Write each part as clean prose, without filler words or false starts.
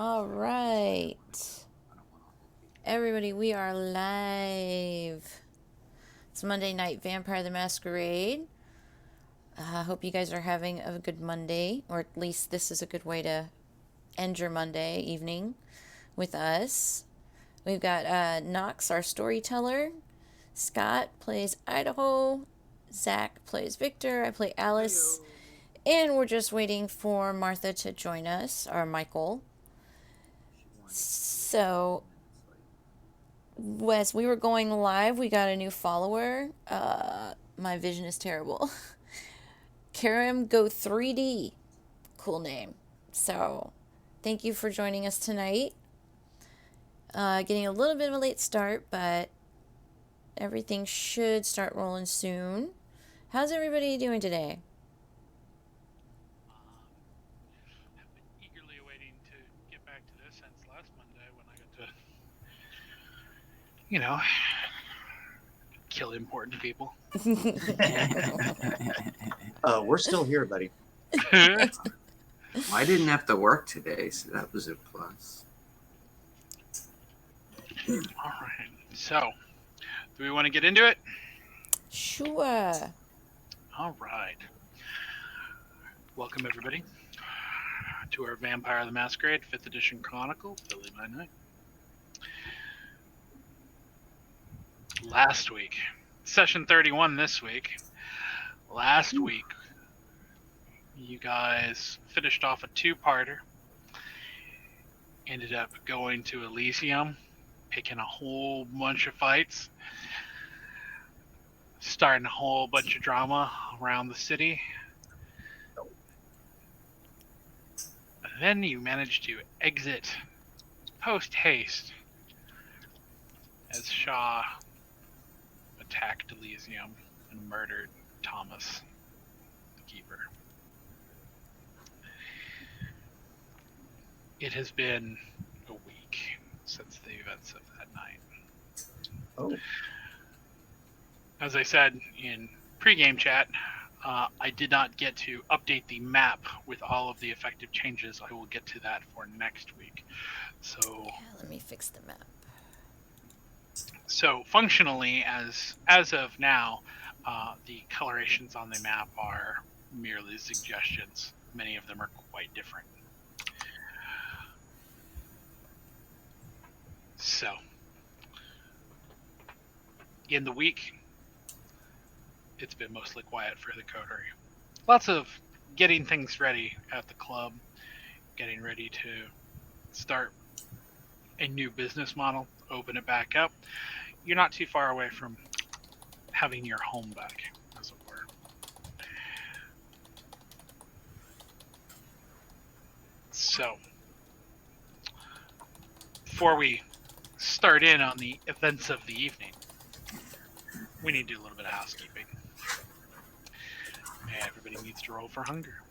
All right. Everybody, we are live. It's Monday night, Vampire the Masquerade. I hope you guys are having a good Monday, or at least this is a good way to end your Monday evening with us. We've got Knox, our storyteller. Skot plays Idaho. Zack plays Victor. I play Alice. And we're just waiting for Martha to join us, or Michael. So, as we were going live, we got a new follower. My vision is terrible. Karam Go 3D. Cool name. So, thank you for joining us tonight. Getting a little bit of a late start, but everything should start rolling soon. How's everybody doing today? Have been eagerly awaiting to get back to this since last Monday when I got to, kill important people. We're still here, buddy. Well, I didn't have to work today, so that was a plus. All right. So, do we want to get into it? Sure. All right. Welcome, everybody, to our Vampire the Masquerade 5th Edition Chronicle, Philly by Night. Last week, session 31 this week. Last week, you guys finished off a two-parter. Ended up going to Elysium, picking a whole bunch of fights, starting a whole bunch of drama around the city. And then you managed to exit post-haste as Shaw attacked Elysium and murdered Thomas, the keeper. It has been a week since the events of that night. Oh. As I said in pregame chat, I did not get to update the map with all of the effective changes. I will get to that for next week. So, Yeah, let me fix the map. So functionally, as of now, the colorations on the map are merely suggestions. Many of them are quite different. So, in the week, it's been mostly quiet for the coterie. Lots of getting things ready at the club, getting ready to start a new business model, open it back up. You're not too far away from having your home back, as it were. So, before we start in on the events of the evening, we need to do a little bit of housekeeping. Everybody needs to roll for hunger.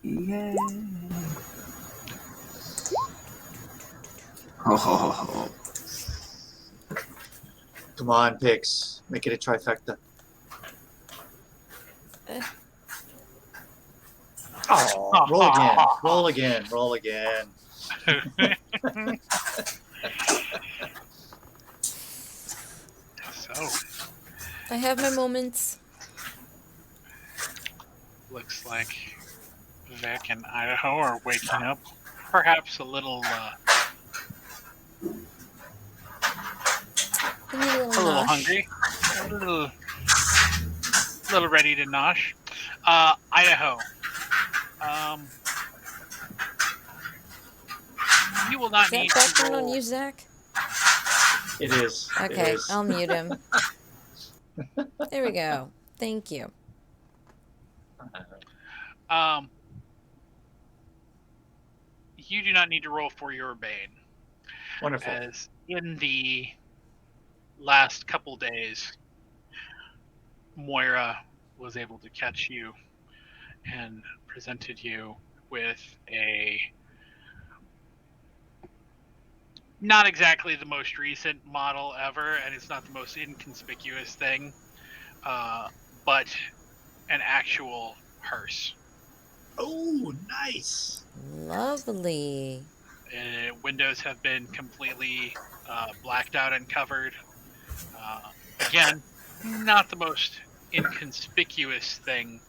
Yay! Oh, Come on, Pix. Make it a trifecta. Oh, roll again. Roll again. Roll again. So, I have my moments. looks like Vic and Idaho are waking up, perhaps a little hungry, a little ready to nosh. Idaho, you will not Is need that to background roll. on you, Zach? It is. Okay, It is. I'll mute him. There we go. Thank you. You do not need to roll for your bane. Wonderful. As in the last couple days, Moira was able to catch you and presented you with a not exactly the most recent model ever, and it's not the most inconspicuous thing, but an actual hearse. Oh, nice. Lovely. Windows have been completely blacked out and covered. Again, not the most inconspicuous thing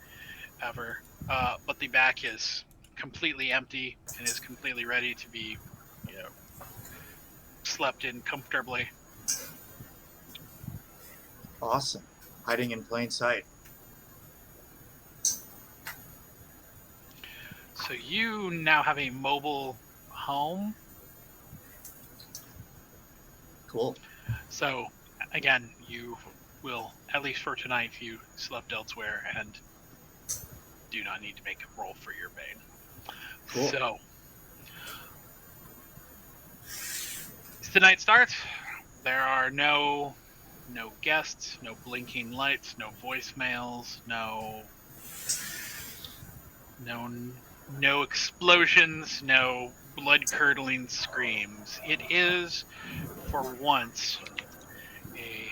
ever, but the back is completely empty and is completely ready to be, slept in comfortably. Awesome. Hiding in plain sight. So you now have a mobile home. Cool. So again, you will, at least for tonight, if you slept elsewhere, and do not need to make a roll for your bane. Cool. So as the night starts, there are no guests, no blinking lights, no voicemails, no explosions, no blood-curdling screams. It is, for once, a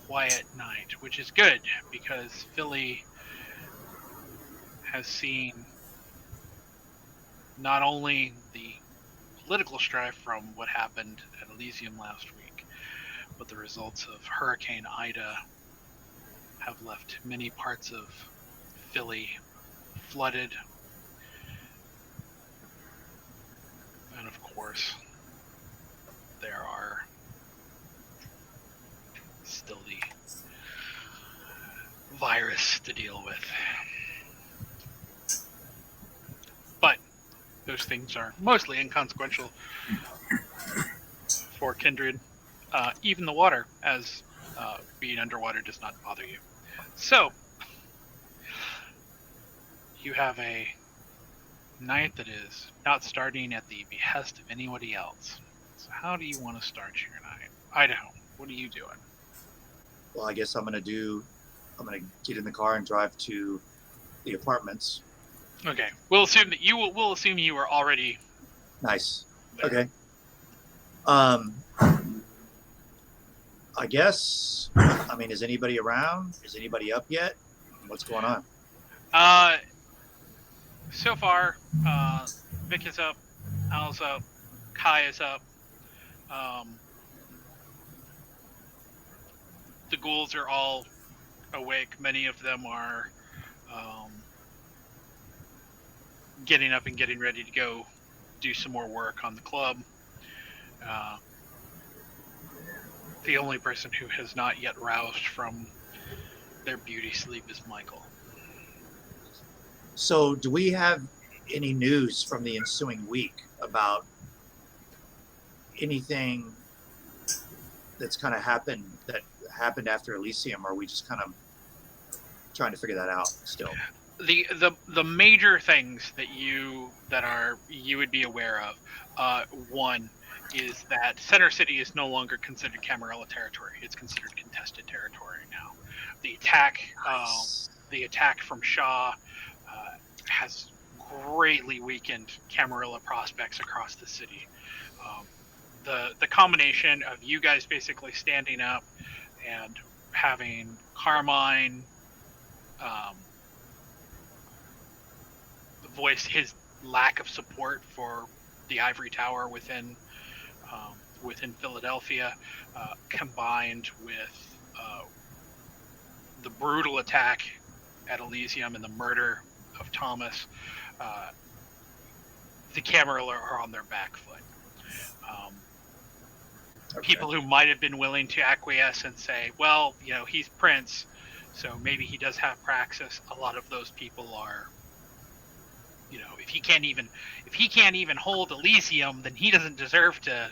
quiet night, which is good because Philly has seen not only the political strife from what happened at Elysium last week, but the results of Hurricane Ida have left many parts of Philly flooded. And of course, there are still the virus to deal with. But those things are mostly inconsequential for Kindred. Even the water, as being underwater, does not bother you. So, you have a night that is not starting at the behest of anybody else. So how do you want to start your night? Idaho, what are you doing? Well, I guess I'm gonna get in the car and drive to the apartments. Okay, we'll assume that we'll assume you were already Nice. there. Okay. I guess. Is anybody around? Is anybody up yet? What's going on? So far, Vic is up, Al's up, Kai is up. The ghouls are all awake. Many of them are getting up and getting ready to go do some more work on the club. The only person who has not yet roused from their beauty sleep is Michael. So, do we have any news from the ensuing week about anything that's kind of happened after Elysium, or are we just kind of trying to figure that out still? The major things that you would be aware of, one is that Center City is no longer considered Camarilla territory. It's considered contested territory now. The attack from Shaw has greatly weakened Camarilla prospects across the city. The combination of you guys basically standing up and having Carmine voice his lack of support for the Ivory Tower within Philadelphia, combined with the brutal attack at Elysium and the murder of Thomas, the Camarilla are on their back foot. Okay. People who might have been willing to acquiesce and say, well, he's Prince, so maybe he does have praxis. A lot of those people are, if he can't even hold Elysium, then he doesn't deserve to,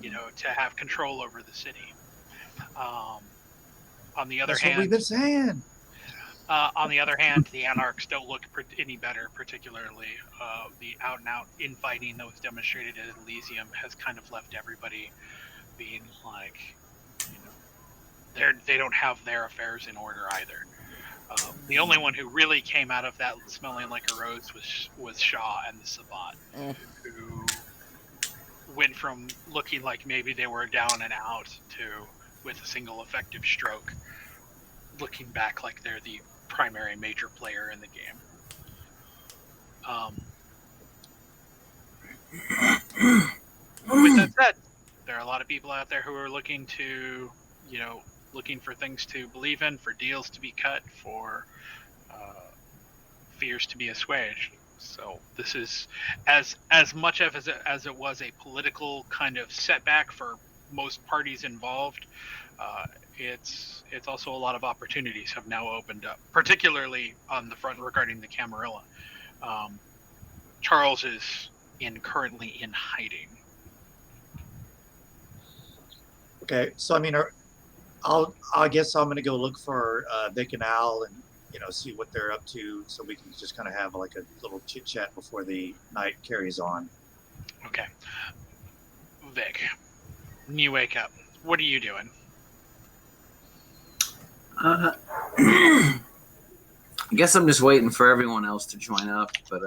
to have control over the city. On the other That's hand, what we've been saying. On the other hand, the Anarchs don't look any better, particularly the out-and-out infighting that was demonstrated at Elysium has kind of left everybody being like, they don't have their affairs in order either. The only one who really came out of that smelling like a rose was Shaw and the Savant, who went from looking like maybe they were down and out to, with a single effective stroke, looking back like they're the primary major player in the game. With that said, there are a lot of people out there who are looking to, looking for things to believe in, for deals to be cut, for fears to be assuaged. So this is as much of as it was a political kind of setback for most parties involved. It's also a lot of opportunities have now opened up, particularly on the front regarding the Camarilla. Charles is currently in hiding. Okay, so I mean, I guess I'm gonna go look for Vic and Al and see what they're up to, so we can just kind of have like a little chit chat before the night carries on. Okay, Vic, when you wake up, what are you doing? I guess I'm just waiting for everyone else to join up. But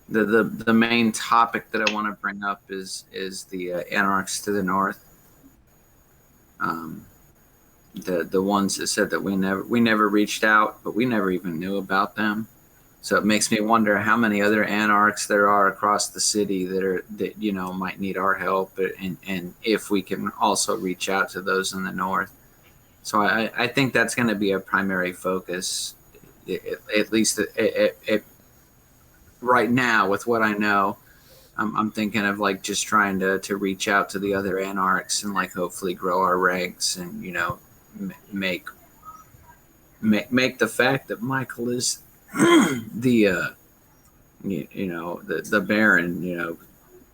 the main topic that I want to bring up is the anarchs to the north. The ones that said that we never reached out, but we never even knew about them. So it makes me wonder how many other anarchs there are across the city that might need our help, and if we can also reach out to those in the north. So I think that's going to be a primary focus, at least right now with what I know. I'm thinking of like just trying to reach out to the other anarchs and like hopefully grow our ranks and make the fact that Michael is the the Baron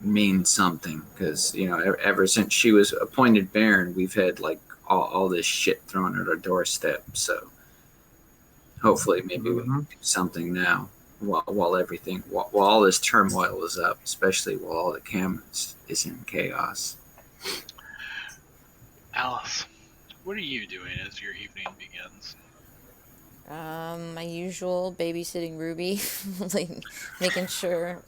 means something, because ever since she was appointed Baron, we've had like all this shit thrown at our doorstep. So hopefully maybe we can do something now while all this turmoil is up, especially while all the cameras is in chaos. Alice, what are you doing as your evening begins? My usual babysitting Ruby, like making sure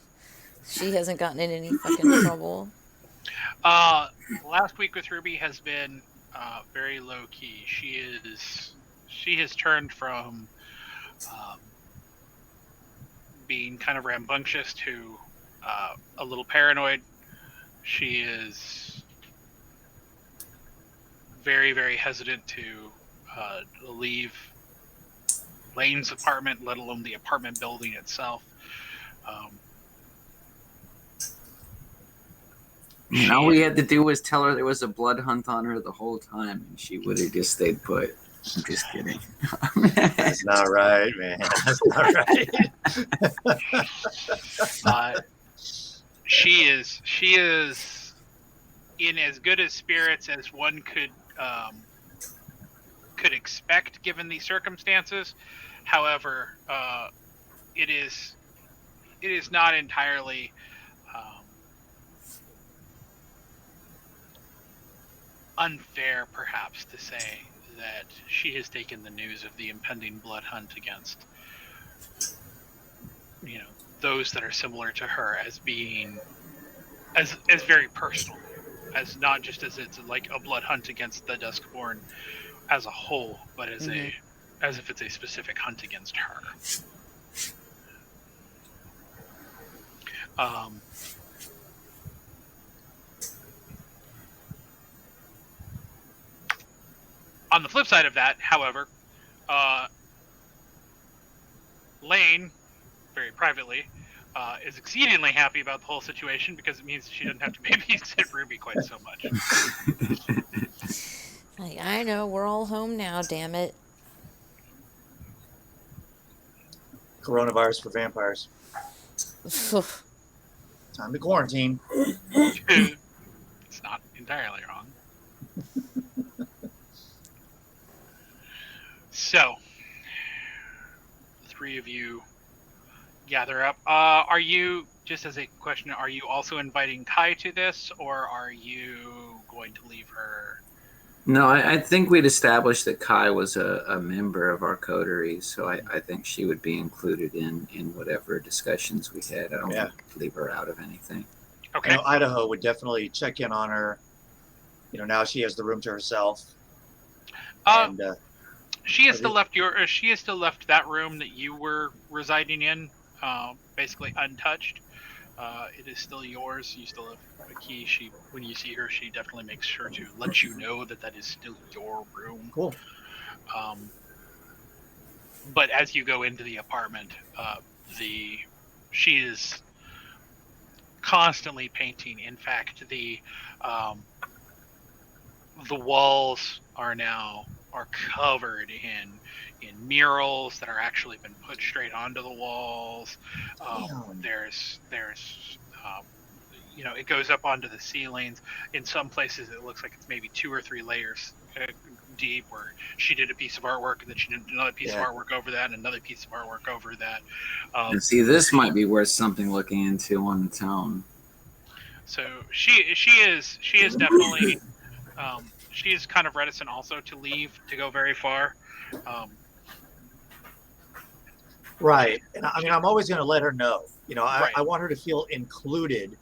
she hasn't gotten in any fucking trouble. Last week with Ruby has been very low key. She has turned from being kind of rambunctious to a little paranoid. She is very, very hesitant to leave Lane's apartment, let alone the apartment building itself. All we had to do was tell her there was a blood hunt on her the whole time, and she would have just stayed put. I'm just kidding. That's not right, man. That's not right. She is in as good as spirits as one could expect given the circumstances. However, it is not entirely unfair, perhaps, to say that she has taken the news of the impending blood hunt against those that are similar to her as being as very personal, as not just as it's like a blood hunt against the Duskborn as a whole, but as as if it's a specific hunt against her. On the flip side of that, however, Lane, very privately, is exceedingly happy about the whole situation because it means she doesn't have to babysit Ruby quite so much. Like, I know, we're all home now, damn it. Coronavirus for vampires. Time to quarantine. It's not entirely wrong. So, the three of you gather up. Are you, just as a question, are you also inviting Kai to this, or are you going to leave her? No, I think we'd established that Kai was a member of our coterie, so I think she would be included in whatever discussions we had. I don't think we'd leave her out of anything. Okay. Idaho would definitely check in on her. Now she has the room to herself. And she has still left she has still left that room that you were residing in, basically untouched. it is still yours. You still have a key. When you see her, she definitely makes sure to let you know that is still your room. Cool. But as you go into the apartment, she is constantly painting. In fact, the walls are covered in murals that are actually been put straight onto the walls. There's it goes up onto the ceilings. In some places, it looks like it's maybe 2 or 3 layers deep, where she did a piece of artwork and then she did another piece of artwork over that and another piece of artwork over that. And see, this might be worth something looking into on its own. So she is definitely she is kind of reticent also to leave, to go very far. Right. And I mean, I'm always going to let her know. Right. I want her to feel included.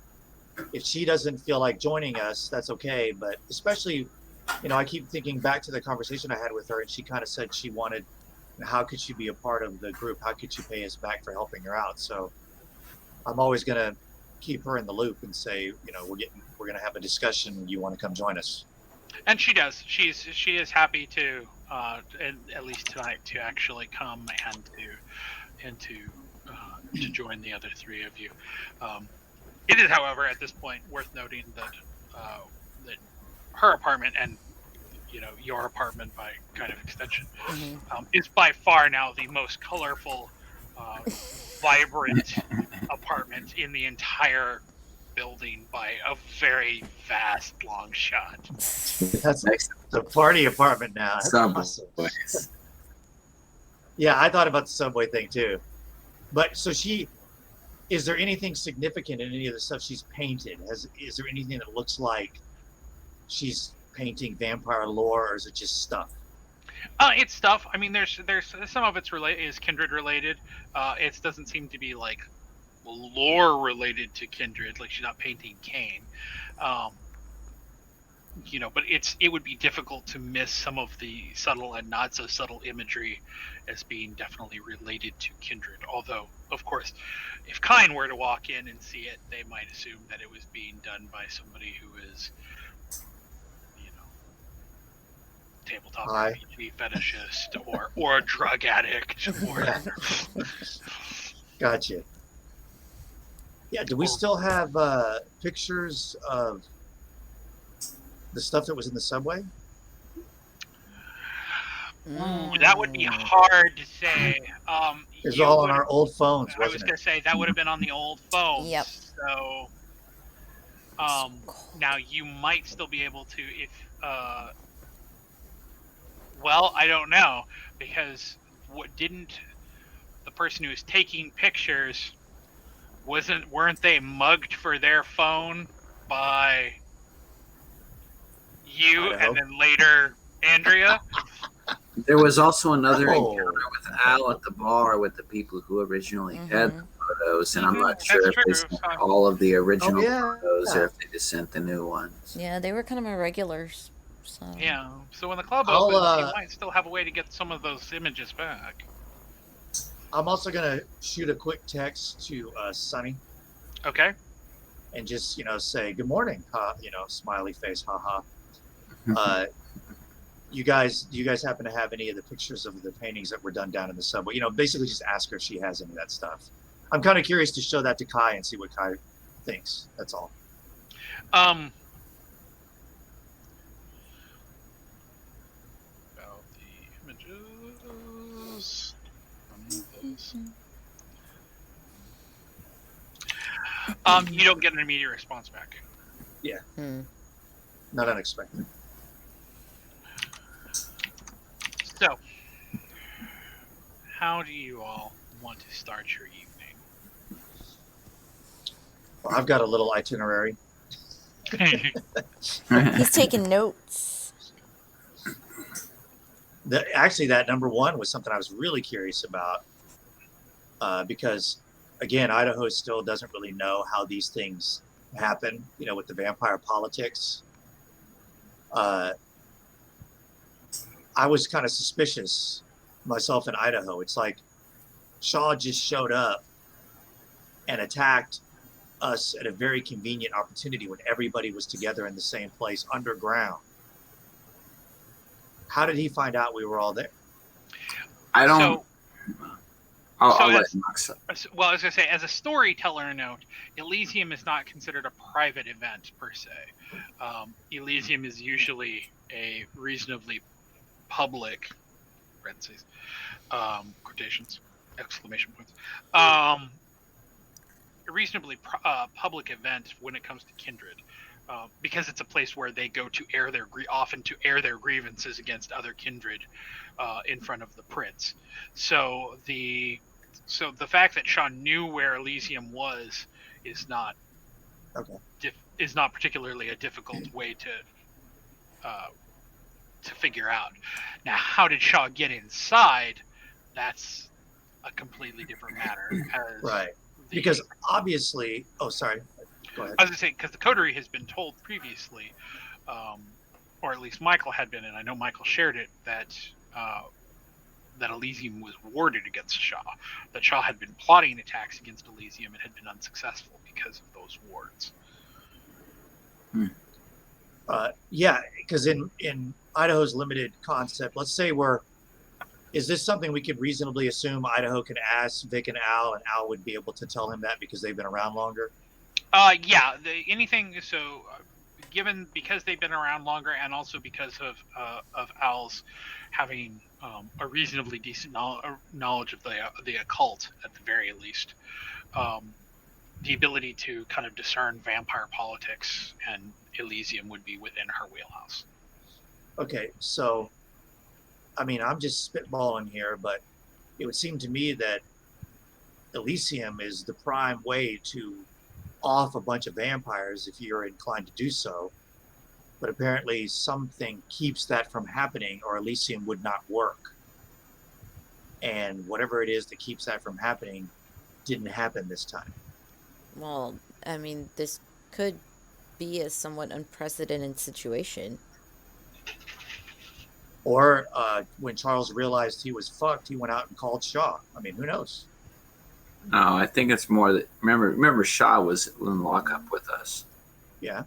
If she doesn't feel like joining us, that's okay. But especially, I keep thinking back to the conversation I had with her, and she kind of said she wanted, how could she be a part of the group? How could she pay us back for helping her out? So I'm always going to keep her in the loop and say, we're going to have a discussion. You want to come join us? And she does. She is happy to, at least tonight, to actually come and to join the other 3 of you. It is, however, at this point worth noting that that her apartment and your apartment by kind of extension is by far now the most colorful, vibrant apartment in the entire building by a very vast long shot. That's a party apartment now. That's awesome. Yeah, I thought about the subway thing too. But so is there anything significant in any of the stuff she's painted? Is there anything that looks like she's painting vampire lore, or is it just stuff? It's stuff. I mean, there's some of it's is kindred related. It doesn't seem to be like lore related to kindred. Like, she's not painting Cain. But it would be difficult to miss some of the subtle and not so subtle imagery as being definitely related to kindred. Although, of course, if Cain were to walk in and see it, they might assume that it was being done by somebody who is, tabletop RPG fetishist or a drug addict or. Gotcha. Yeah, do we still have pictures of the stuff that was in the subway? Ooh, that would be hard to say. It was all on our old phones, wasn't it? I was going to say that would have been on the old phones. Yep. So, now you might still be able to, if, well, I don't know, because the person who was taking pictures weren't they mugged for their phone by you and then later Andrea? There was also another encounter with Al at the bar with the people who originally had the photos, and I'm not sure if they sent all of the original photos or if they just sent the new ones. Yeah, they were kind of my regulars. So. Yeah, so when the club opens, you might still have a way to get some of those images back. I'm also going to shoot a quick text to Sunny. Okay. And just, say, good morning, smiley face, haha. Do you guys happen to have any of the pictures of the paintings that were done down in the subway? Basically just ask her if she has any of that stuff. I'm kind of curious to show that to Kai and see what Kai thinks. That's all. About the images from this. You don't get an immediate response back. Yeah. Not unexpected. So, how do you all want to start your evening? Well, I've got a little itinerary. He's taking notes. Actually, that number 1 was something I was really curious about because, again, Idaho still doesn't really know how these things happen, with the vampire politics. I was kind of suspicious myself in Idaho. It's like Shaw just showed up and attacked us at a very convenient opportunity when everybody was together in the same place underground. How did he find out we were all there? I don't. So, I'll let as, Knox. well, I was going to say, as a storyteller note, Elysium is not considered a private event per se. Elysium is usually a reasonably public, parentheses, quotations, exclamation points, a reasonably public event when it comes to kindred. Because it's a place where they go to air their often to air their grievances against other kindred in front of the prince. So the fact that Sean knew where Elysium was is not is not particularly a difficult way to figure out. Now, how did Shaw get inside? That's a completely different matter. Right. Because obviously, oh, sorry. Go ahead. I was going to say, because the coterie has been told previously, or at least Michael had been, and I know Michael shared it, that that Elysium was warded against Shaw, that Shaw had been plotting attacks against Elysium and had been unsuccessful because of those wards. Yeah, because in Idaho's limited concept, let's say is this something we could reasonably assume Idaho can ask Vic and Al, and Al would be able to tell him that because they've been around longer? Yeah, anything. So, because they've been around longer, and also because of Al's having a reasonably decent knowledge of the occult at the very least, the ability to kind of discern vampire politics and Elysium would be within her wheelhouse. Okay, so I mean, I'm just spitballing here, but it would seem to me that Elysium is the prime way to off a bunch of vampires if you're inclined to do so. But apparently something keeps that from happening, or Elysium would not work. And whatever it is that keeps that from happening didn't happen this time. Well, I mean, this could be a somewhat unprecedented situation. Or when Charles realized he was fucked, he went out and called Shaw. I mean, who knows? No, I think it's more that remember Shaw was in lockup with us. Yeah.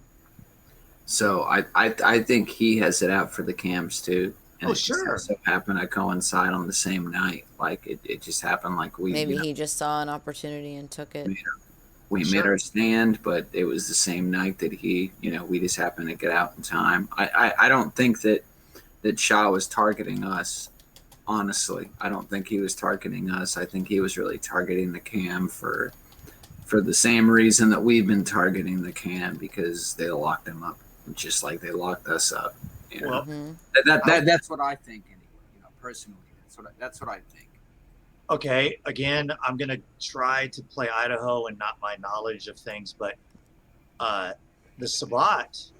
So I think he has it out for the cams too. And sure. It so happened to coincide on the same night. Like it just happened like we maybe he just saw an opportunity and took it. We made our stand, but it was the same night that we just happened to get out in time. I don't think that Shaw was targeting us. Honestly, I don't think he was targeting us. I think he was really targeting the cam for the same reason that we've been targeting the cam, because they locked him up just like they locked us up. Well, that's what I think. Anyway, personally, that's what I think. Okay, again, I'm gonna try to play Idaho and not my knowledge of things, but the Sabbat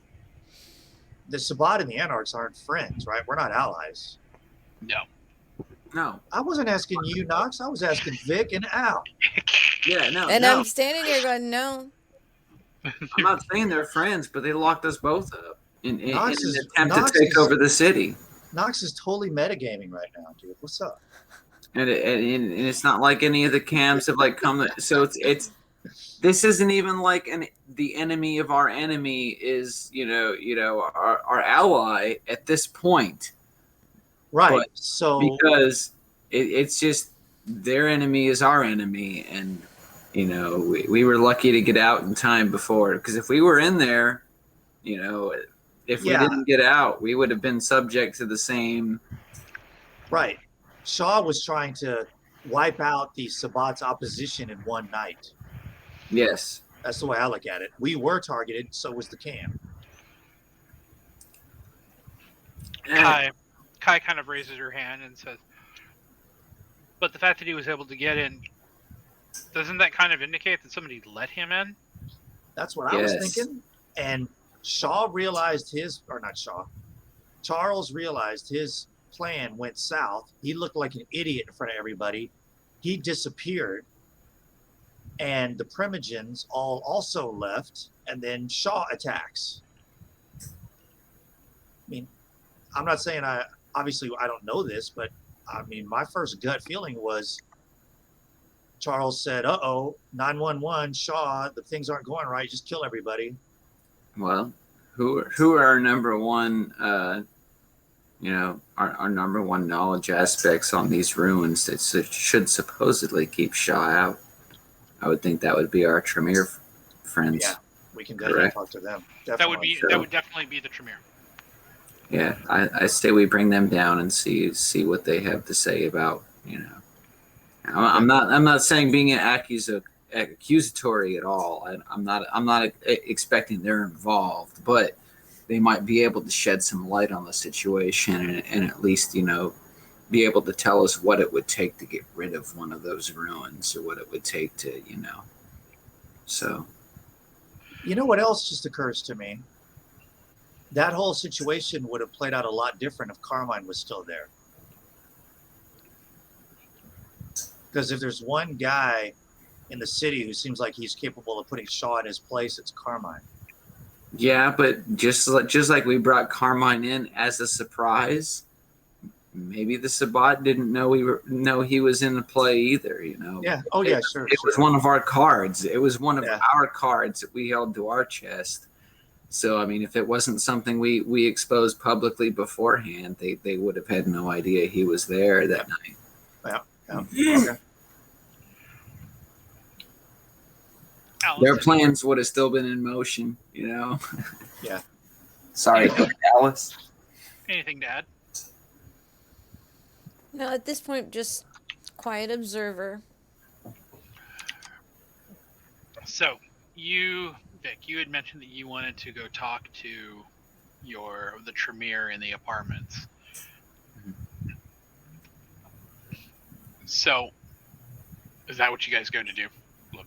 and the Anarchs aren't friends, right? We're not allies. No. I wasn't asking you, Knox. I was asking Vic and Al. Yeah, no. And I'm standing here going, no. I'm not saying they're friends, but they locked us both up in an attempt Knox to take over the city. Knox is totally metagaming right now, dude. What's up? And it's not like any of the cams have like come. So it's this isn't even like the enemy of our enemy is our ally at this point. Right. But so because it's just their enemy is our enemy, and we were lucky to get out in time before, because if we were in there, if we didn't get out, we would have been subject to the same. Right. Shaw was trying to wipe out the Sabbat's opposition in one night. Yes. That's the way I look at it. We were targeted, so was the cam. Kai kind of raises her hand and says, but the fact that he was able to get in, doesn't that kind of indicate that somebody let him in? That's what I was thinking. And Charles realized his plan went south. He looked like an idiot in front of everybody. He disappeared. And the Primogens all also left. And then Shaw attacks. I mean, I'm not saying obviously I don't know this, but I mean, my first gut feeling was Charles said, "Uh-oh, 911, Shaw, the things aren't going right. Just kill everybody." Well, who are our number one, our number one knowledge aspects on these ruins that should supposedly keep Shaw out? I would think that would be our Tremere friends. Yeah, we can definitely Correct. talk to them. That would Definitely. be that would definitely be the Tremere. Yeah, I say we bring them down and see what they have to say about, I'm not saying being accusatory at all. I'm not expecting they're involved, but they might be able to shed some light on the situation and at least be able to tell us what it would take to get rid of one of those ruins, or what it would take to so. You know what else just occurs to me? That whole situation would have played out a lot different if Carmine was still there. Because if there's one guy in the city who seems like he's capable of putting Shaw in his place, it's Carmine. Yeah, but just like we brought Carmine in as a surprise, maybe the Sabbat didn't know he was in the play either. Yeah. Oh yeah, sure. It was one of our cards. It was one of Yeah. our cards that we held to our chest. So I mean, if it wasn't something we exposed publicly beforehand, they would have had no idea he was there that night. Yeah. Okay. Their plans would have still been in motion, Yeah. Sorry, Alice. Anything to add? No, at this point, just quiet observer. So, Vic, you had mentioned that you wanted to go talk to the Tremere in the apartments. So, is that what you guys going to do? Look,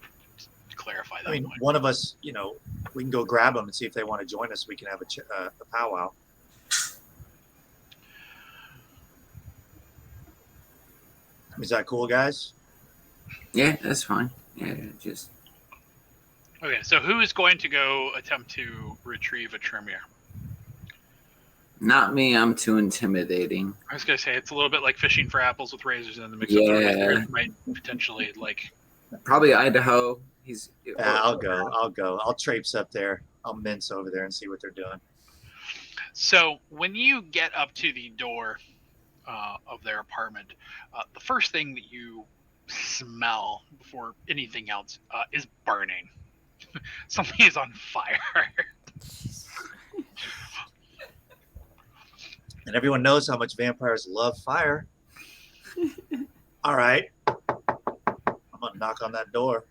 to clarify that. I mean, point. one of us, we can go grab them and see if they want to join us. We can have a powwow. Is that cool, guys? Yeah, that's fine. Yeah, just. Okay, so who is going to go attempt to retrieve a Tremere? Not me. I'm too intimidating. I was going to say, it's a little bit like fishing for apples with razors in the mix. Yeah. Might potentially, Probably Idaho. Yeah, I'll go. I'll traipse up there. I'll mince over there and see what they're doing. So when you get up to the door of their apartment, the first thing that you smell before anything else is burning. Something is on fire. And everyone knows how much vampires love fire. All right. I'm going to knock on that door.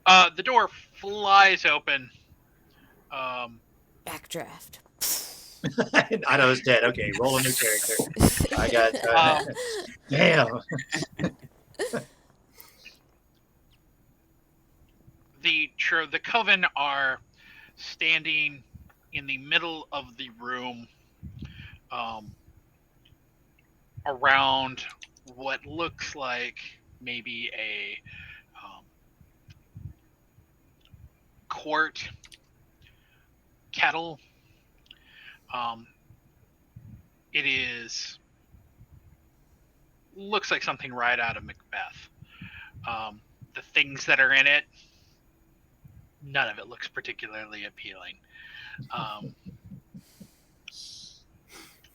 The door flies open. Backdraft. Idaho's dead. Okay, roll a new character. I got... damn. The coven are standing in the middle of the room, around what looks like maybe a quart kettle. Looks like something right out of Macbeth. The things that are in it, none of it looks particularly appealing.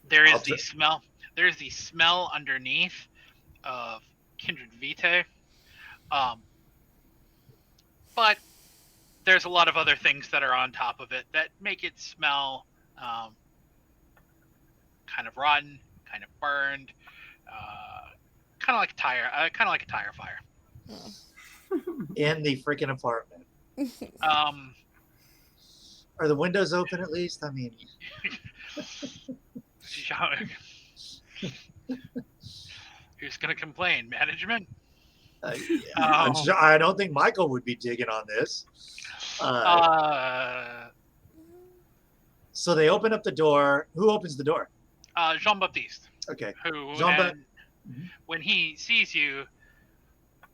There's the smell underneath of Kindred Vitae. But there's a lot of other things that are on top of it that make it smell kind of rotten, kind of burned, kind of like a tire fire. In the freaking apartment. Are the windows open at least? I mean, who's gonna complain? Management? I don't think Michael would be digging on this. So they open up the door. Who opens the door? Jean-Baptiste. Okay. When he sees you,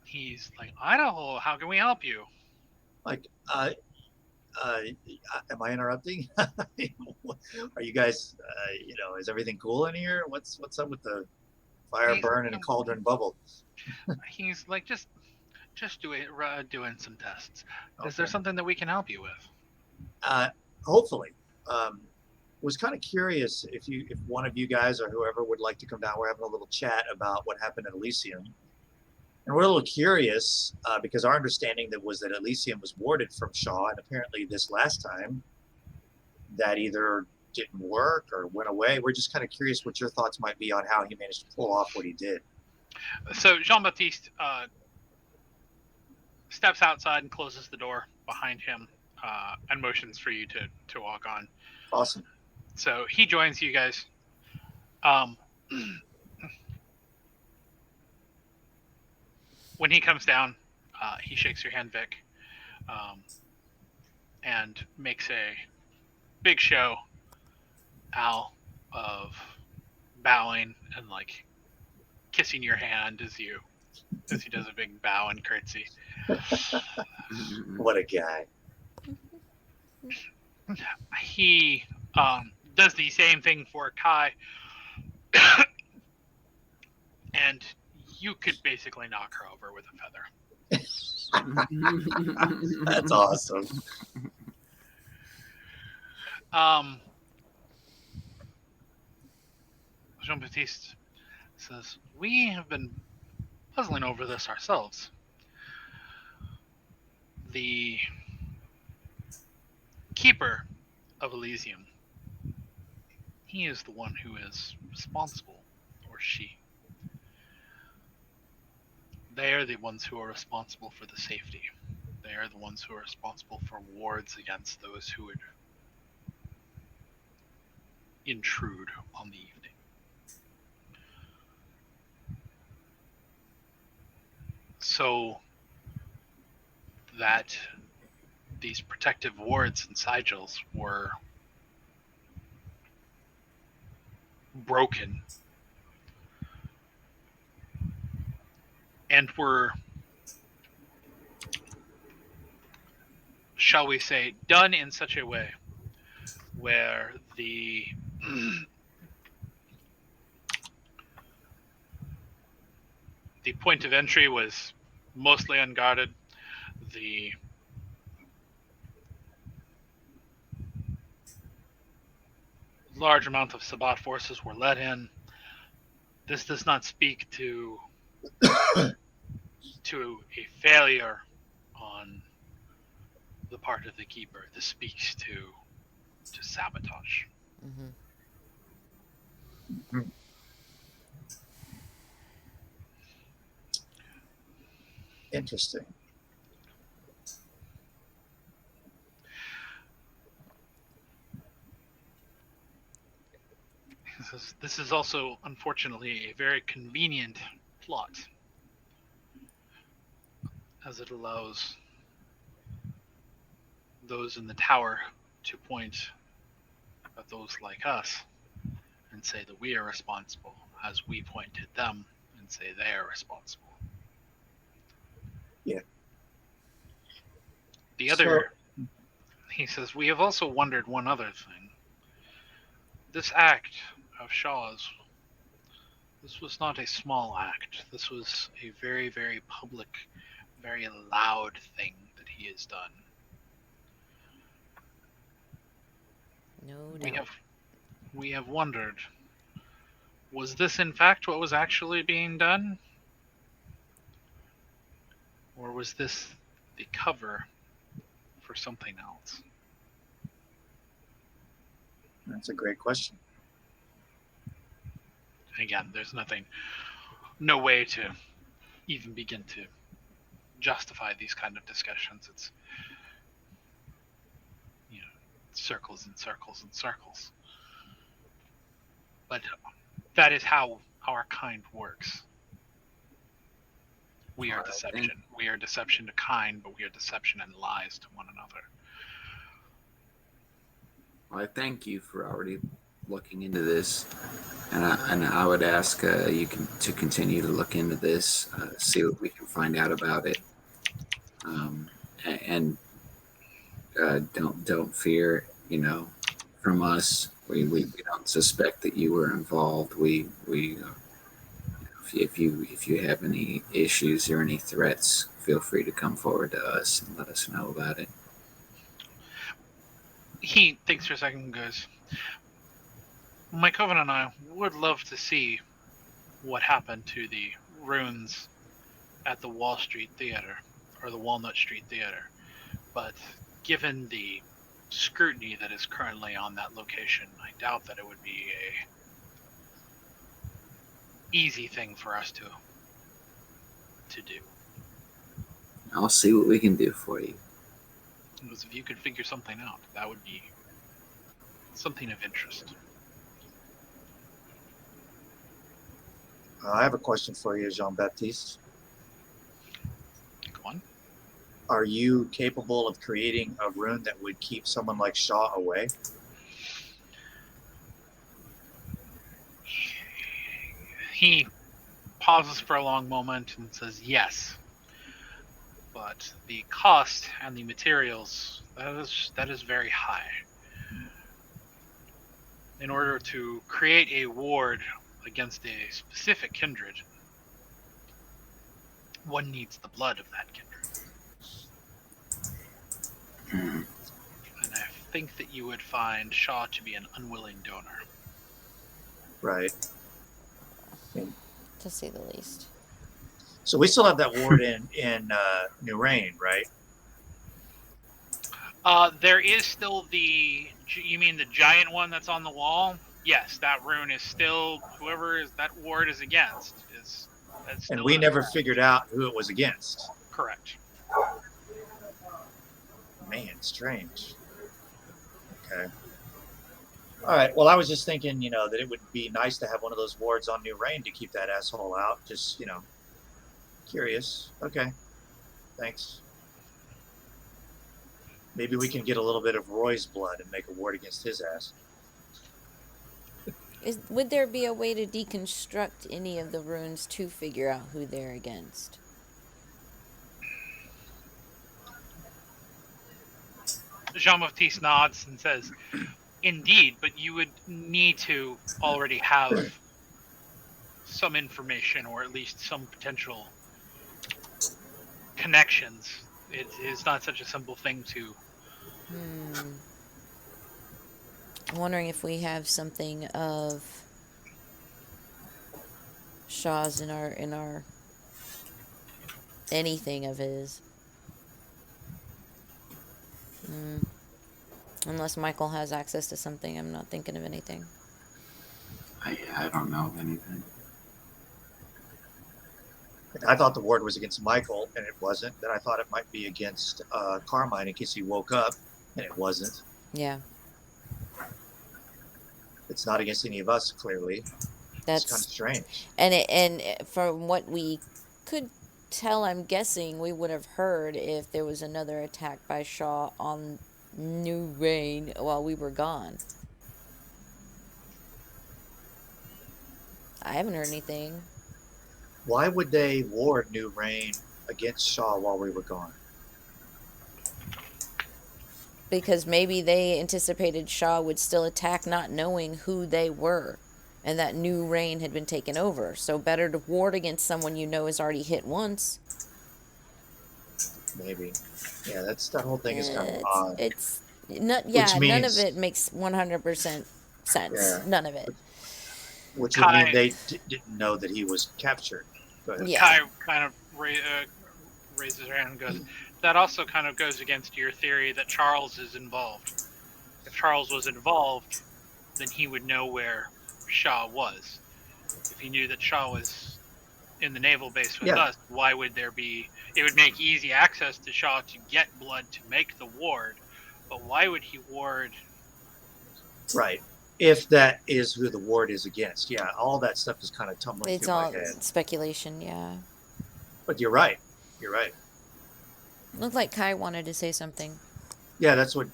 he's like, Idaho, how can we help you? Like, am I interrupting? Are you guys, is everything cool in here? What's up with the fire burn and cauldron bubble? He's like, just Just doing some tests. Is Okay. there something that we can help you with? Hopefully. Was kind of curious if one of you guys or whoever would like to come down. We're having a little chat about what happened at Elysium, and we're a little curious because our understanding was that Elysium was warded from Shaw, and apparently this last time that either didn't work or went away. We're just kind of curious what your thoughts might be on how he managed to pull off what he did. So Jean-Baptiste steps outside and closes the door behind him and motions for you to walk on. Awesome. So he joins you guys. When he comes down, he shakes your hand, Vic, and makes a big show, Al, of bowing and like kissing your hand as he does a big bow and curtsy. What a guy. He does the same thing for Kai, and you could basically knock her over with a feather. That's awesome. Jean-Baptiste says, we have been puzzling over this ourselves. The keeper of Elysium, he is the one who is responsible, or she. They are the ones who are responsible for the safety. They are the ones who are responsible for wards against those who would intrude on the evening. So that these protective wards and sigils were broken and were, shall we say, done in such a way where the point of entry was mostly unguarded. The large amount of Sabbat forces were let in. This does not speak to a failure on the part of the keeper. This speaks to sabotage. Mm-hmm. Interesting. This is also, unfortunately, a very convenient plot, as it allows those in the tower to point at those like us and say that we are responsible, as we point at them and say they are responsible. Yeah. The other, he says, we have also wondered one other thing. This act of Shaw's, this was not a small act. This was a very, very public, very loud thing that he has done. No doubt. We have wondered, was this in fact what was actually being done? Or was this the cover for something else? That's a great question. Again, there's no way to even begin to justify these kind of discussions. It's, circles and circles and circles. But that is how our kind works. We are deception. We are deception to kind, but we are deception and lies to one another. Well, I thank you for already looking into this, and I would ask you to continue to look into this, see what we can find out about it, and don't fear. From us, we don't suspect that you were involved. We If you have any issues or any threats, feel free to come forward to us and let us know about it. He thinks for a second and goes, my coven and I would love to see what happened to the runes at the Wall Street Theater, or the Walnut Street Theater, but given the scrutiny that is currently on that location, I doubt that it would be a easy thing for us to do. I'll see what we can do for you. Because if you could figure something out, that would be something of interest. I have a question for you, Jean-Baptiste. Go on. Are you capable of creating a rune that would keep someone like Shaw away? He pauses for a long moment and says yes. But the cost and the materials, that is very high. In order to create a ward against a specific kindred, one needs the blood of that kindred. And I think that you would find Shaw to be an unwilling donor. Right. To say the least. So we still have that ward in New Rain, right? There is still you mean the giant one that's on the wall? Yes, that rune is still, whoever that ward is against is still. And we never figured out who it was against. Correct. Man, strange. Okay. All right. Well, I was just thinking, that it would be nice to have one of those wards on New Rain to keep that asshole out. Just, curious. Okay. Thanks. Maybe we can get a little bit of Roy's blood and make a ward against his ass. Would there be a way to deconstruct any of the runes to figure out who they're against? Jean-Baptiste nods and says, indeed, but you would need to already have some information, or at least some potential connections. It is not such a simple thing to... I'm wondering if we have something of Shaw's in our anything of his. Unless Michael has access to something, I'm not thinking of anything. I don't know of anything. I thought the ward was against Michael, and it wasn't. Then I thought it might be against Carmine in case he woke up, and it wasn't. Yeah. It's not against any of us, clearly. That's kind of strange. And from what we could tell, I'm guessing we would have heard if there was another attack by Shaw on New Rain while we were gone. I haven't heard anything. Why would they ward New Rain against Shaw while we were gone? Because maybe they anticipated Shaw would still attack, not knowing who they were, and that New Rain had been taken over. So better to ward against someone you know has already hit once. Maybe. Yeah, that whole thing is kind of odd. It's not. Yeah, none of it makes 100% sense. Yeah. None of it. Which would mean they didn't know that he was captured. Yeah. Kai kind of raises her hand and goes, that also kind of goes against your theory that Charles is involved. If Charles was involved, then he would know where Shaw was. If he knew that Shaw was in the naval base with us, why would there be... It would make easy access to Shaw to get blood to make the ward, but why would he ward... Right. If that is who the ward is against. Yeah, all that stuff is kind of tumbling through my head. It's all speculation, yeah. But you're right. You're right. Looked like Kai wanted to say something. Yeah, that's what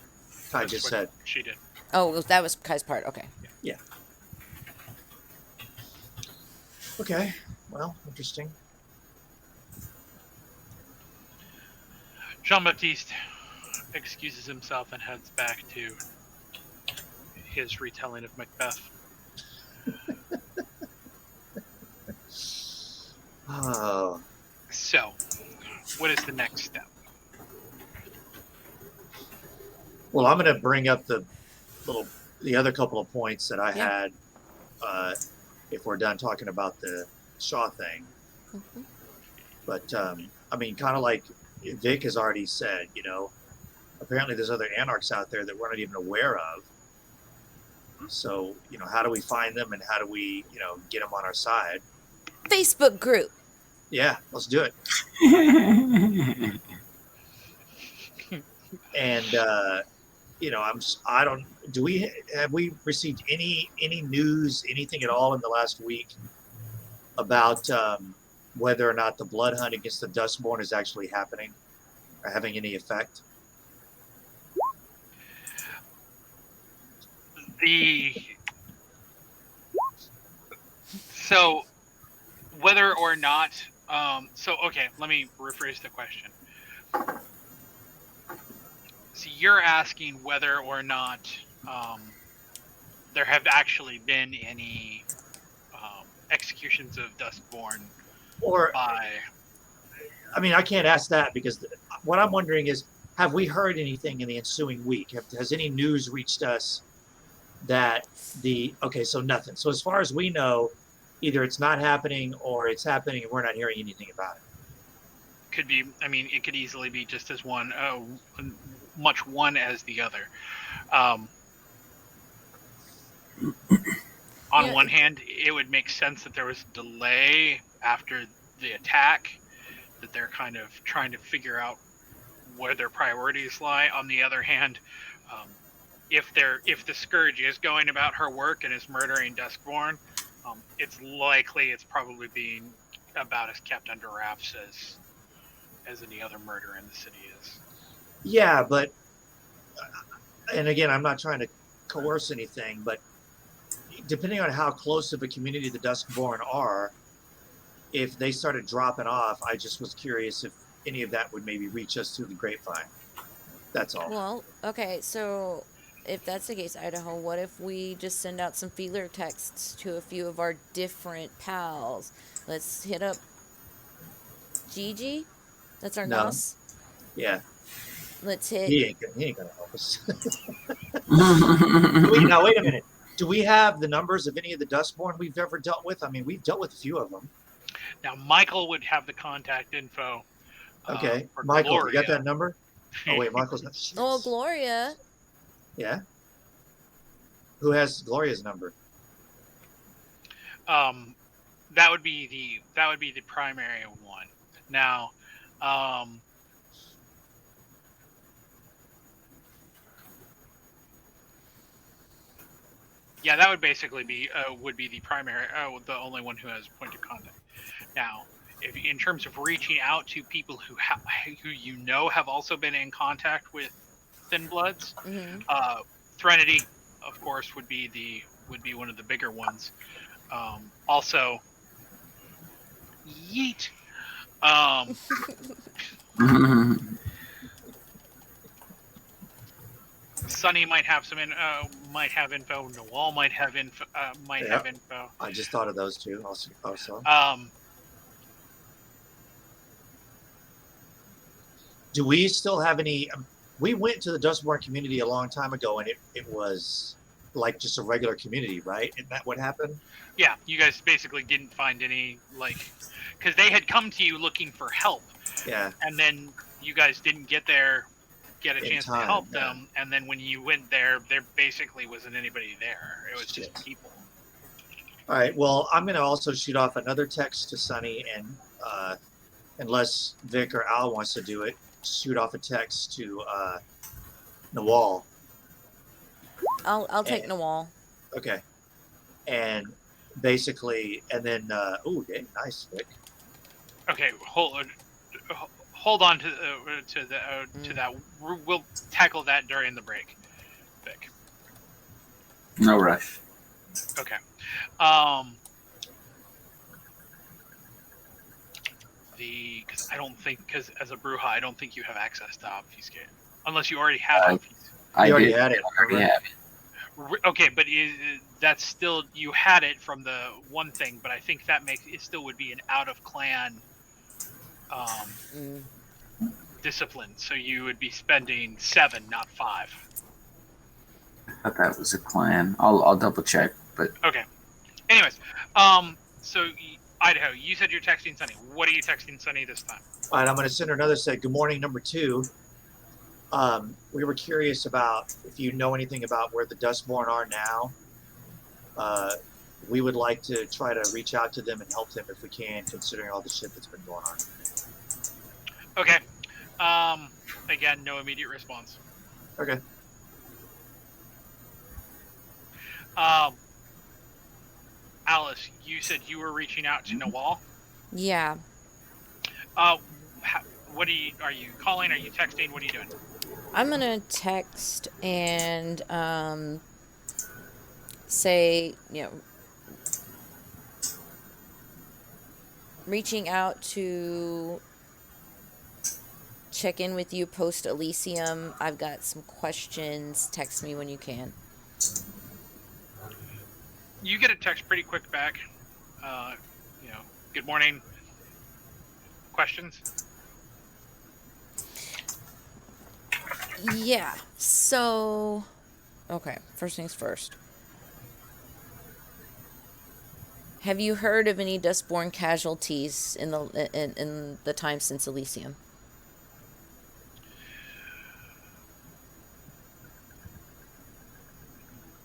Kai just said. She did. Oh, that was Kai's part. Okay. Yeah. Okay. Well, interesting. Jean-Baptiste excuses himself and heads back to his retelling of Macbeth. Oh, So, what is the next step? well, I'm going to bring up the other couple of points that I Yeah. had. If we're done talking about the Shaw thing, but I mean, kind of like Vic has already said, apparently there's other anarchs out there that we're not even aware of. So, how do we find them and how do we, get them on our side? Facebook group. Yeah, let's do it. And I don't. Have we received any news, anything at all in the last week about whether or not the blood hunt against the Dustborn is actually happening or having any effect? So whether or not, okay, let me rephrase the question. So you're asking whether or not there have actually been any executions of Dustborn Or, by. I mean, I can't ask that because what I'm wondering is, have we heard anything in the ensuing week? Has any news reached us that so nothing. So as far as we know, either it's not happening or it's happening and we're not hearing anything about it. Could be. I mean, it could easily be just as much one as the other. On one hand, it would make sense that there was a delay after the attack, that they're kind of trying to figure out where their priorities lie. On the other hand, if the Scourge is going about her work and is murdering Duskborn, it's likely it's probably being about as kept under wraps as any other murder in the city is. Yeah, but and again, I'm not trying to coerce anything, but depending on how close of a community the Duskborn are, if they started dropping off, I just was curious if any of that would maybe reach us through the grapevine. That's all. Well, okay, so if that's the case, Idaho, what if we just send out some feeler texts to a few of our different pals? Let's hit up Gigi. That's our No. Nos. Yeah. Let's hit. He ain't gonna help us. Now wait a minute. Do we have the numbers of any of the Dustborn we've ever dealt with? I mean, we've dealt with a few of them. Now, Michael would have the contact info. Okay, for Michael, Gloria. you got that number? Oh wait, Michael's not. Oh, Gloria. Yeah. Who has Gloria's number? That would be the primary one. Now, yeah, that would basically be the primary, the only one who has point of contact. Now, if in terms of reaching out to people who have also been in contact with Thin Bloods, Threnody, of course, would be one of the bigger ones. Also, Yeet. Sunny might have info. Noel might have info. Have info. I just thought of those two. Also. Do we still have any? We went to the Dustborn community a long time ago, and it was like just a regular community, right? Isn't that what happened? Yeah, you guys basically didn't find any, because they had come to you looking for help. Yeah. And then you guys didn't get a chance to help them, and then when you went there basically wasn't anybody there. It was just people. All right. Well, I'm going to also shoot off another text to Sunny, and unless Vic or Al wants to do it, shoot off a text to Nawal. I'll take Nawal. Okay. And basically, and then nice, Vic. Okay, hold on to that. We'll tackle that during the break, Vic. No rush. Okay. Because as a Bruja, I don't think you have access to Obfuscate unless you already have Obfuscate. I already did. had it. I already have it. Okay, but that's still, you had it from the one thing, but I think that makes it still would be an out of clan discipline. So you would be spending 7, not 5. I thought that was a clan. I'll double check, but Okay. Anyways, so Idaho, you said you're texting Sunny. What are you texting Sunny this time? All right, I'm going to send her another say, good morning, number 2. We were curious about if you know anything about where the Dustborn are now. We would like to try to reach out to them and help them if we can, considering all the shit that's been going on. Okay. Again, no immediate response. Okay. Alice, you said you were reaching out to Nawal. Yeah. What are you calling? Are you texting? What are you doing? I'm gonna text and say, reaching out to check in with you post Elysium. I've got some questions. Text me when you can. You get a text pretty quick back. Good morning. Questions? Yeah. So, okay. First things first. Have you heard of any Dustborn casualties in the time since Elysium?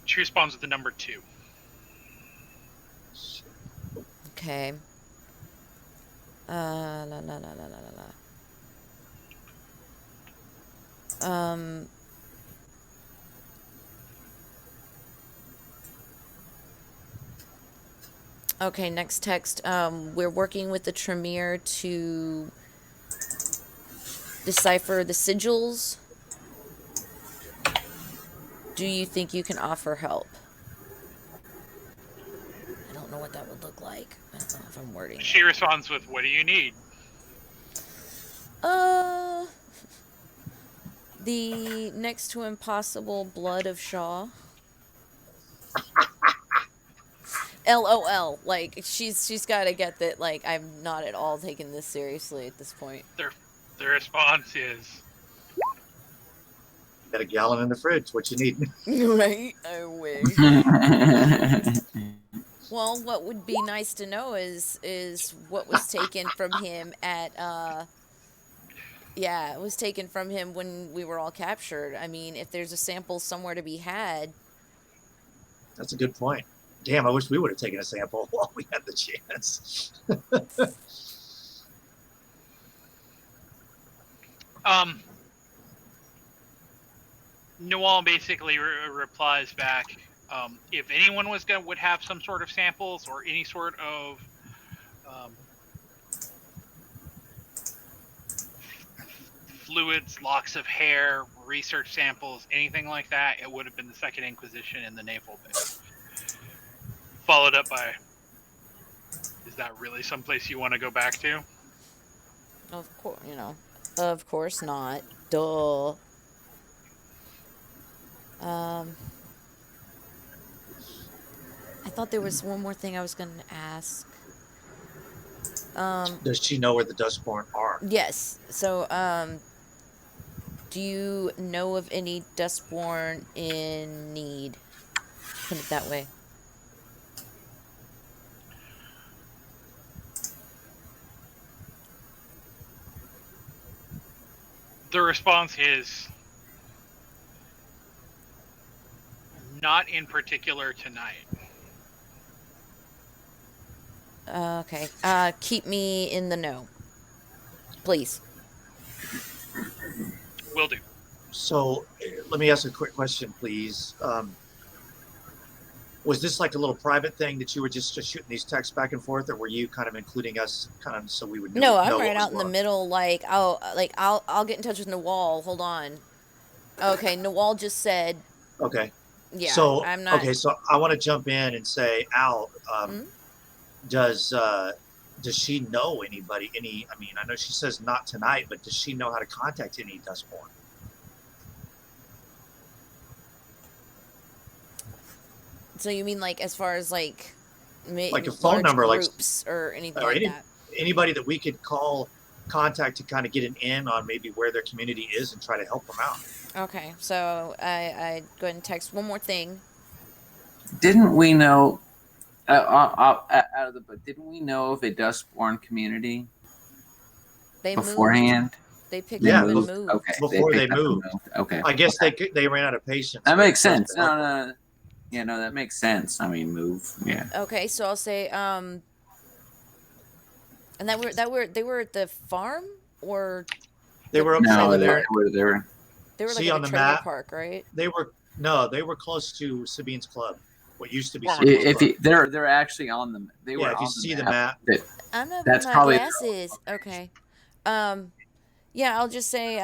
She responds with the number 2. Okay. La la la la la la. Okay, next text. We're working with the Tremere to decipher the sigils. Do you think you can offer help? I don't know what that would look like. I don't know if I'm wording She responds with, what do you need? The next to impossible blood of Shaw. LOL. Like, she's got to get that, like, I'm not at all taking this seriously at this point. The response is, got a gallon in the fridge. What you need? Right? I wish. Well, what would be nice to know is what was taken from him at it was taken from him when we were all captured. I mean, if there's a sample somewhere to be had. That's a good point. Damn, I wish we would have taken a sample while we had the chance. Nawal basically replies back, if anyone would have some sort of samples or any sort of fluids, locks of hair, research samples, anything like that, it would have been the Second Inquisition in the naval base. Followed up by, is that really someplace you want to go back to? Of course not. Duh. I thought there was one more thing I was going to ask. Does she know where the Dustborn are? Yes. So, do you know of any Dustborn in need? Put it that way. The response is, not in particular tonight. Okay. Keep me in the know. Please. Will do. So, let me ask a quick question, please. Was this like a little private thing that you were just shooting these texts back and forth, or were you kind of including us, kind of so we would know? No, I'm right out in the middle. I'll get in touch with Nawal. Hold on. Okay, Nawal just said. Okay. Yeah. So I'm not. Okay, so I want to jump in and say, Al, does she know anybody? I mean, I know she says not tonight, but does she know how to contact any Dustborn? So you mean like as far as like Like a phone large number, like groups or anything or like that? anybody that we could contact to kind of get an in on maybe where their community is and try to help them out. Okay, so I go ahead and text one more thing. Didn't we know? Out of the but didn't we know of a Dustborn community They beforehand? moved. They picked Yeah, up and moved. moved. Okay, Before they picked up and moved. moved. Okay, I guess okay. they ran out of patience. That with makes us sense. to help them. No, yeah, no, that makes sense. I mean, move. Yeah. Okay, so I'll say and they were at the farm or They were up No, over trailer there. park? they were. They were like See at on a the trailer map? park, right? They were close to Sabine's club. What used to be Former Sabine's If club. you, they're actually on the. They were Yeah, if you on see the the map. I'm not That's my probably their glasses. location. Okay. Yeah, I'll just say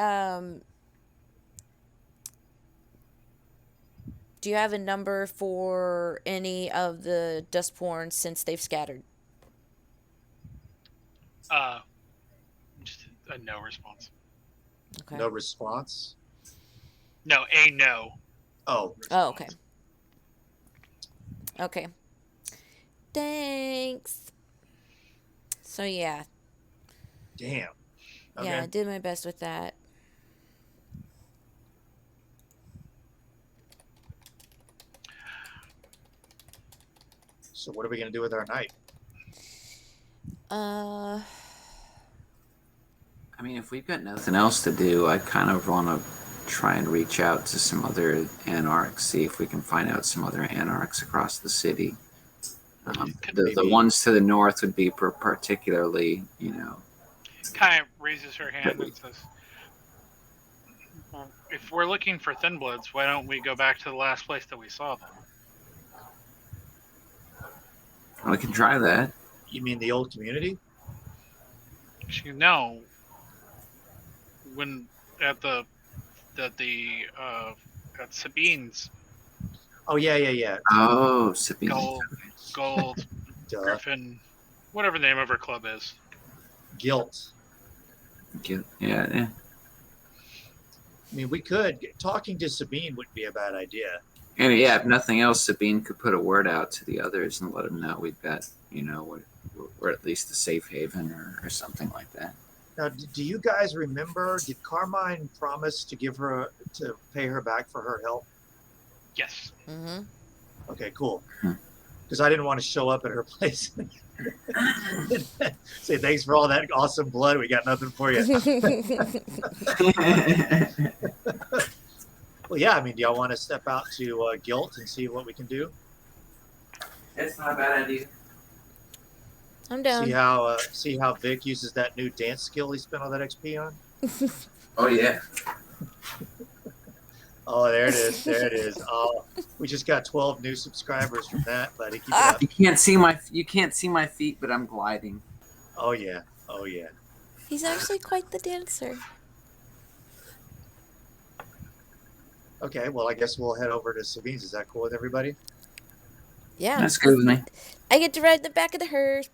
do you have a number for any of the dustborn since they've scattered? Just a no response. Okay. No response. No, a no. Oh. Oh, okay. Okay. Thanks. So yeah. Damn. Okay. Yeah, I did my best with that. So what are we gonna do with our night? Uh I mean, if we've got nothing else to do, I kind of want to try and reach out to some other anarchs, see if we can find out some other anarchs across the city. The ones to the north would be particularly, Kind of raises her hand and says, well, if we're looking for Thin Bloods, why don't we go back to the last place that we saw them? we can try that. You mean the old community? No. When at Sabine's Oh yeah. Oh, Sabine. Gold Duh. Griffin, whatever the name of her club is. Guilt. Yeah. I mean, we could. Talking to Sabine wouldn't be a bad idea. And yeah, if nothing else, Sabine could put a word out to the others and let them know we've got, we're at least a safe haven or something like that. Now, do you guys remember? Did Carmine promise to pay her back for her help? Yes. mm-hmm. Okay, cool. Because I didn't want to show up at her place. Say thanks for all that awesome blood. We got nothing for you. Well, yeah. I mean, do y'all want to step out to Guilt and see what we can do? It's not a bad idea. I'm down. See how Vic uses that new dance skill he spent all that XP on. Oh yeah. Oh, there it is. Oh, we just got 12 new subscribers from that, buddy. Keep it up. You can't see my feet, but I'm gliding. Oh yeah. He's actually quite the dancer. Okay, well, I guess we'll head over to Sabine's. Is that cool with everybody? Yeah. That's good with me. I get to ride in the back of the hearse.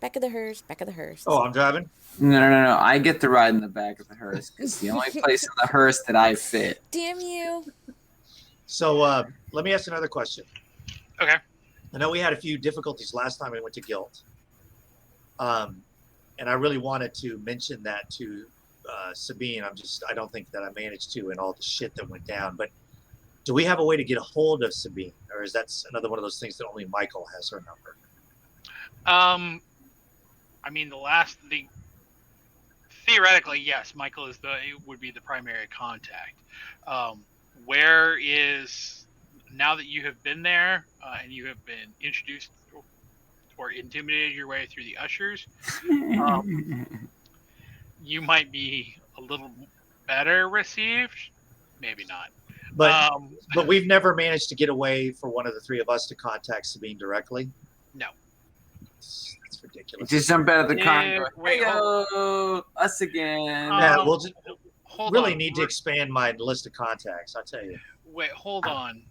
Oh, I'm driving? No. I get to ride in the back of the hearse. It's the only place in the hearse that I fit. Damn you. So let me ask another question. Okay. I know we had a few difficulties last time we went to Guilt. And I really wanted to mention that to Sabine. I don't think that I managed to, and all the shit that went down. But do we have a way to get a hold of Sabine? Or is that another one of those things that only Michael has her number? I mean, theoretically, yes, Michael would be the primary contact. Where is, now that you have been there and you have been introduced or intimidated your way through the ushers, you might be a little better received. Maybe not. But we've never managed to get away for one of the three of us to contact Sabine directly. No. That's ridiculous. Just jump out of the car and go, Wait, "Heyo, us again." Yeah, we'll just really on. need to expand my list of contacts. I'll tell you. Wait, hold on.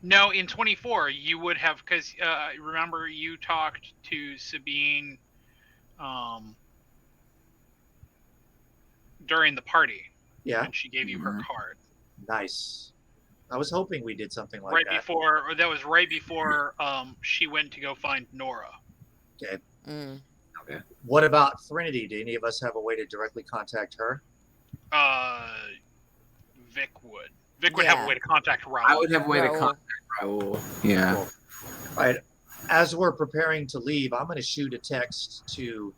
No, in 24 you would have, because remember you talked to Sabine during the party, Yeah. and she gave you her card. Nice. I was hoping we did something like Right that. before, or that was right before she went to go find Nora. Okay. Okay. What about Threnody? Do any of us have a way to directly contact her? Vic would. Vic would have a way to contact Raoul. I would have a way to Raoul. contact Raoul. Yeah. Cool. All right. As we're preparing to leave, I'm going to shoot a text to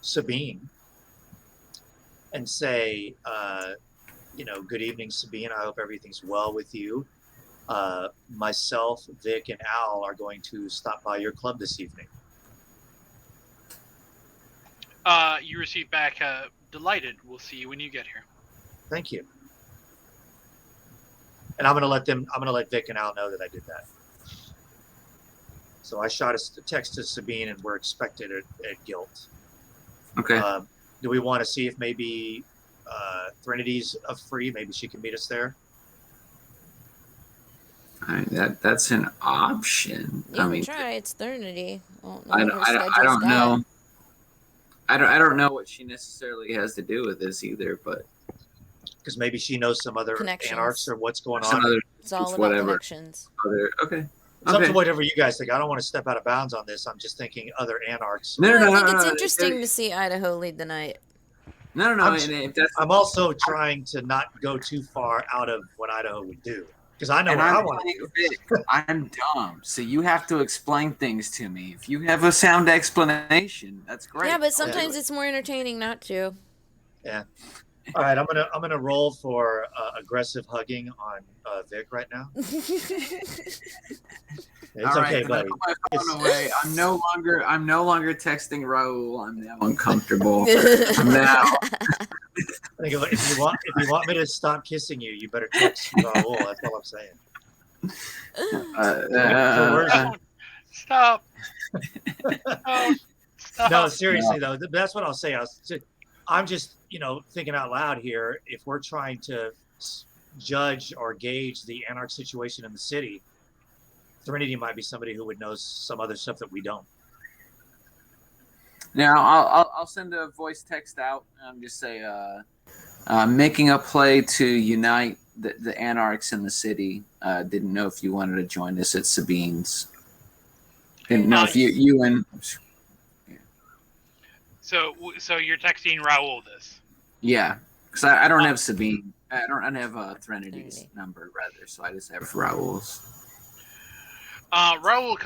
Sabine and say, good evening, Sabine. I hope everything's well with you. Myself, Vic, and Al are going to stop by your club this evening. You receive back, delighted. We'll see you when you get here. Thank you. And I'm going to let Vic and Al know that I did that. So I shot a text to Sabine, and we're expected at Guilt. Okay. Do we want to see if maybe Threnity's free? Maybe she can meet us there. That's an option. You can try. It's Threnody. I don't know. I don't know what she necessarily has to do with this either, but because maybe she knows some other anarchs or what's going on. It's all about connections. Okay. It's up to whatever you guys think. I don't want to step out of bounds on this. I'm just thinking other anarchs. I think it's interesting to see Idaho lead the night. No. I'm also trying to not go too far out of what Idaho would do. Because I know what I want to do. I'm dumb, so you have to explain things to me. If you have a sound explanation, that's great. Yeah, but sometimes it's more entertaining not to. Yeah. All right, I'm gonna roll for aggressive hugging on Vic right now. It's okay, buddy. Put my phone away. I'm no longer texting Raoul. I'm now uncomfortable. I'm now. I think if you want me to stop kissing you, you better text Raoul. That's all I'm saying. Stop. No, seriously though, that's what I'll say. I'm just thinking out loud here. If we're trying to judge or gauge the anarch situation in the city, Threnody might be somebody who would know some other stuff that we don't. Now I'll send a voice text out and just say, making a play to unite the anarchs in the city. Didn't know if you wanted to join us at Sabine's. Didn't know if you and. Yeah. So you're texting Raoul this? Yeah, because I don't have Sabine. I don't have Threnity's number rather, so I just have Raoul's. Raoul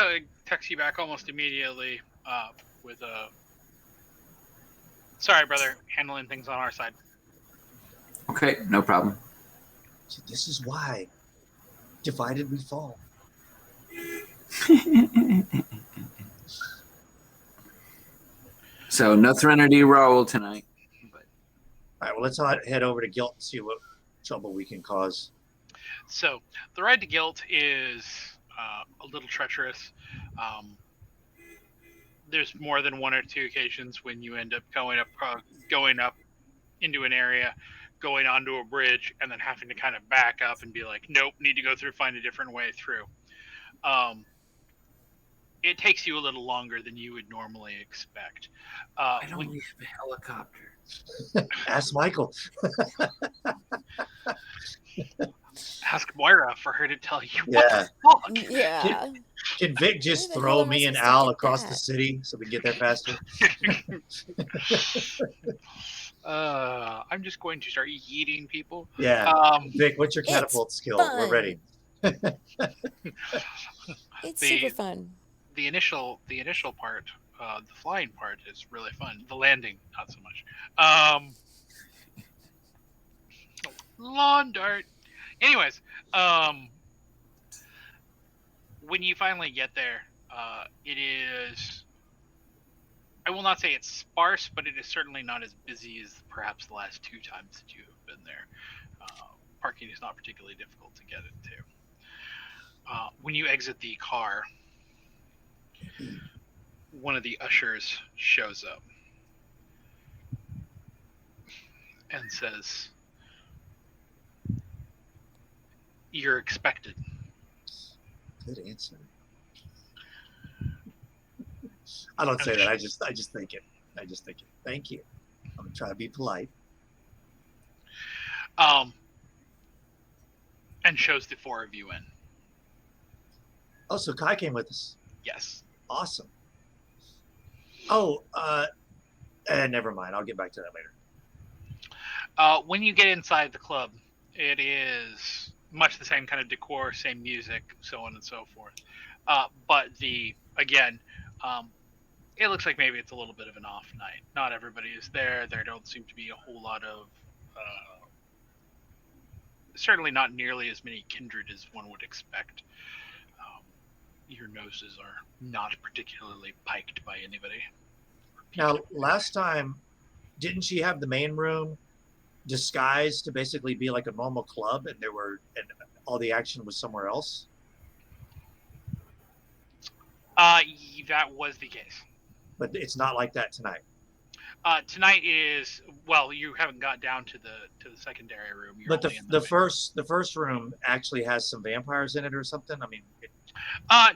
texts you back almost immediately with a. Sorry, brother, handling things on our side. Okay, no problem. So this is why divided we fall. So no Threnody Raoul tonight. But... All right, well, let's head over to Guilt and see what trouble we can cause. So the ride to Guilt is a little treacherous. There's more than one or two occasions when you end up going up into an area, going onto a bridge, and then having to kind of back up and be like, nope, need to go through, find a different way through. It takes you a little longer than you would normally expect. I don't leave the helicopter. Ask Michael. Ask Moira for her to tell you. Yeah. What the fuck? Yeah. Can Vic just throw me and Al across the city so we can get there faster? I'm just going to start yeeting people. Yeah. Vic, what's your catapult skill? Fun. We're ready. It's super fun. The initial part, the flying part, is really fun. The landing, not so much. Lawn dart. Anyways, when you finally get there, it is. I will not say it's sparse, but it is certainly not as busy as perhaps the last two times that you have been there. Parking is not particularly difficult to get into. When you exit the car, one of the ushers shows up and says, "You're expected." Good answer. I don't say that. I just think it. Thank you. I'm gonna try to be polite. Um, and shows the four of you in. Oh, so Kai came with us. Yes. Awesome. Oh, never mind. I'll get back to that later. When you get inside the club, it is much the same kind of decor, same music, so on and so forth. But it looks like maybe it's a little bit of an off night. Not everybody is there. There don't seem to be a whole lot of, certainly not nearly as many kindred as one would expect. Your noses are not particularly piked by anybody. Now, last time, didn't she have the main room disguised to basically be like a normal club, and all the action was somewhere else? That was the case. But it's not like that tonight. Tonight is, well, you haven't got down to the secondary room. You're But only in the first room actually has some vampires in it or something. I mean,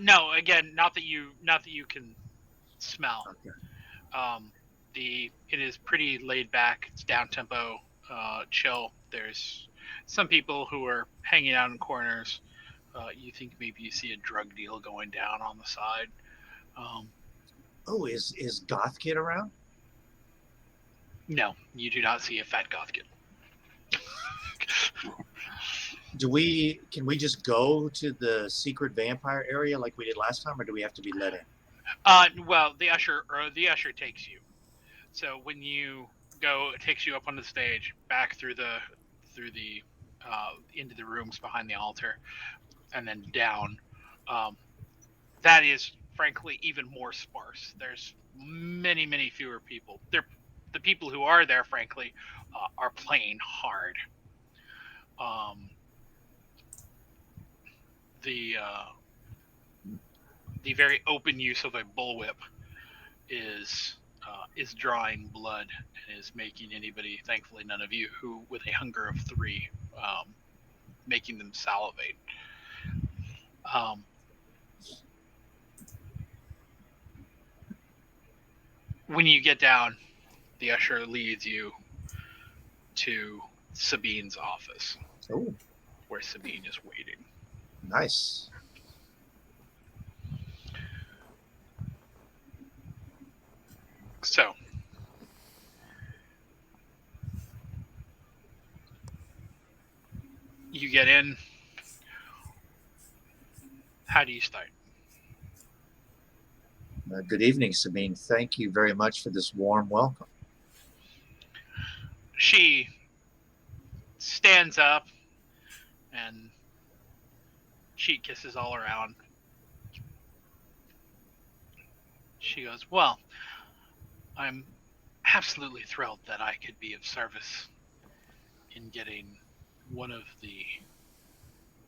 no, again, not that you can smell. okay. It is pretty laid back. It's down tempo, chill. There's some people who are hanging out in corners. You think maybe you see a drug deal going down on the side. Oh, is Goth Kid around? No, you do not see a fat goth kid. Can we just go to the secret vampire area like we did last time, or do we have to be let in? Well, the usher takes you. So when you go, it takes you up on the stage, back through the into the rooms behind the altar, and then down. That is frankly even more sparse. There's many fewer people. The people who are there, frankly, are playing hard. The very open use of a bullwhip is drawing blood and is making anybody, thankfully none of you, who with a hunger of 3, making them salivate. When you get down, the usher leads you to Sabine's office. Oh, where Sabine is waiting. Nice. So, you get in. How do you start? Good evening, Sabine. Thank you very much for this warm welcome. She stands up and cheek kisses all around. She goes, well, I'm absolutely thrilled that I could be of service in getting one of the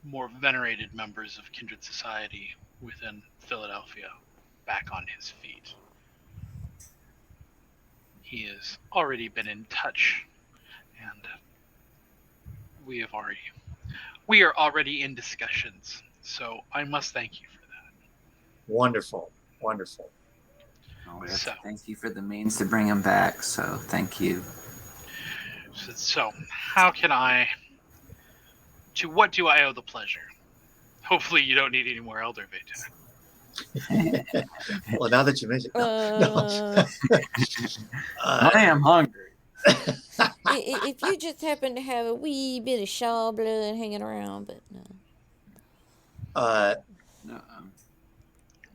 more venerated members of Kindred Society within Philadelphia back on his feet. He has already been in touch, and we are already in discussions. So I must thank you for that. Wonderful, wonderful. Oh, we have to thank you for the means to bring him back. So thank you. So how can to what do I owe the pleasure? Hopefully you don't need any more elder Vita. Well, now that you mention it, I am hungry. If you just happen to have a wee bit of Shaw blood hanging around, but no.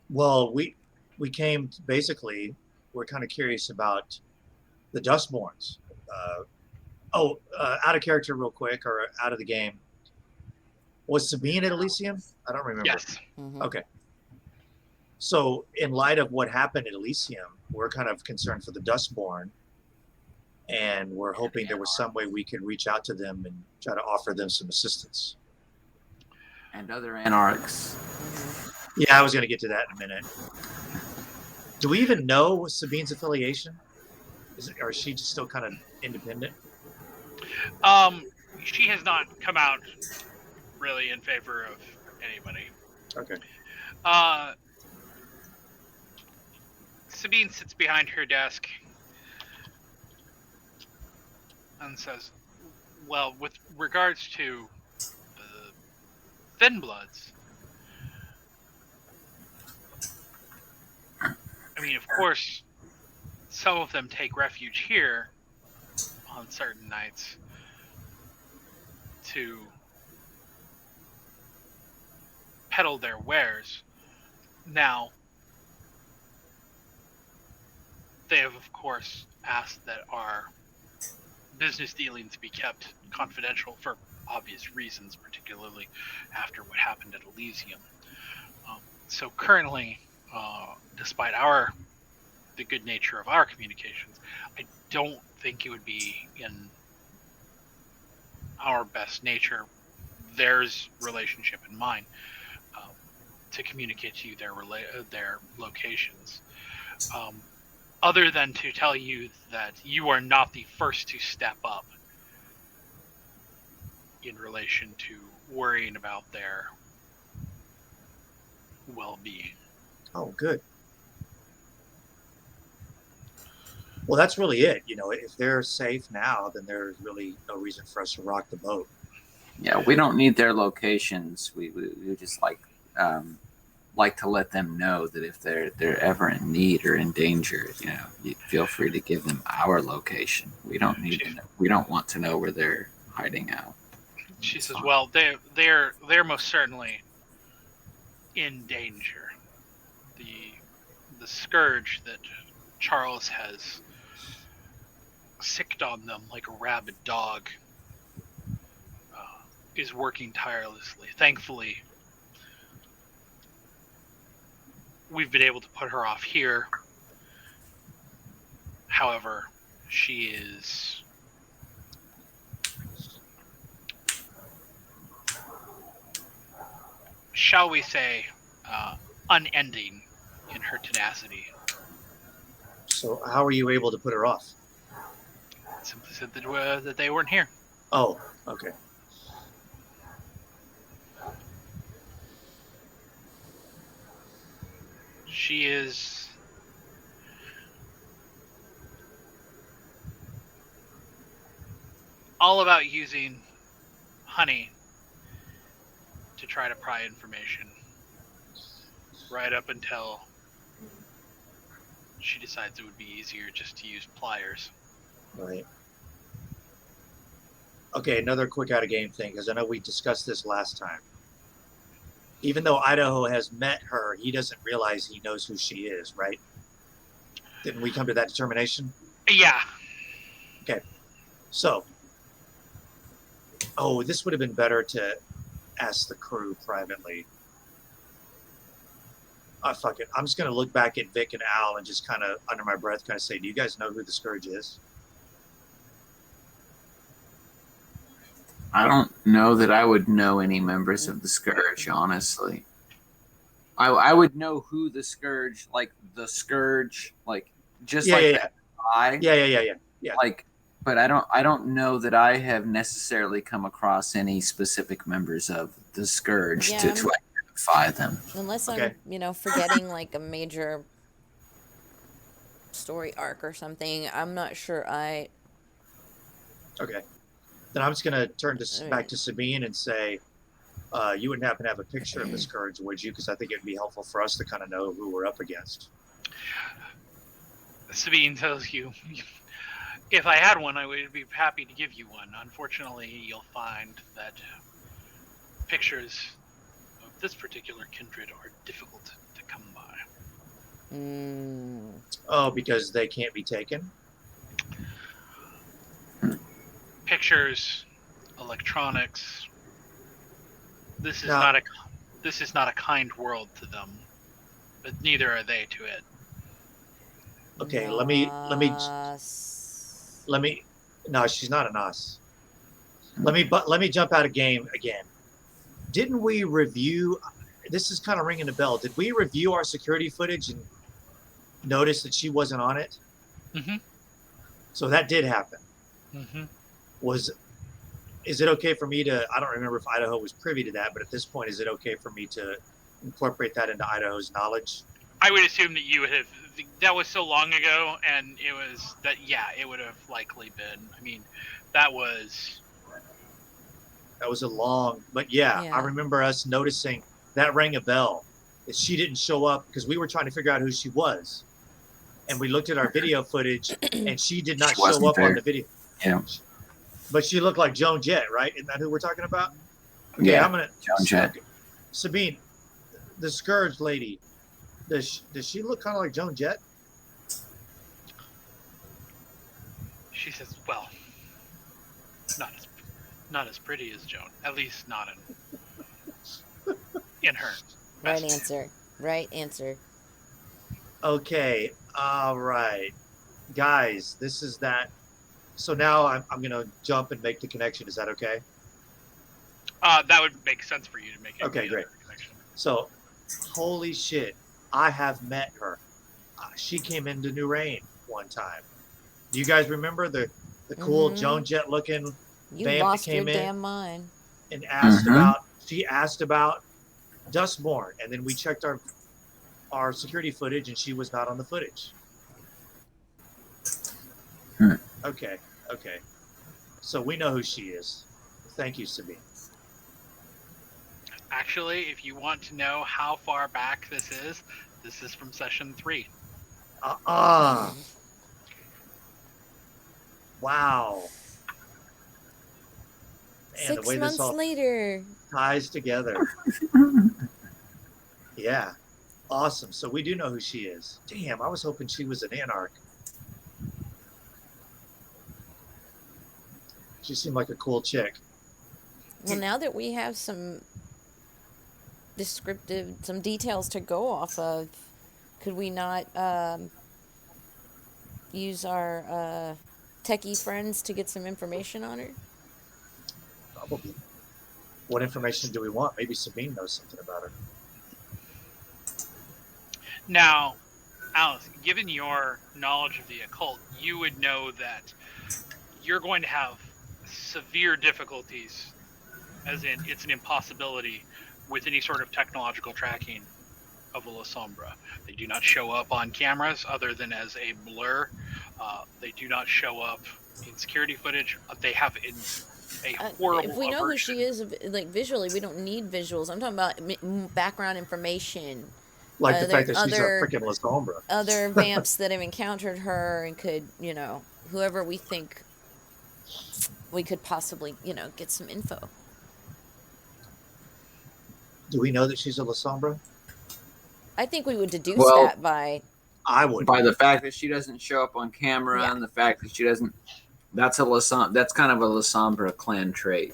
Well, we came basically. We're kind of curious about the Dustborns. Out of character, real quick, or out of the game. Was Sabine at Elysium? I don't remember. Yes. Mm-hmm. Okay. So, in light of what happened at Elysium, we're kind of concerned for the Dustborn, and we're hoping there was some way we could reach out to them and try to offer them some assistance. And other anarchs. Yeah, I was going to get to that in a minute. Do we even know Sabine's affiliation? Or is she just still kind of independent? She has not come out really in favor of anybody. Okay. Sabine sits behind her desk and says, Well, with regards to the Thin Bloods, I mean, of course, some of them take refuge here on certain nights to peddle their wares. Now, they have, of course, asked that our business dealings be kept confidential for obvious reasons, particularly after what happened at Elysium. So currently, despite the good nature of our communications, I don't think it would be in our best nature, theirs relationship and mine, to communicate to you their locations. Other than to tell you that you are not the first to step up in relation to worrying about their well-being. Oh, good. Well, that's really it. If they're safe now, then there's really no reason for us to rock the boat. Yeah, we don't need their locations. We just like to let them know that if they're ever in need or in danger, you feel free to give them our location. We don't need to know. We don't want to know where they're hiding out. She says, "Well, they're most certainly in danger. The scourge that Charles has sicked on them like a rabid dog is working tirelessly. Thankfully, we've been able to put her off here. However, she is shall we say, unending in her tenacity." So how are you able to put her off? Simply said that they weren't here. Oh, okay. She is all about using honey to try to pry information, right up until she decides it would be easier just to use pliers. Right. Okay, another quick out of game thing, because I know we discussed this last time. Even though Idaho has met her, he doesn't realize he knows who she is, right? Didn't we come to that determination? Yeah. Okay. So, this would have been better to ask the crew privately. Fuck it. I'm just going to look back at Vic and Al and just kind of, under my breath, kind of say, do you guys know who the Scourge is? I don't know that I would know any members of the Scourge, honestly. I would know who the Scourge, like the Scourge, like just that guy. Yeah. Like, but I don't know that I have necessarily come across any specific members of the Scourge to identify them. Unless I'm, forgetting like a major story arc or something. I'm not sure I... Okay. Then I'm just going to turn back to Sabine and say, you wouldn't happen to have a picture of the Scourge, would you? Because I think it'd be helpful for us to kind of know who we're up against. Sabine tells you, if I had one, I would be happy to give you one. Unfortunately, you'll find that pictures of this particular kindred are difficult to come by. Oh, because they can't be taken? Pictures, electronics. This is not a kind world to them, but neither are they to it. Okay, let me. No, she's not an us. Let me jump out of game again. Didn't we review? This is kind of ringing a bell. Did we review our security footage and notice that she wasn't on it? Mm-hmm. So that did happen. Mm-hmm. Is it okay for me to? I don't remember if Idaho was privy to that, but at this point, is it okay for me to incorporate that into Idaho's knowledge? I would assume that you would have. That was so long ago, and it was that. Yeah, it would have likely been. I mean, that was That was a long, but yeah, Yeah. I remember us noticing that rang a bell. That she didn't show up because we were trying to figure out who she was, and we looked at our video footage, and she did not She show wasn't up on there. the video. Yeah. But she looked like Joan Jett, right? Isn't that who we're talking about? Okay, Yeah, I'm gonna. Joan Jett. Okay. Sabine, the Scourge lady, does she look kind of like Joan Jett? She says, "Well, not as pretty as Joan. At least not in her." Right best answer. Right answer. Okay, all right, guys, this is that. So now I'm gonna jump and make the connection. Is that okay? That would make sense for you to make it. Okay, great. So, holy shit, I have met her. She came into New Rain one time. Do you guys remember the cool Joan Jett looking You vamp that lost your came in damn mind. and asked about? She asked about Dustborn, and then we checked our security footage, and she was not on the footage. Okay. So we know who she is. Thank you, Sabine. Actually, if you want to know how far back this is from session 3. Wow. Man, 6 the way months this all later. ties together. Yeah. Awesome. So we do know who she is. Damn, I was hoping she was an anarch. She seemed like a cool chick. Well, now that we have some details to go off of, could we not use our techie friends to get some information on her? Probably. What information do we want? Maybe Sabine knows something about her. Now, Alice, given your knowledge of the occult, you would know that you're going to have severe difficulties, as in it's an impossibility, with any sort of technological tracking of a La Sombra. They do not show up on cameras other than as a blur. They do not show up in security footage. They have a horrible if we know aversion. who she is, like visually, we don't need visuals. I'm talking about background information. Like the fact that she's a other- freaking La Sombra. Other vamps that have encountered her and could, whoever we think we could possibly, get some info. Do we know that she's a La Sombra? I think we would deduce Well, that by I would. By the fact that she doesn't show up on camera Yeah. and the fact that she doesn't, that's kind of a La Sombra clan trait.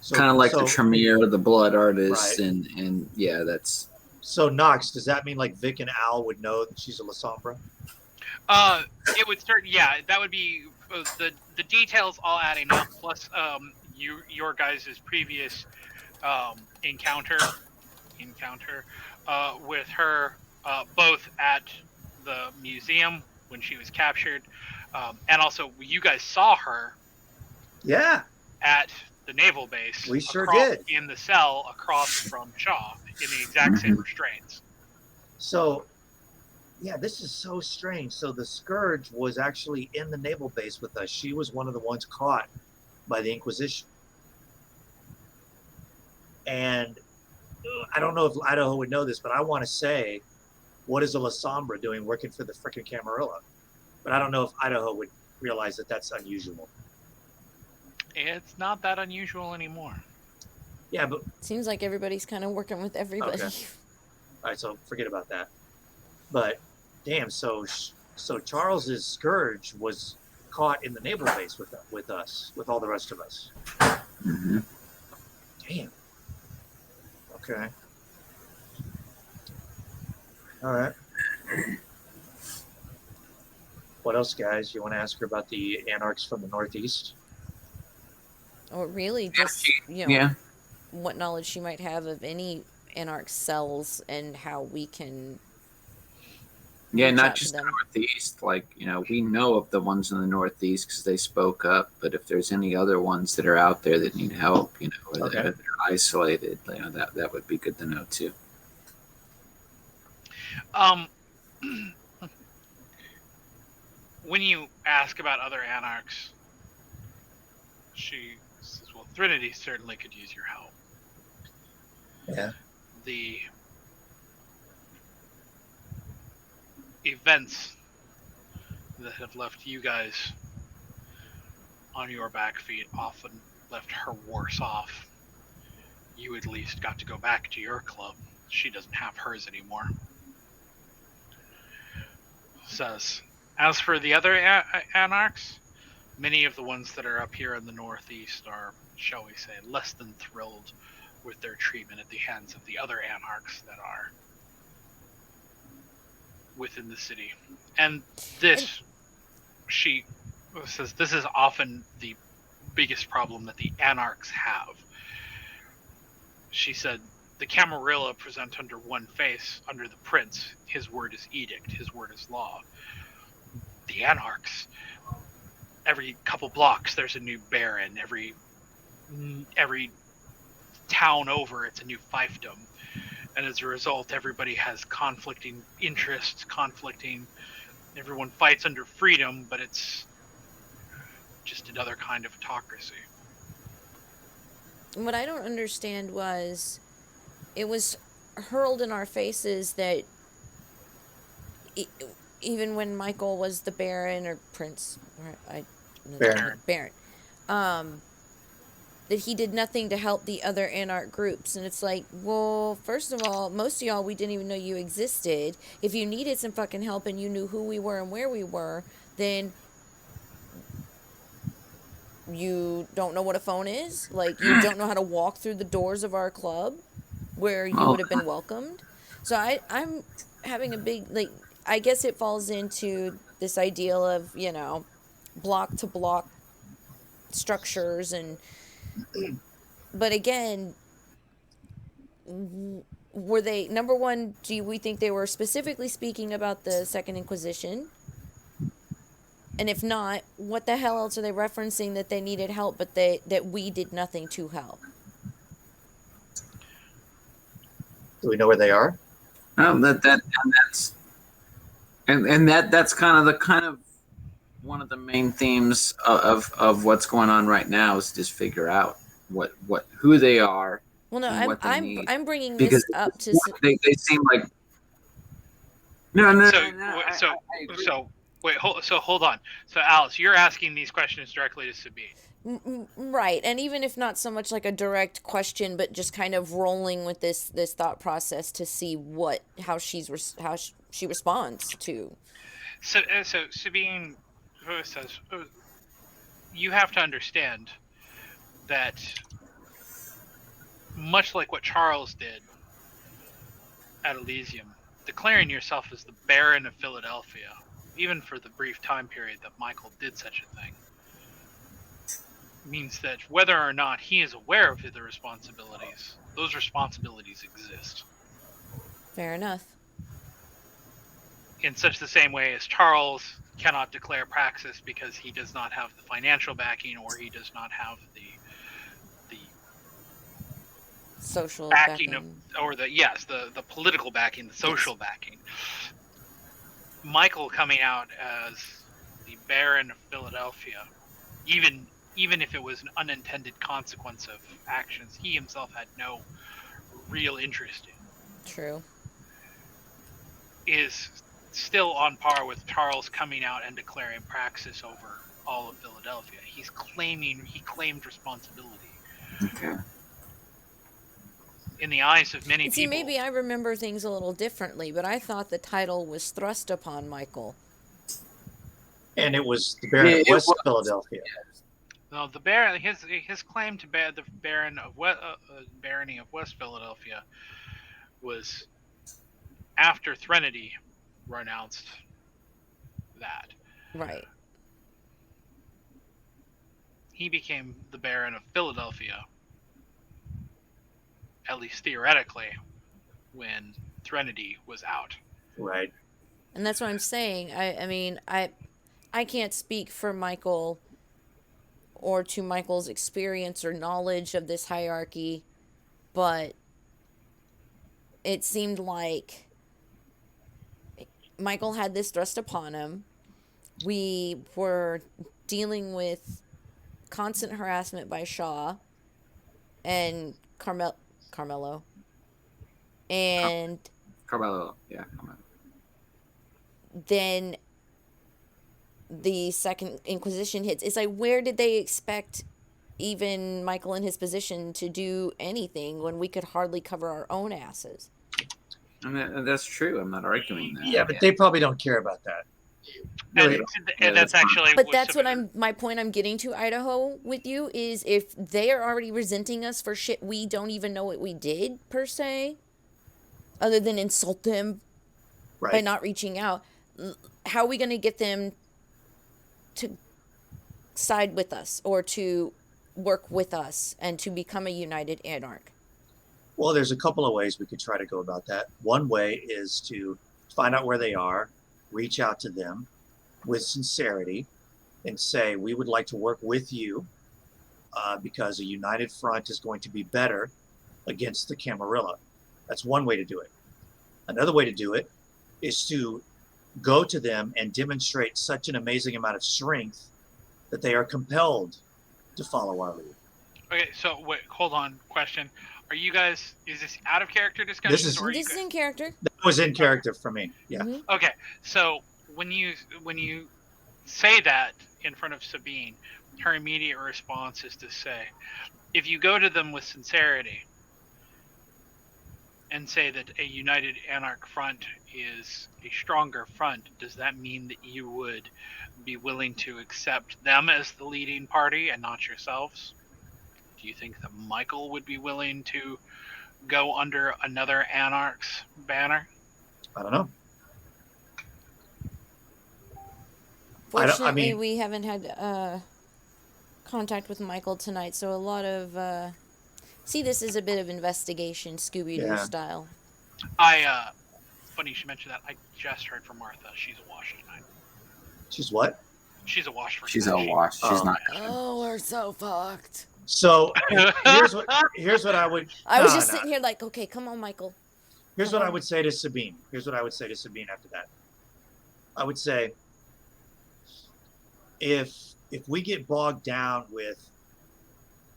So, Kind of like so, the Tremere, the Blood Artist, Right. and yeah, that's. So Knox, does that mean like Vic and Al would know that she's a La Sombra? It would start. Yeah, that would be the details all adding up. Plus, your guys' previous encounter with her, both at the museum when she was captured, and also you guys saw her. Yeah. At the naval base. We sure did. In the cell across from Shaw in the exact same restraints. So, yeah, this is so strange. So the Scourge was actually in the naval base with us. She was one of the ones caught by the Inquisition. And I don't know if Idaho would know this, but I want to say, what is a La Sombra doing working for the frickin' Camarilla? But I don't know if Idaho would realize that that's unusual. It's not that unusual anymore. Yeah, but seems like everybody's kind of working with everybody. Okay. All right, so forget about that. But damn, so Charles's Scourge was caught in the naval base with us, with all the rest of us. Mm-hmm. Damn. Okay. All right. What else, guys? You want to ask her about the anarchs from the Northeast? Or really just, Yeah. what knowledge she might have of any anarch cells and how we can Yeah, reach not out to just the them. Northeast. Like, we know of the ones in the Northeast because they spoke up. But if there's any other ones that are out there that need help, or Okay. that are isolated, that would be good to know too. When you ask about other anarchs, she says, "Well, Trinity certainly could use your help. Yeah. The events that have left you guys on your back feet often left her worse off. You at least got to go back to your club. She doesn't have hers anymore. Says, as for the other anarchs, many of the ones that are up here in the northeast are, shall we say, less than thrilled with their treatment at the hands of the other anarchs that are within the city. And this, she says, this is often the biggest problem that the anarchs have. She said, the Camarilla present under one face, under the prince. His word is edict, his word is law. The anarchs, every couple blocks there's a new baron. Every town over, it's a new fiefdom. And as a result, everybody has conflicting interests, everyone fights under freedom, but it's just another kind of autocracy. What I don't understand was, it was hurled in our faces that even when Michael was the Baron or Prince, Baron, that he did nothing to help the other anarch groups. And it's like, well, first of all, most of y'all, we didn't even know you existed. If you needed some fucking help and you knew who we were and where we were, then you don't know what a phone is? Like, you don't know how to walk through the doors of our club where you would have been welcomed? So I'm having a big, like, I guess it falls into this ideal of, you know, block to block structures. And but again, were they, number one, do we think they were specifically speaking about the Second Inquisition? And if not, what the hell else are they referencing that they needed help, but that we did nothing to help? Do we know where they are? That's kind of one of the main themes of what's going on right now is just figure out who they are. Well, no, and what they need. I'm bringing Because this up to they seem like no. Hold on. So Alice, you're asking these questions directly to Sabine. Right, and even if not so much like a direct question, but just kind of rolling with this thought process to see how she responds to. So Sabine says, you have to understand that much like what Charles did at Elysium, declaring yourself as the Baron of Philadelphia, even for the brief time period that Michael did such a thing, means that whether or not he is aware of the responsibilities, those responsibilities exist. Fair enough. In such the same way as Charles cannot declare praxis because he does not have the financial backing, or he does not have the social backing of, or the political backing, the social backing. Michael coming out as the Baron of Philadelphia, even if it was an unintended consequence of actions he himself had no real interest in. True. Is still on par with Charles coming out and declaring praxis over all of Philadelphia. He claimed responsibility. Okay. In the eyes of many people. See, maybe I remember things a little differently, but I thought the title was thrust upon Michael. And it was the Baron of West Philadelphia. No, the Baron, his claim to the Baron of barony of West Philadelphia was after Threnody renounced that. Right. He became the Baron of Philadelphia, at least theoretically, when Threnody was out. Right. And that's what I'm saying. I mean, I can't speak for Michael or to Michael's experience or knowledge of this hierarchy, but it seemed like Michael had this thrust upon him. We were dealing with constant harassment by Shaw. and Carmelo, and Carmelo, yeah, Carmelo. then the Second Inquisition hits. It's like, where did they expect even Michael in his position to do anything when we could hardly cover our own asses? And that's true. I'm not arguing that. Yeah, but they probably don't care about that. Really don't. And that's actually. But that's what my point I'm getting to, Idaho, with you, is if they are already resenting us for shit we don't even know what we did, per se, other than insult them by Right. not reaching out, how are we going to get them to side with us or to work with us and to become a united anarch? Well, there's a couple of ways we could try to go about that. One way is to find out where they are, reach out to them with sincerity, and say, we would like to work with you because a united front is going to be better against the Camarilla. That's one way to do it. Another way to do it is to go to them and demonstrate such an amazing amount of strength that they are compelled to follow our lead. Okay, so wait, hold on. Question: Are you guys? Is this out of character discussion? This is in character. That was in character for me. Yeah. Mm-hmm. Okay, so when you say that in front of Sabine, her immediate response is to say, if you go to them with sincerity and say that a united anarch front is a stronger front, does that mean that you would be willing to accept them as the leading party and not yourselves? Do you think that Michael would be willing to go under another anarch's banner? I don't know. Fortunately, we haven't had contact with Michael tonight, so a lot of see, this is a bit of investigation, Scooby-Doo style. Funny you should mention that. I just heard from Martha. She's a wash tonight. She's what? She's a wash for She's tonight. a wash. She's not. Oh, we're so fucked. So here's what I would. I was just sitting here like, okay, come on, Michael. Here's what I would say to Sabine. Here's what I would say to Sabine after that. I would say, if we get bogged down with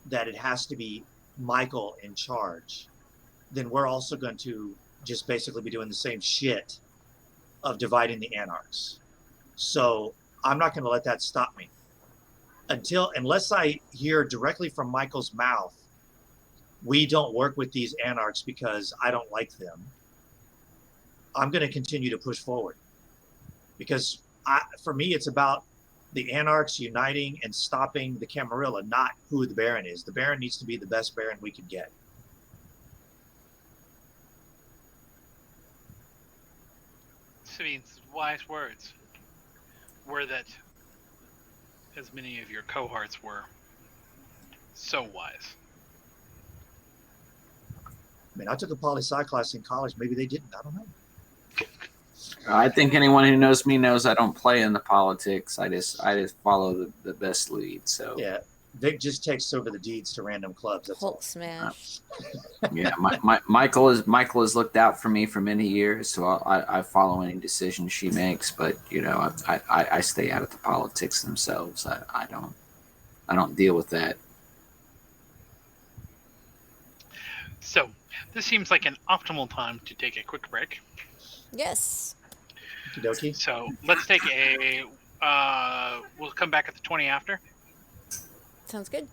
that, it has to be Michael in charge, then we're also going to just basically be doing the same shit of dividing the anarchs. So I'm not going to let that stop me unless I hear directly from Michael's mouth, we don't work with these anarchs because I don't like them. I'm going to continue to push forward because for me, it's about the anarchs uniting and stopping the Camarilla, not who the Baron is. The Baron needs to be the best Baron we could get. Sabine's wise words were that, as many of your cohorts were, so wise. I mean, I took a poli-sci class in college. Maybe they didn't. I don't know. I think anyone who knows me knows I don't play in the politics. I just follow the best lead. So yeah, Vic just takes over the deeds to random clubs. That's Hulk all. smash. Yeah, Michael has looked out for me for many years, so I follow any decision she makes. But I stay out of the politics themselves. I don't deal with that. So this seems like an optimal time to take a quick break. Yes. Okey-dokey. So let's take we'll come back at the 20 after. Sounds good.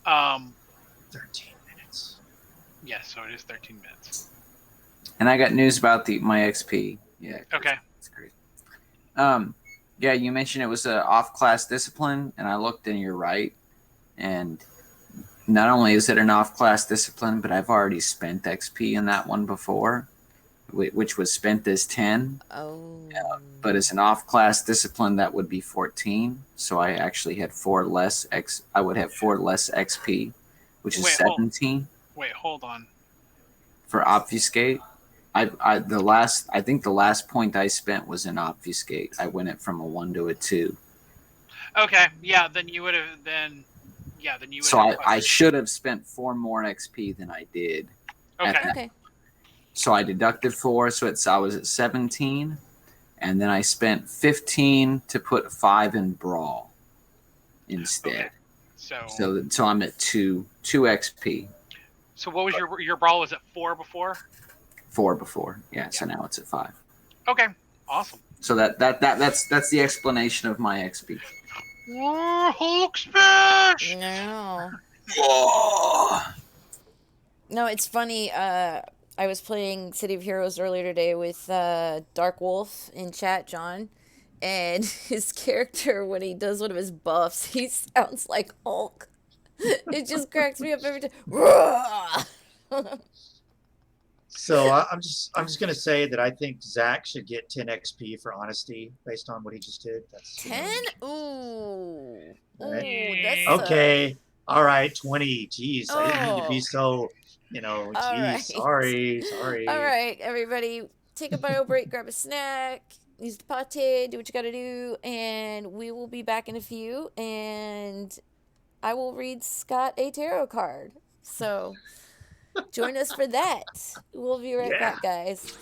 13 minutes. Yes, so it is 13 minutes. And I got news about my XP. Yeah. Okay. That's great. Yeah, you mentioned it was an off-class discipline, and I looked, and you're right. And not only is it an off-class discipline, but I've already spent XP in that one before, which was spent as 10. Oh. But as an off-class discipline, that would be 14. So I actually had 4 less I would have 4 less XP, which is 17. Hold on. For obfuscate. I think the last point I spent was in obfuscate. I went it from a 1 to a 2. Okay, yeah, then you would have So I should have spent 4 more XP than I did. Okay. So I deducted 4, so I was at 17, and then I spent 15 to put 5 in brawl instead. Okay. So I'm at two XP. So what was your brawl? Was it 4 before? 4 before, yeah. So now it's at 5. Okay, awesome. So that's the explanation of my XP. Hulk smash! No. Oh. No, it's funny. I was playing City of Heroes earlier today with Dark Wolf in chat, John, and his character, when he does one of his buffs, he sounds like Hulk. It just cracks me up every time. So I'm just gonna say that I think Zack should get 10 XP for honesty based on what he just did. That's 10? Ooh. Right. Ooh, that's okay. All right, 20. Jeez, I didn't mean to be Oh. so, All geez, right. sorry. All right, everybody, take a bio break, grab a snack, use the pate, do what you gotta do, and we will be back in a few, and I will read Skot a tarot card. So join us for that. We'll be right Yeah. back, guys.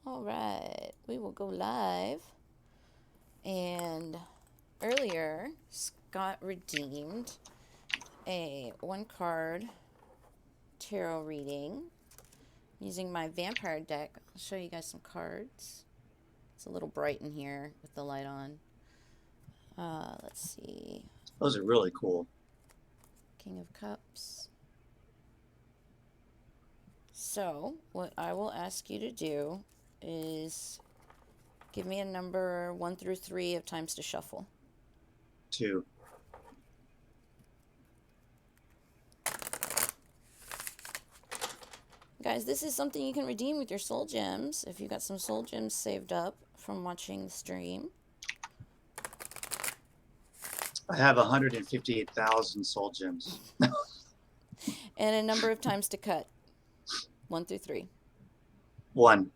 All right, we will go live. And earlier, Scott redeemed a 1-card tarot reading using my vampire deck. I'll show you guys some cards. It's a little bright in here with the light on. Let's see. Those are really cool. King of Cups. So, what I will ask you to do is give me a number 1 through 3 of times to shuffle. 2. Guys, this is something you can redeem with your soul gems if you got some soul gems saved up from watching the stream. I have 158,000 soul gems. And a number of times to cut. 1 through 3. 1.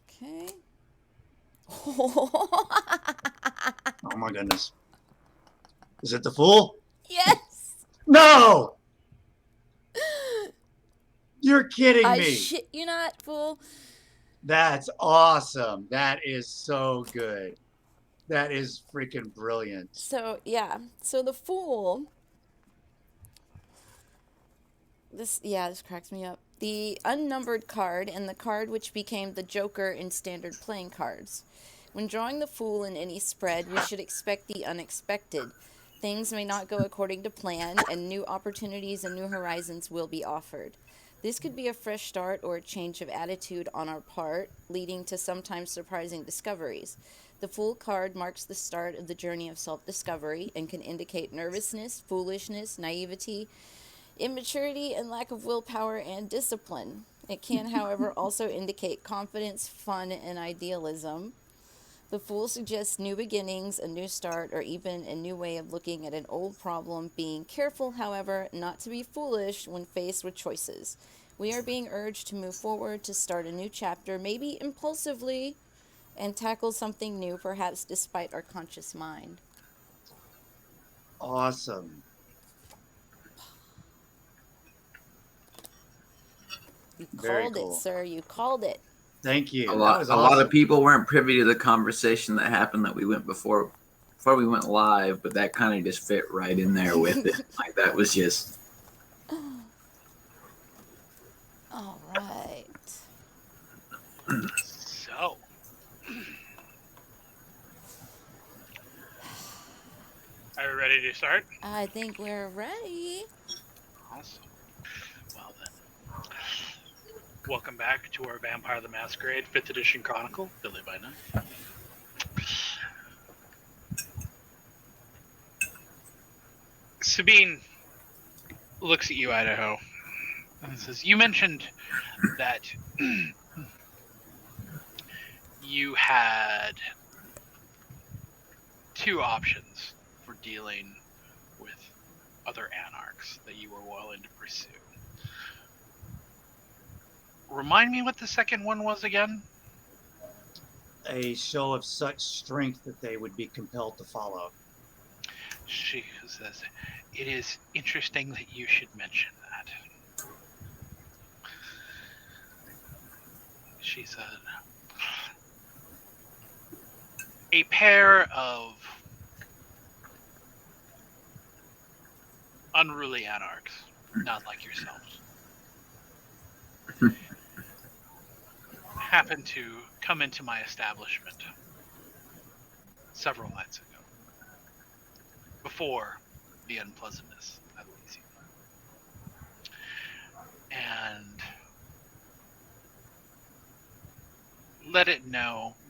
Okay. Oh my goodness. Is it the Fool? Yes! No! You're kidding I me. shit you not, fool. That's awesome. That is so good. That is freaking brilliant. So, yeah. So the Fool... This cracks me up. The unnumbered card and the card which became the Joker in standard playing cards. When drawing the Fool in any spread, we should expect the unexpected. Things may not go according to plan, and new opportunities and new horizons will be offered. This could be a fresh start or a change of attitude on our part, leading to sometimes surprising discoveries. The Fool card marks the start of the journey of self-discovery and can indicate nervousness, foolishness, naivety, immaturity, and lack of willpower and discipline. It can, however, also indicate confidence, fun, and idealism. The Fool suggests new beginnings, a new start, or even a new way of looking at an old problem, being careful, however, not to be foolish when faced with choices. We are being urged to move forward, to start a new chapter, maybe impulsively, and tackle something new, perhaps despite our conscious mind. Awesome. You Very called cool. it, sir. You called it. Thank you. A That lot was a lot awesome. of people weren't privy to the conversation that happened that we went before we went live, but that kind of just fit right in there with it. Like that was just All right. So, are we ready to start? I think we're ready. Awesome. Well then, welcome back to our Vampire the Masquerade 5th Edition Chronicle, Billy by Night. Sabine looks at you, Idaho, and says, "You mentioned that you had 2 options for dealing with other anarchs that you were willing to pursue. Remind me what the second one was again?" A show of such strength that they would be compelled to follow. She says, "It is interesting that you should mention that." She said, "A pair of unruly anarchs, not like yourselves, happened to come into my establishment several nights ago, before the unpleasantness at Elysium. And let it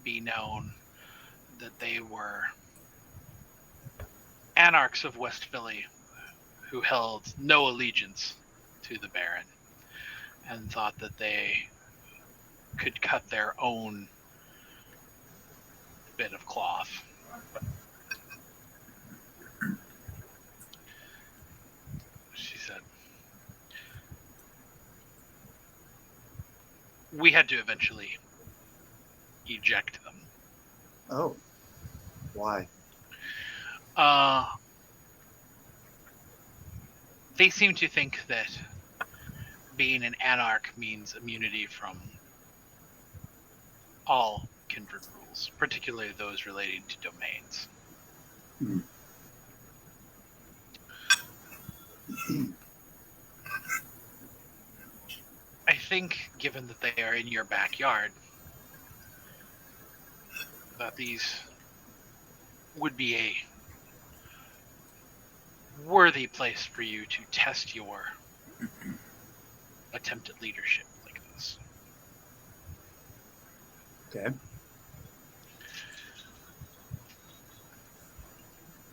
be known that they were anarchs of West Philly who held no allegiance to the Baron and thought that they could cut their own bit of cloth. She said, we had to eventually eject them. Oh. Why? They seem to think that being an anarch means immunity from all kindred rules, particularly those relating to domains. Hmm. I think, given that they are in your backyard, that these would be a worthy place for you to test your attempt at leadership like this. Okay.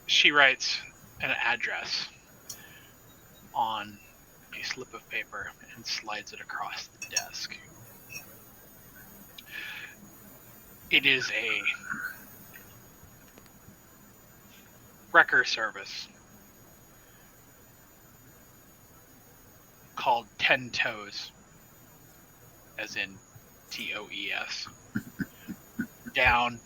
She writes an address on a slip of paper and slides it across the desk. It is a wrecker service called 10 Toes, as in TOES, down.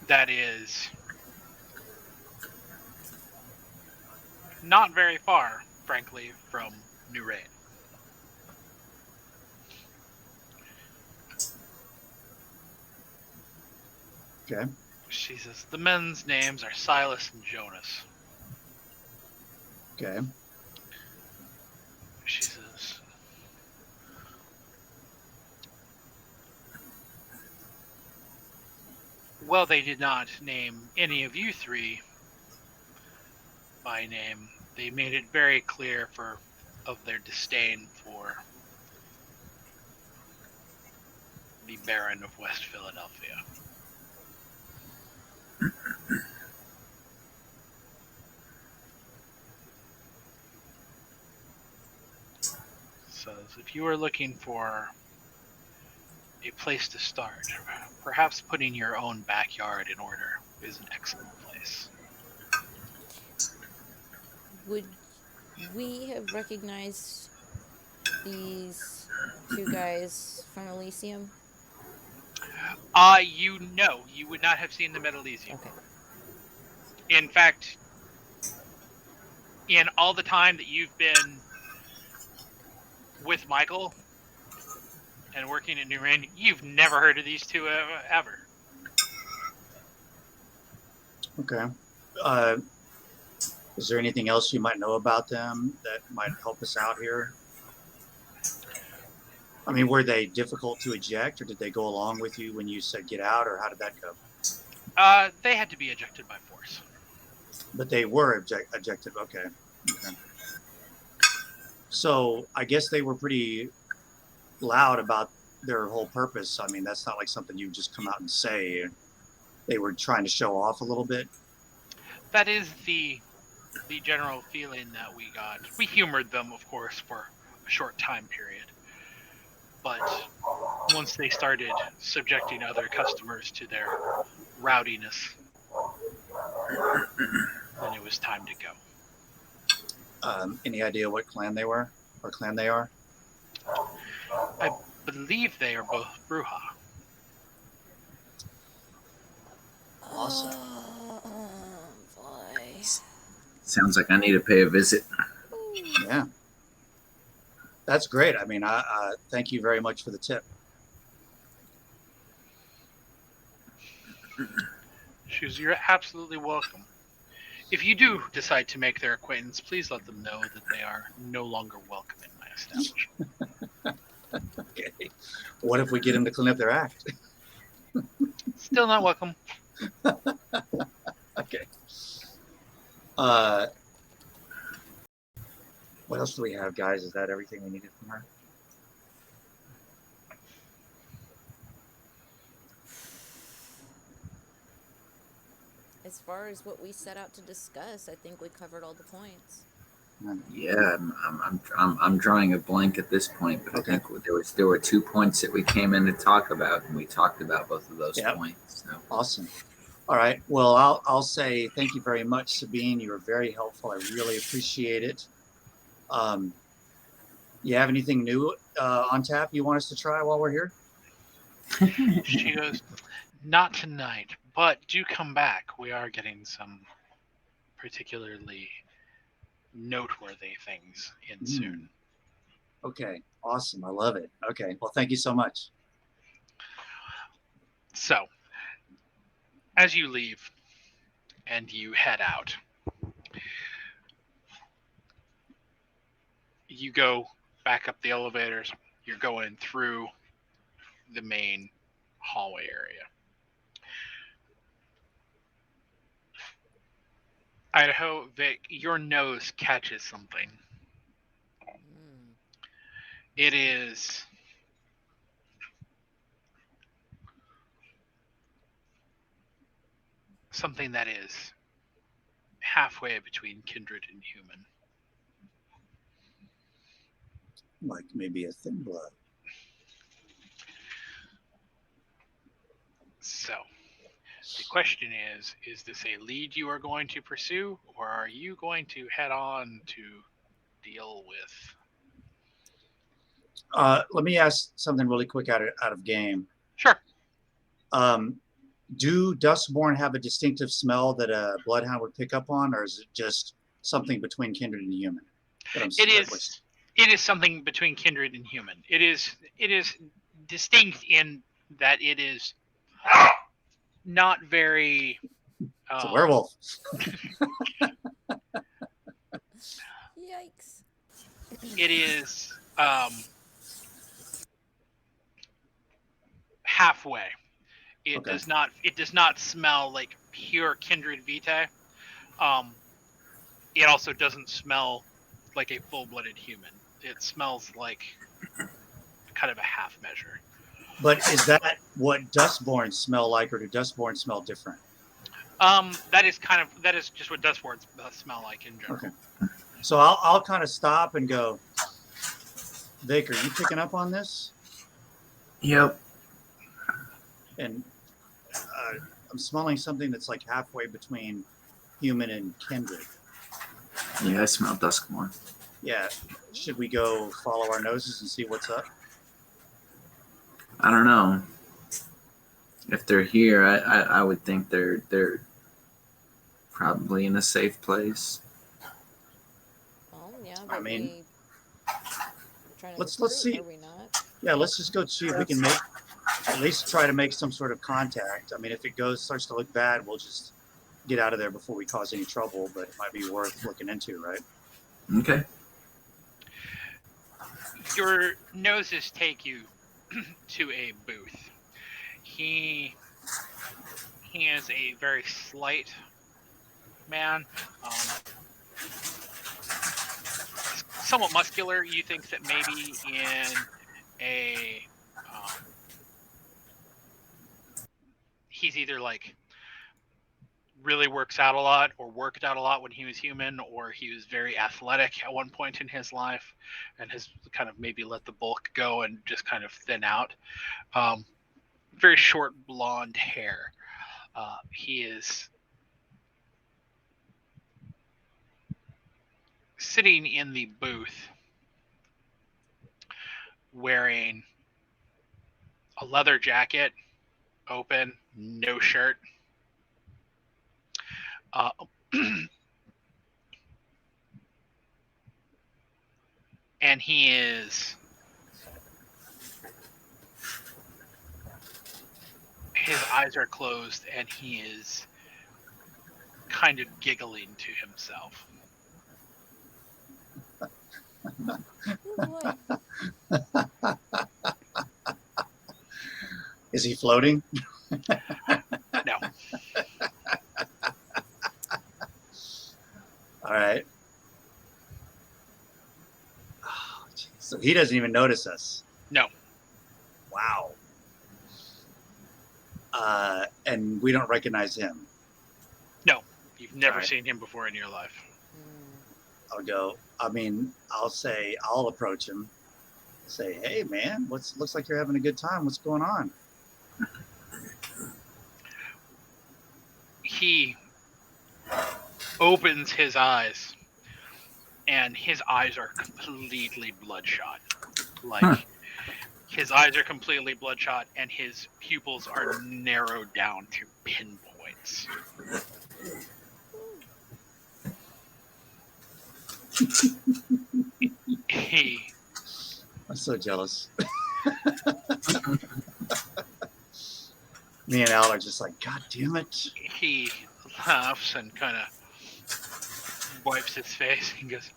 That is not very far, frankly, from New Raid. Okay. She says, the men's names are Silas and Jonas. Okay. She says, well, they did not name any of you three by name. They made it very clear of their disdain for the Baron of West Philadelphia. Says, if you are looking for a place to start, perhaps putting your own backyard in order is an excellent place. Would we have recognized these two guys from Elysium? You would not have seen them at Elysium. Okay. In fact, in all the time that you've been with Michael and working at New Rain, you've never heard of these two ever. Okay. Is there anything else you might know about them that might help us out here? I mean, were they difficult to eject, or did they go along with you when you said get out, or how did that go? They had to be ejected by force. But they were ejected. Okay. Okay. So I guess they were pretty loud about their whole purpose. I mean, that's not like something you just come out and say. They were trying to show off a little bit. That is the general feeling that we got. We humored them, of course, for a short time period. But once they started subjecting other customers to their rowdiness, then it was time to go. Any idea what clan they were or clan they are? I believe they are both Bruja. Awesome. Boy. Sounds like I need to pay a visit. Yeah. That's great. I mean, I thank you very much for the tip. You're absolutely welcome. If you do decide to make their acquaintance, please let them know that they are no longer welcome in my establishment. Okay. What if we get them to clean up their act? Still not welcome. Okay. What else do we have, guys? Is that everything we needed from her? As far as what we set out to discuss, I think we covered all the points. Yeah, I'm drawing a blank at this point, but Okay. I think there were 2 points that we came in to talk about, and we talked about both of those Yep. points. So. Awesome. All right. Well, I'll say thank you very much, Sabine. You were very helpful. I really appreciate it. You have anything new on tap you want us to try while we're here? She goes, not tonight, but do come back. We are getting some particularly noteworthy things ensued. Okay, awesome. I love it. Okay, well, thank you so much. So, as you leave and you head out, you go back up the elevators. You're going through the main hallway area. Idaho, Vic, your nose catches something. It is something that is halfway between kindred and human. Like maybe a thin blood. So, the question is this a lead you are going to pursue, or are you going to head on to deal with? Let me ask something really quick out of game. Sure. Do Dustborn have a distinctive smell that a bloodhound would pick up on, or is it just something between kindred and human? It is something between kindred and human. It is distinct in that it is not very. It's a werewolf. Yikes. It is halfway. It does not smell like pure kindred vitae. It also doesn't smell like a full-blooded human. It smells like kind of a half measure. But is that what Dustborn smell like, or do Dustborn smell different? That is just what Dustborns smell like in general. Okay. So I'll kind of stop and go, Vic, are you picking up on this? Yep. And I'm smelling something that's like halfway between human and kindred. Yeah, I smell Duskmore. Yeah. Should we go follow our noses and see what's up? I don't know. If they're here, I would think they're probably in a safe place. Well, yeah, I but mean, let's see. Are we not? Yeah, let's just go see if we can at least try to make some sort of contact. I mean, if it starts to look bad, we'll just get out of there before we cause any trouble, but it might be worth looking into, right? Okay. Your noses take you to a booth. He is a very slight man, somewhat muscular. You think that maybe in a he's either like really works out a lot or worked out a lot when he was human, or he was very athletic at one point in his life and has kind of maybe let the bulk go and just kind of thin out. Very short blonde hair. He is sitting in the booth wearing a leather jacket, open, no shirt. And his eyes are closed and he is kind of giggling to himself. Oh boy. Is he floating? No. All right. Oh, so he doesn't even notice us. No. Wow. And we don't recognize him. No. You've never seen him before in your life. I'll approach him. Say, hey man, looks like you're having a good time. What's going on? He opens his eyes, and his eyes are completely bloodshot. His eyes are completely bloodshot, and his pupils are narrowed down to pinpoints. He I'm so jealous. Me and Al are just like, God damn it. he laughs and kind of wipes his face and goes,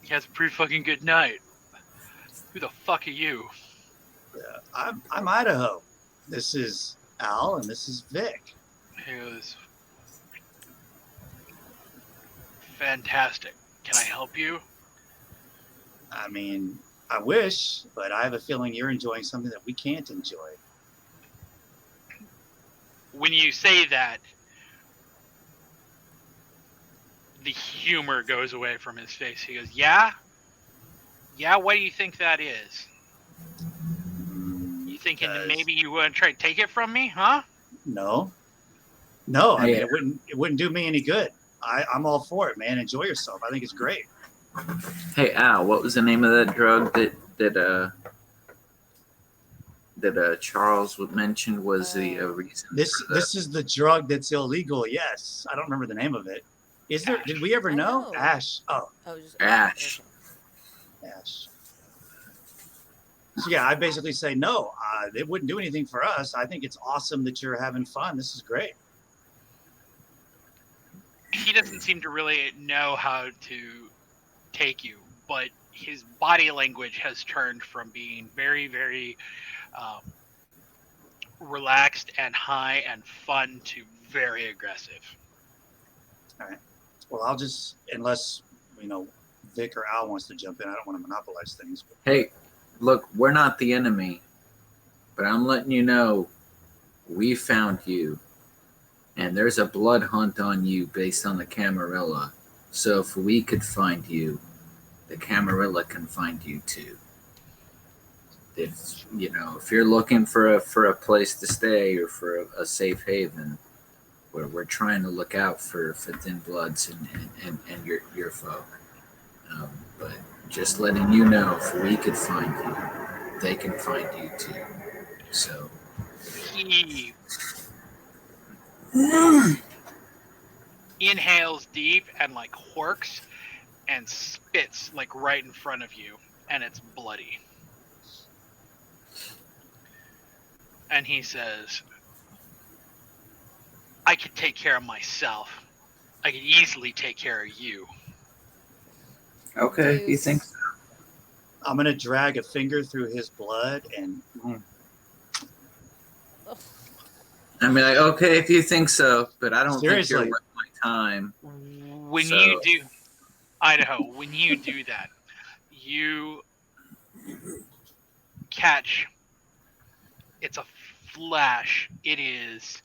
"He has a pretty fucking good night. Who the fuck are you?" I'm Idaho. This is Al, and this is Vic. He goes, "Fantastic. Can I help you?" I mean, I wish, but I have a feeling you're enjoying something that we can't enjoy. When you say that, the humor goes away from his face. He goes, "Yeah? Yeah, what do you think that is? You thinking that maybe you want to try to take it from me, huh?" No. No, I mean, Hey, it wouldn't do me any good. I'm all for it, man. Enjoy yourself. I think it's great. hey, Al, what was the name of that drug that Charles mentioned was the reason? This is the drug that's illegal. Yes, I don't remember the name of it. Is there? Did we ever I know? know. Ash. Oh, Just Ash. okay. Ash. So yeah, I basically say no. It wouldn't do anything for us. I think it's awesome that you're having fun. This is great. He doesn't seem to really know how to take you, but his body language has turned from being very, very relaxed and high and fun to very aggressive. All right. Well, I'll just, unless Vic or Al wants to jump in. I don't want to monopolize things. But Hey, look, we're not the enemy, but I'm letting you know we found you, and there's a blood hunt on you based on the Camarilla. So if we could find you, the Camarilla can find you too. If you're looking for a place to stay or for a safe haven, we're trying to look out for thin bloods and your folk. But just letting you know, if we could find you, they can find you too. So He inhales deep and like horks and spits like right in front of you, and it's bloody. And he says, "I could take care of myself. I could easily take care of you." okay, you think? I'm gonna drag a finger through his blood and. I mean, like, okay, if you think so, but I don't think you're Seriously. worth my time. When you do, Idaho, when you do that, you catch, it's a flash. It is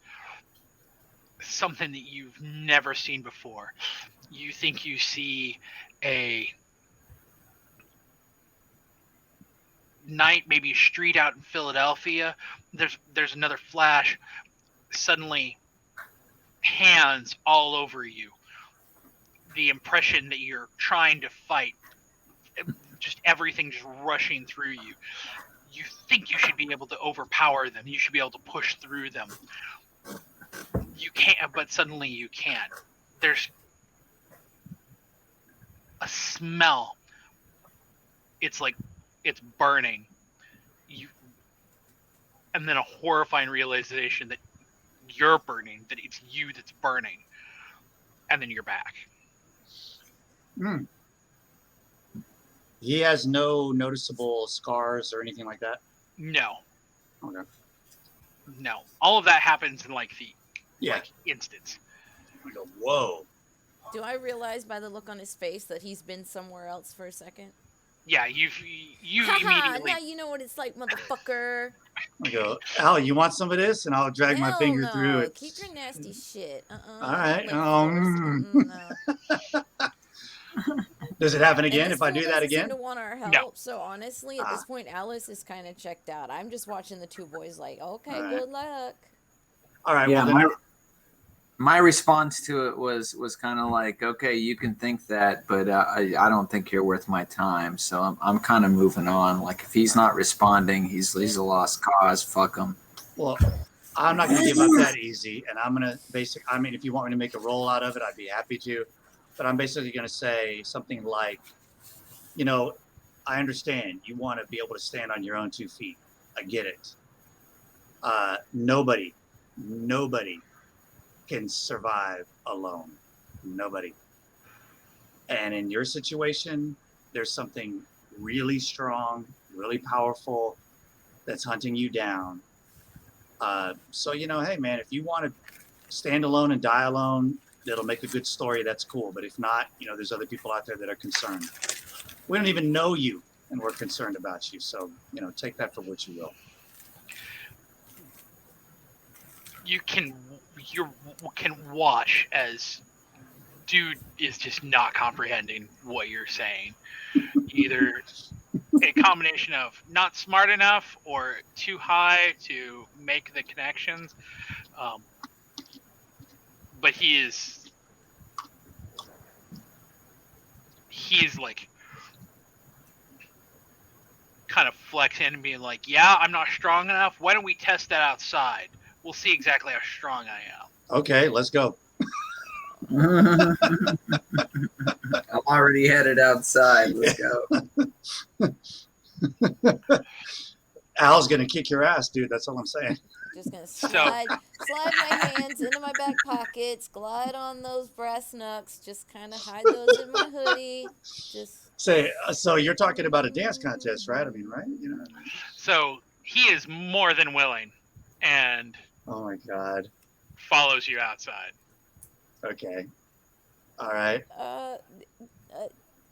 something that you've never seen before. You think you see a night, maybe a street out in Philadelphia. There's another flash. Suddenly, hands all over you. The impression that you're trying to fight, just everything just rushing through you. You think you should be able to overpower them. You should be able to push through them. You can't, but suddenly you can't. There's a smell. It's like it's burning. And then a horrifying realization that you're burning, that it's you that's burning. And then you're back. He has no noticeable scars or anything like that. No. Okay. No. All of that happens in like the Yeah. instance. I go, whoa. Do I realize by the look on his face that he's been somewhere else for a second? Yeah, you Haha, immediately. now you know what it's like, motherfucker. I go, Al, you want some of this? And I'll drag my Hell finger no. through it. Keep your nasty shit. All right. No. Does it happen And again this if I fool do that doesn't again? seem to want our help. No. So honestly, at this point, Alice is kind of checked out. I'm just watching the two boys like, okay, All right. good luck. All right. Yeah, Well, then my response to it was kind of like, okay, you can think that, but I don't think you're worth my time. So I'm kind of moving on. Like, if he's not responding, he's a lost cause. Fuck him. well, I'm not going to give up that easy. And I'm going to if you want me to make a roll out of it, I'd be happy to. but I'm basically going to say something like, I understand you want to be able to stand on your own 2 feet. I get it. Nobody can survive alone. Nobody. And in your situation, there's something really strong, really powerful that's hunting you down. So, hey, man, if you want to stand alone and die alone, that'll make a good story. That's cool. But if not, there's other people out there that are concerned. We don't even know you, and we're concerned about you. So, take that for what you will. You can watch as dude is just not comprehending what you're saying. Either a combination of not smart enough or too high to make the connections. But he's like kind of flexing and being like, yeah, I'm not strong enough. Why don't we test that outside? We'll see exactly how strong I am. Okay, let's go. I'm already headed outside. Let's go. Al's gonna kick your ass, dude. That's all I'm saying. Just gonna slide my hands into my back pockets, glide on those brass knucks, just kind of hide those in my hoodie. Just say. So you're talking about a dance contest, right? I mean, right? So he is more than willing, and oh my god, follows you outside. Okay. All right.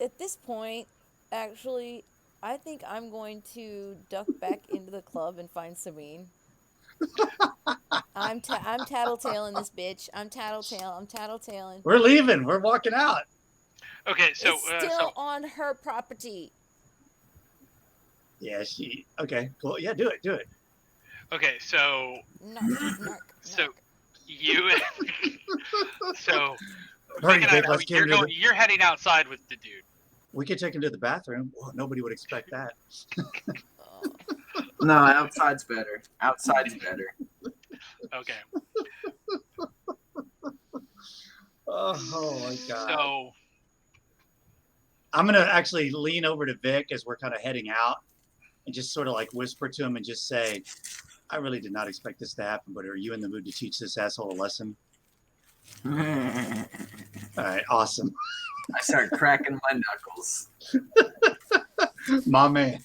At this point, actually, I think I'm going to duck back into the club and find Sabine. I'm tattletaling this bitch. I'm tattletaling. We're leaving. We're walking out. Okay, so it's still on her property. Yeah, okay, cool. Yeah, do it. Okay, so you so you're heading outside with the dude. We could take him to the bathroom. Well, nobody would expect that. No, outside's better. Okay. Oh my god. So I'm gonna actually lean over to Vic as we're kind of heading out and just sort of like whisper to him and just say, I really did not expect this to happen, but are you in the mood to teach this asshole a lesson? All right, awesome. I start cracking my knuckles. My man.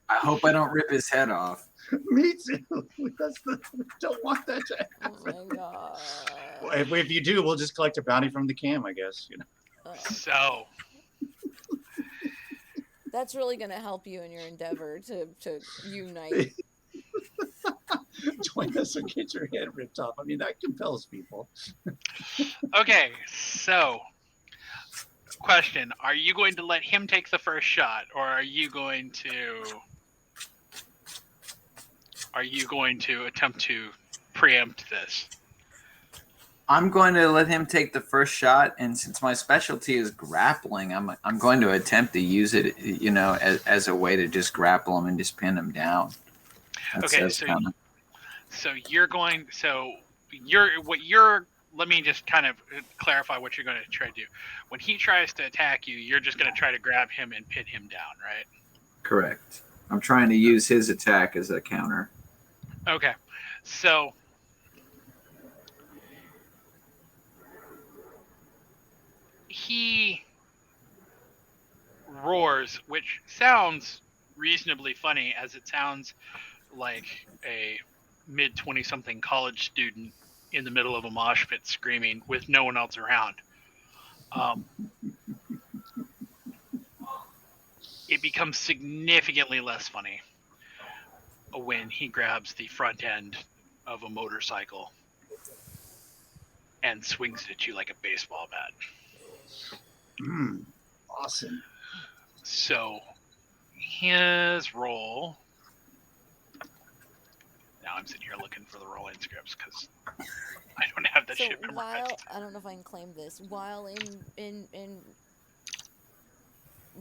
I hope I don't rip his head off. Me too. Don't want that to happen. Oh my god. Well, if you do, we'll just collect a bounty from the cam, I guess. So that's really going to help you in your endeavor to unite. Join us or get your head ripped off. I mean, that compels people. Okay, so question: are you going to let him take the first shot, or are you going to attempt to preempt this? I'm going to let him take the first shot, and since my specialty is grappling, I'm going to attempt to use it, as a way to just grapple him and just pin him down. Let me just kind of clarify what you're going to try to do. When he tries to attack you, you're just going to try to grab him and pin him down, right? Correct. I'm trying to use his attack as a counter. Okay. So he roars, which sounds reasonably funny, as it sounds like a mid-20-something college student in the middle of a mosh pit screaming with no one else around. It becomes significantly less funny when he grabs the front end of a motorcycle and swings it at you like a baseball bat. Awesome. So his roll. Now I'm sitting here looking for the roll-in scripts because I don't have that shit memorized. I don't know if I can claim this. While in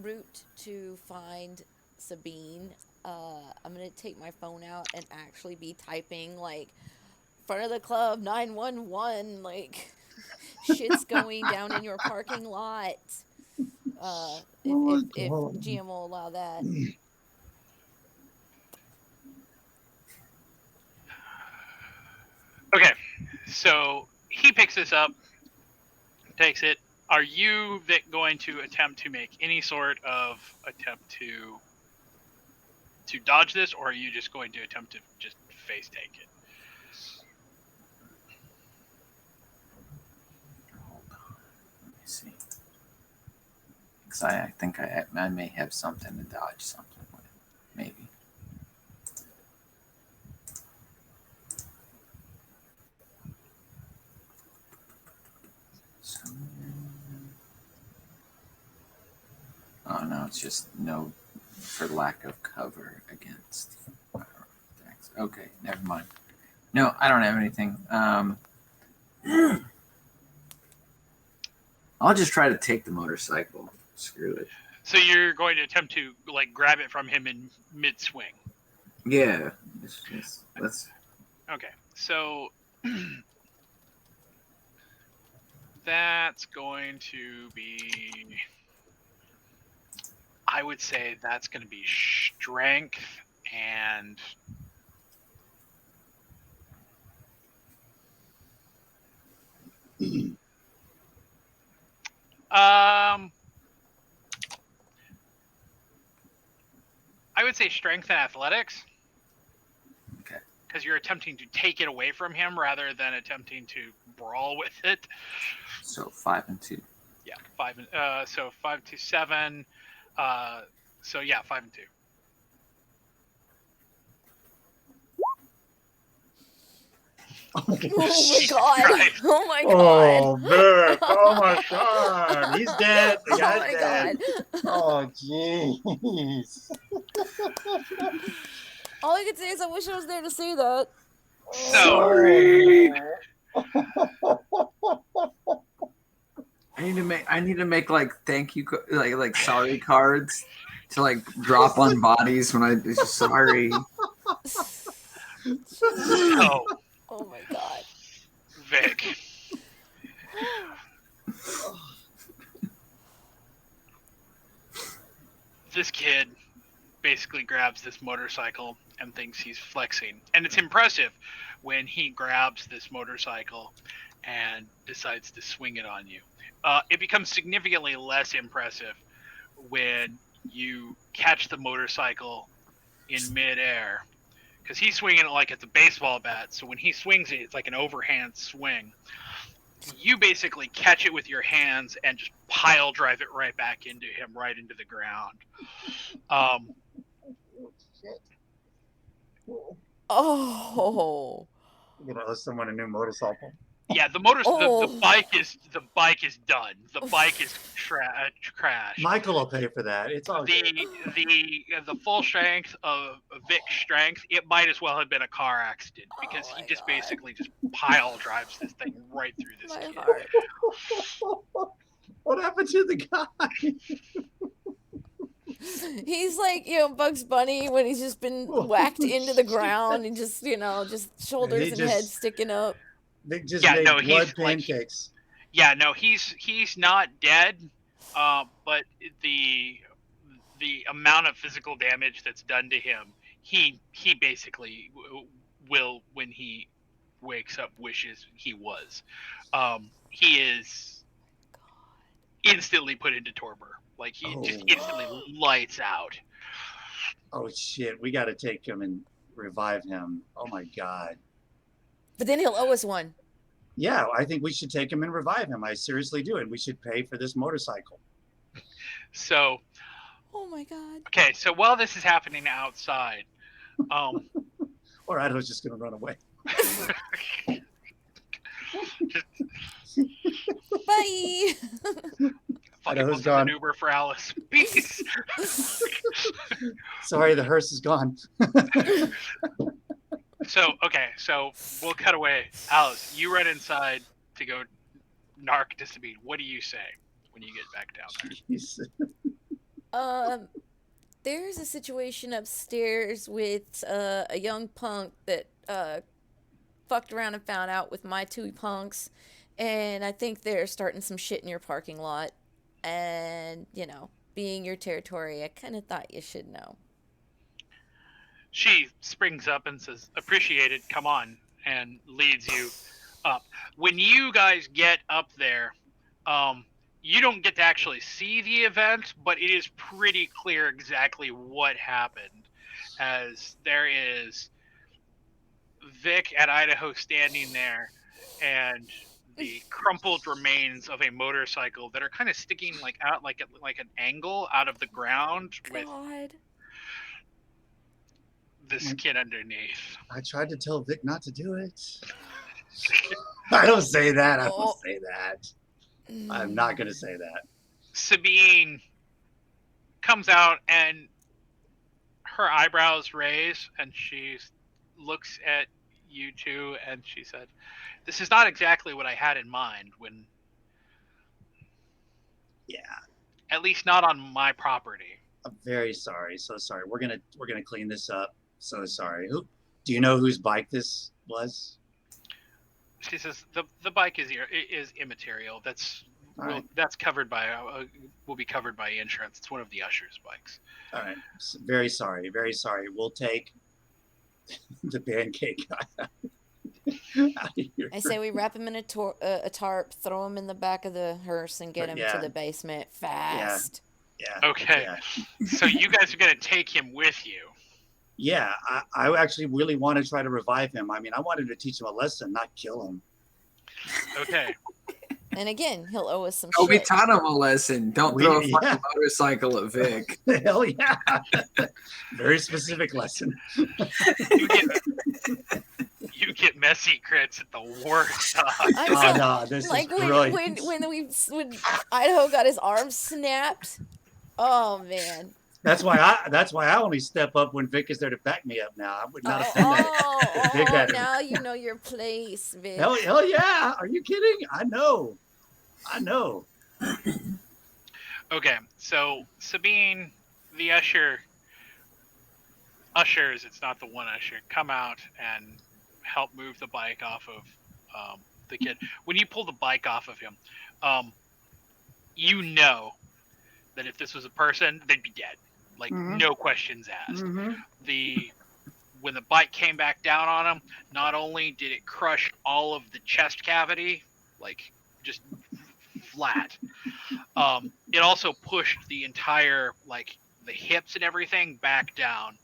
route to find Sabine, I'm gonna take my phone out and actually be typing like front of the club, 911, like shit's going down in your parking lot. If GM will allow that. Okay, so he picks this up, takes it. Are you, Vic, going to attempt to make any sort of attempt to dodge this, or are you just going to attempt to just face take it? Hold on. Let me see. Because I think I may have something to dodge something with. Maybe. So, oh no, it's just no for lack of cover against fire attacks. Okay, never mind. No, I don't have anything. I'll just try to take the motorcycle. Screw it. So you're going to attempt to like grab it from him in mid swing. Yeah. Let's. Okay, so that's going to be. I would say that's going to be strength and. I would say strength and athletics. Okay. Because you're attempting to take it away from him rather than attempting to brawl with it. So 5 and 2. Yeah, 5 and so 5 to 7. So yeah, 5 and 2. Oh my god! Christ. Oh my god! Oh, Vic! Oh my god! He's dead. The Oh guy's my dead. god! Oh, jeez. All I can say is I wish I was there to see that. Sorry. I need to make like thank you like sorry cards to like drop on bodies when I sorry. So, Oh my god. Vic. This kid basically grabs this motorcycle and thinks he's flexing. And it's impressive when he grabs this motorcycle and decides to swing it on you. It becomes significantly less impressive when you catch the motorcycle in midair, because he's swinging it like it's a baseball bat. So when he swings it, it's like an overhand swing. You basically catch it with your hands and just pile drive it right back into him, right into the ground. Oh. You know, someone a new motorcycle. Yeah, the bike is done. The bike is crashed. Michael will pay for that. It's all good. The full strength of Vic's strength, it might as well have been a car accident, because Oh he my just God. basically just pile drives this thing right through this My kid. heart. What happened to the guy? He's like, Bugs Bunny when he's just been whacked into the ground and just, just shoulders and head sticking up. They just Yeah, made no, blood he's like- pancakes. Yeah, no, he's not dead, but the amount of physical damage that's done to him, he basically will, when he wakes up, wishes he was. He is instantly put into torpor. Like, he just instantly lights out. Oh shit, we got to take him and revive him. Oh my god. But then he'll owe us one. Yeah, I think we should take him and revive him. I seriously do, and we should pay for this motorcycle. So, oh my god. Okay, so while this is happening outside, or Idaho's just gonna run away. Bye. Fucking Idaho's gone. an Uber for Alice. Peace. Sorry, the hearse is gone. So we'll cut away. Alice, you run inside to go narc Disabine. What do you say when you get back down there? There's a situation upstairs with a young punk that fucked around and found out with my two punks, and I think they're starting some shit in your parking lot. And, being your territory, I kind of thought you should know. She springs up and says, "Appreciate it. Come on," and leads you up. When you guys get up there, you don't get to actually see the event, but it is pretty clear exactly what happened, as there is Vic and Idaho standing there, and the crumpled remains of a motorcycle that are kind of sticking out like an angle out of the ground with God. the skin underneath. I tried to tell Vic not to do it. I don't say that. I don't say that. I'm not going to say that. Sabine comes out and her eyebrows raise, and she looks at you two, and she said, "This is not exactly what I had in mind when." Yeah. At least not on my property. I'm very sorry. So sorry. We're gonna clean this up. So sorry. Who? Do you know whose bike this was? She says the bike is immaterial. That's right. That's covered by will be covered by insurance. It's one of the usher's bikes. All right. Very sorry. Very sorry. We'll take the pancake guy out of here. I say we wrap him in a tarp, throw him in the back of the hearse, and get him to the basement fast. Yeah. Okay. Yeah. So you guys are gonna take him with you. Yeah, I actually really want to try to revive him. I mean, I wanted to teach him a lesson, not kill him. Okay. And again, he'll owe us some shit. We shit. taught him a lesson. Don't throw a fucking motorcycle at Vic. Hell yeah. Very specific lesson. You get messy crits at the worst time. Oh, no, this like is brilliant. when Idaho got his arm snapped. Oh man. That's why I only step up when Vic is there to back me up. Now I would not offend that. Now you know your place, Vic. Hell yeah! Are you kidding? I know. Okay, so Sabine, the ushers, it's not the one usher, come out and help move the bike off of the kid. When you pull the bike off of him, you know that if this was a person, they'd be dead. Like, no questions asked. When the bike came back down on him, not only did it crush all of the chest cavity, like, just flat, it also pushed the entire, like, the hips and everything back down.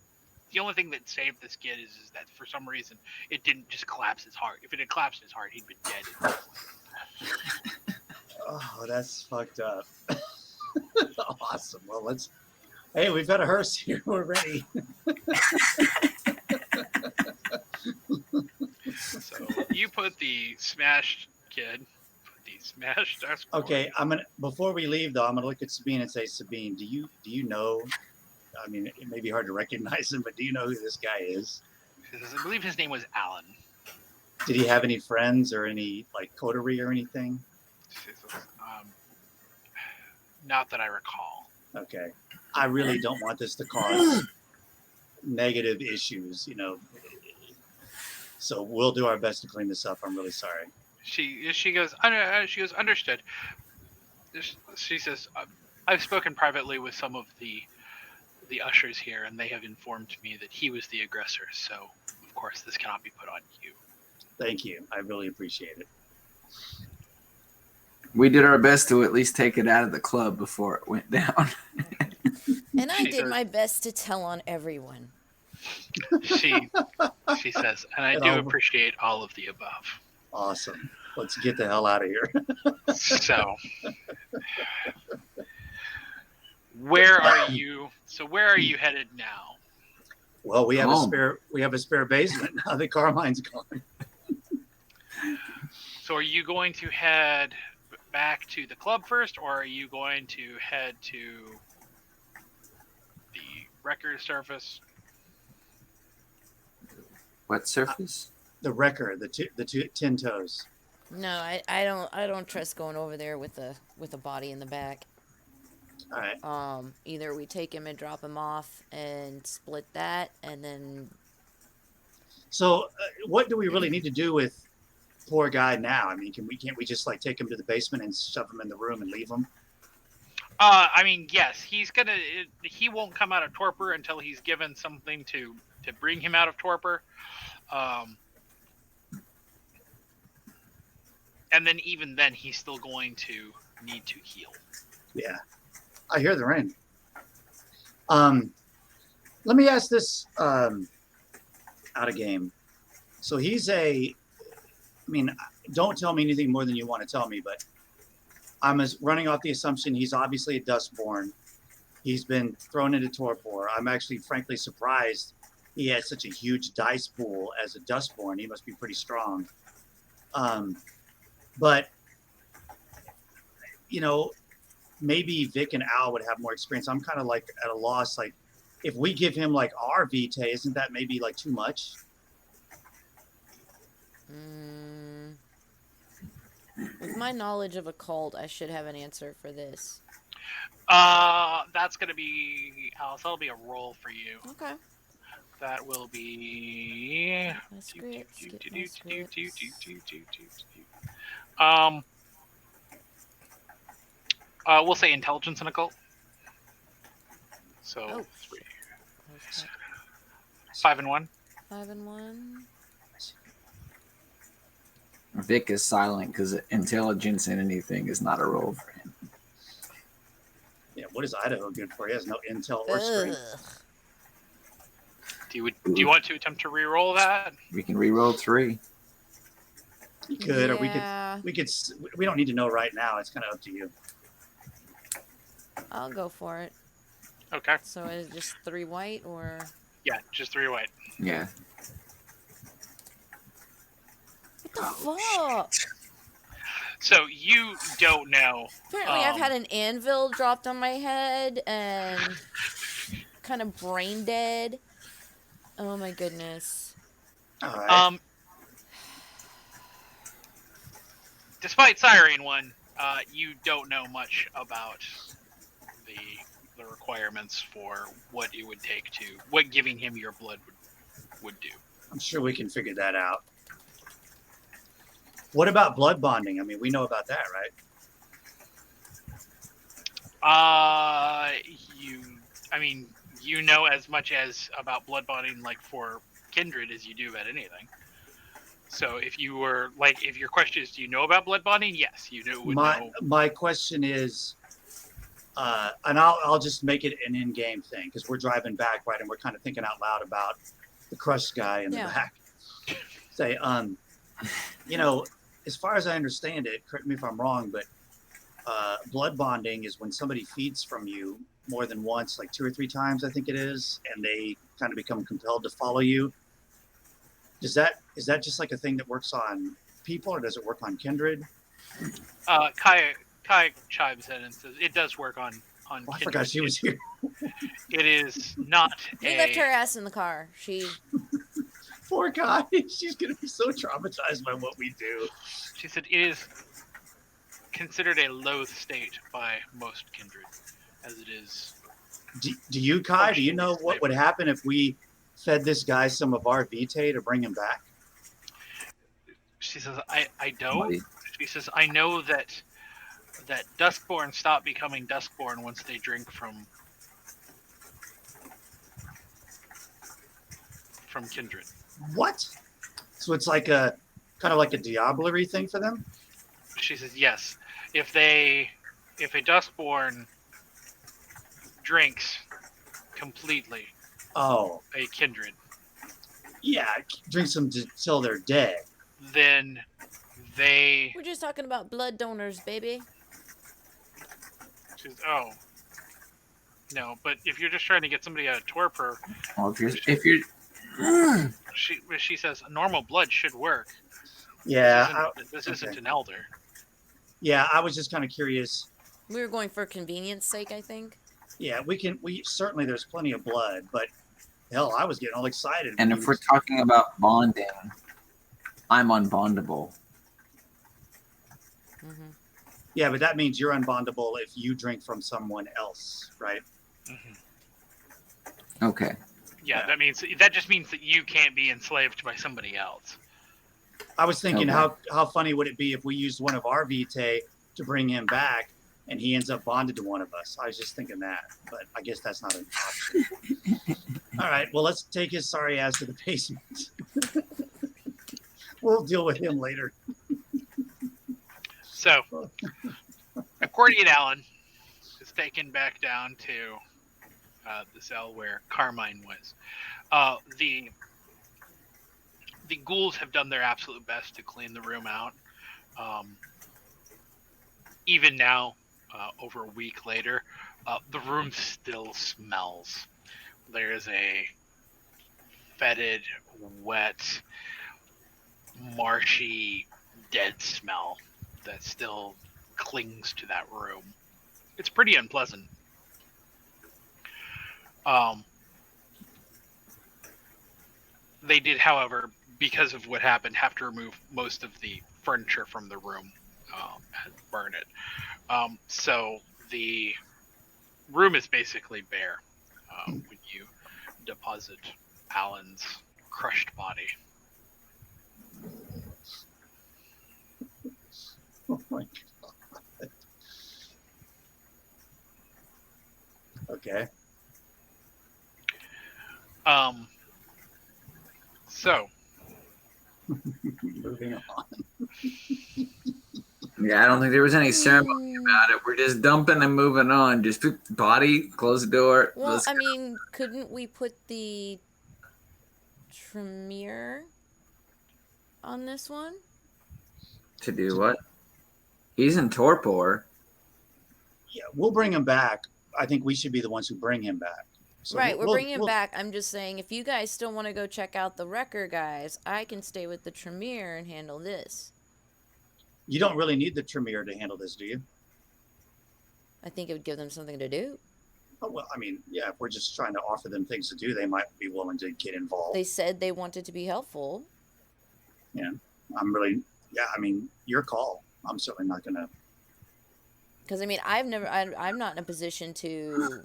The only thing that saved this kid is that for some reason it didn't just collapse his heart. If it had collapsed his heart, he'd been dead. Oh, that's fucked up. Awesome. Well, hey, we've got a hearse here. We're ready. So you put the smashed kid, Okay, before we leave though, I'm gonna look at Sabine and say, Sabine, do you know? I mean, it may be hard to recognize him, but do you know who this guy is? I believe his name was Alan. Did he have any friends or any like coterie or anything? Not that I recall. Okay. I really don't want this to cause negative issues, So we'll do our best to clean this up. I'm really sorry. She goes, understood. She says, I've spoken privately with some of the ushers here, and they have informed me that he was the aggressor. So, of course, this cannot be put on you. Thank you. I really appreciate it. We did our best to at least take it out of the club before it went down. And I did my best to tell on everyone. She says, and I do appreciate all of the above. Awesome. Let's get the hell out of here. So, where are you? So where are you headed now? Well, we have a spare basement now that Carmine's gone. So are you going to head back to the club first, or are you going to head to the record surface? What surface? The wrecker, the 10 toes. No, I don't trust going over there with a body in the back. All right. Either we take him and drop him off and split that, and then So, what do we really need to do with poor guy now? I mean, can't we just like take him to the basement and shove him in the room and leave him? I mean, yes, he won't come out of torpor until he's given something to bring him out of torpor. And then even then, he's still going to need to heal. Yeah, I hear the rain. Let me ask this out of game. So I mean, don't tell me anything more than you want to tell me, but I'm running off the assumption he's obviously a Dustborn. He's been thrown into torpor. I'm actually, frankly, surprised he has such a huge dice pool as a Dustborn. He must be pretty strong. But, you know, maybe Vic and Al would have more experience. I'm kind of like at a loss. Like, if we give him like our Vitae, isn't that maybe like too much? With my knowledge of occult, I should have an answer for this. That's gonna be Alice. That'll be a roll for you. Okay. That will be. We'll say intelligence and occult. So 3. 5 and 1. 5 and 1. Vic is silent because intelligence in anything is not a roll for him. Yeah, what is Idaho good for? He has no intel or strength. Do you want to attempt to re-roll that? We can re-roll 3. You could, or we could. We don't need to know right now. It's kind of up to you. I'll go for it. Okay. So is it just 3 white or? Yeah, just 3 white. Yeah. What the fuck? So you don't know. Apparently, I've had an anvil dropped on my head and kind of brain dead. Oh my goodness. All right. Despite Siren 1, you don't know much about the requirements for what it would take what giving him your blood would do. I'm sure we can figure that out. What about blood bonding? I mean, we know about that, right? You know as much about blood bonding, like for kindred, as you do about anything. So if your question is, do you know about blood bonding? Yes, you do. My question is, and I'll just make it an in-game thing because we're driving back, right, and we're kind of thinking out loud about the crushed guy in the back. Say, you know, as far as I understand it, correct me if I'm wrong, but blood bonding is when somebody feeds from you more than once, like 2 or 3 times, I think it is, and they kind of become compelled to follow you. Is that just like a thing that works on people, or does it work on kindred? Kai chimes in and says it does work on kindred. I forgot she was here. It is not. We left her ass in the car. She. Poor guy. She's gonna be so traumatized by what we do. She said it is considered a loathed state by most kindred, as it is. Do you, Kai? Do you know what would happen if we fed this guy some of our Vitae to bring him back? She says, I don't. She says, I know that Duskborn stop becoming Duskborn once they drink from kindred. What? So it's like a kind of like a diablerie thing for them? She says, yes. If a Duskborn drinks completely a kindred. Yeah, drinks them till they're dead. Then they... We're just talking about blood donors, baby. She says, oh. No, but if you're just trying to get somebody out of torpor... Well, if you're She says normal blood should work. Yeah. This isn't an elder. Yeah, I was just kind of curious. We were going for convenience sake, I think. Yeah, we certainly there's plenty of blood, but hell, I was getting all excited. And if we're talking about bonding, I'm unbondable. Mm-hmm. Yeah, but that means you're unbondable if you drink from someone else, right? Mm-hmm. Okay. Yeah, that just means that you can't be enslaved by somebody else. I was thinking, Okay. how funny would it be if we used one of our vitae to bring him back, and he ends up bonded to one of us? I was just thinking that, but I guess that's not an option. All right, well, let's take his sorry ass to the basement. We'll deal with him later. So, Accordion Allen is taken back down to the cell where Carmine was. The ghouls have done their absolute best to clean the room out. Even now, over a week later, the room still smells. There is a fetid, wet, marshy, dead smell that still clings to that room. It's pretty unpleasant. They did, however, because of what happened, have to remove most of the furniture from the room and burn it. So the room is basically bare when you deposit Alan's crushed body. Oh my God. Okay. So Moving on. Yeah, I don't think there was any ceremony about it. We're just dumping and moving on. Just put the body, close the door. Well, Let's I go. mean, couldn't we put the Tremere on this one? To do what? He's in torpor. Yeah, we'll bring him back. I think we should be the ones who bring him back. So Right, we're bringing him back. I'm just saying, if you guys still want to go check out the Wrecker guys, I can stay with the Tremere and handle this. You don't really need the Tremere to handle this, do you? I think it would give them something to do. Oh, well, I mean, yeah, if we're just trying to offer them things to do, they might be willing to get involved. They said they wanted to be helpful. Yeah, I mean, your call. I'm certainly not going to. Because, I mean, I'm not in a position to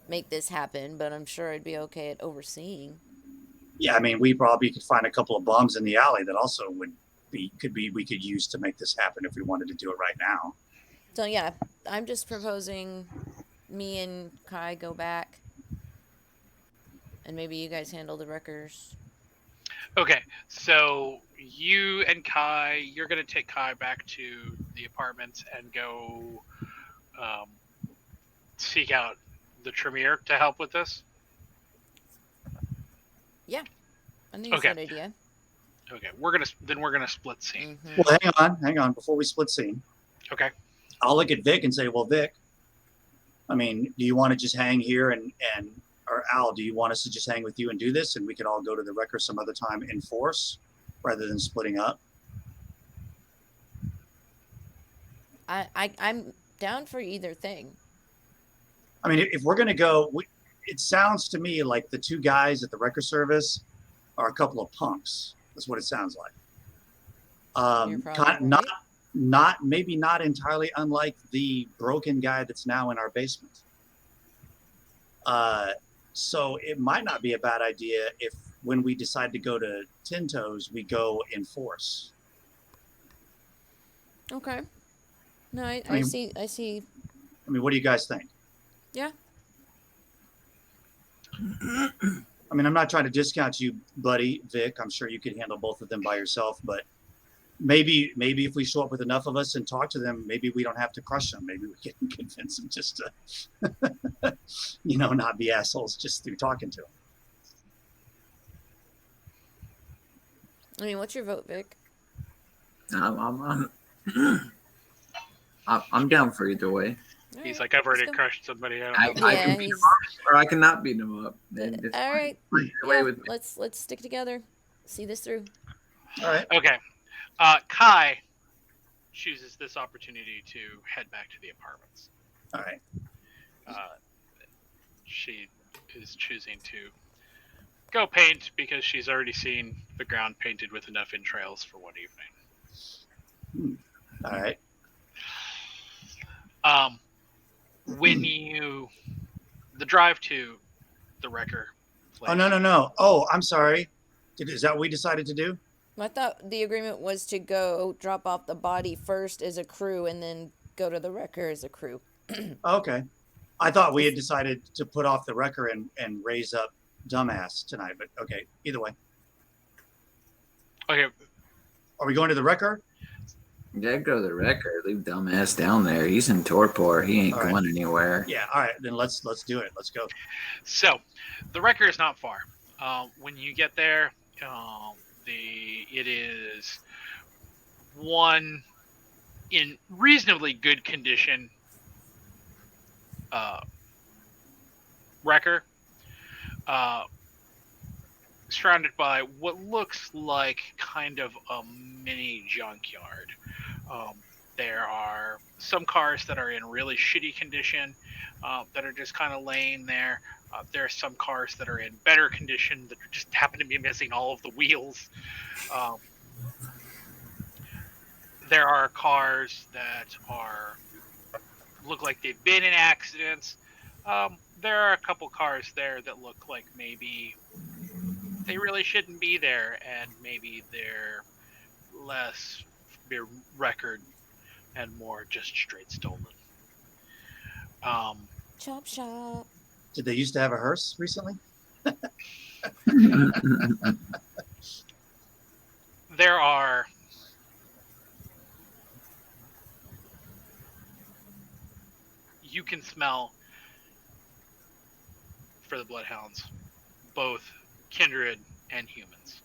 make this happen, but I'm sure I'd be okay at overseeing. Yeah, I mean, we probably could find a couple of bums in the alley that also we could use to make this happen if we wanted to do it right now. So, yeah, I'm just proposing me and Kai go back. And maybe you guys handle the Wreckers. okay, so you and Kai, you're going to take Kai back to the apartments and go seek out the Tremere to help with this? Yeah, I think it's a good idea. Okay, we're gonna split scene. Mm-hmm. Well, hang on. Before we split scene, Okay. I'll look at Vic and say, well, Vic, I mean, do you want to just hang here or Al, do you want us to just hang with you and do this, and we could all go to the Wrecker some other time in force rather than splitting up? I'm down for either thing. I mean, if we're going to go, it sounds to me like the two guys at the Wrecker service are a couple of punks. That's what it sounds like. Maybe not entirely unlike the broken guy that's now in our basement. So it might not be a bad idea if when we decide to go to Ten Toes, we go in force. Okay. No, I see. I mean, what do you guys think? Yeah. I mean, I'm not trying to discount you, buddy, Vic. I'm sure you could handle both of them by yourself, but maybe if we show up with enough of us and talk to them, maybe we don't have to crush them. Maybe we can convince them just to, not be assholes just through talking to them. I mean, what's your vote, Vic? I'm down for either way. All He's right, like, I've already let's go. crushed somebody. I can beat him up, or I cannot beat him up. All right. Away with me. Let's stick together. See this through. All right. Okay. Kai chooses this opportunity to head back to the apartments. All right. She is choosing to go paint because she's already seen the ground painted with enough entrails for one evening. All right. When the drive to the Wrecker place. Oh, no. Oh, I'm sorry. Is that what we decided to do? I thought the agreement was to go drop off the body first as a crew and then go to the wrecker as a crew. Okay. I thought we had decided to put off the wrecker and raise up dumbass tonight, but okay. Either way. Okay, Are we going to the wrecker? Yeah, go to the record. Leave dumbass down there. He's in torpor. He ain't All right. going anywhere. Yeah. All right. Then let's do it. Let's go. so the wrecker is not far. When you get there, it is one in reasonably good condition wrecker, surrounded by what looks like kind of a mini junkyard. There are some cars that are in really shitty condition that are just kind of laying there. There are some cars that are in better condition that just happen to be missing all of the wheels. There are cars that look like they've been in accidents. There are a couple cars there that look like maybe they really shouldn't be there, and maybe they're less record and more just straight stolen. Chop shop. Did they used to have a hearse recently? There are you can smell for the bloodhounds both kindred and humans.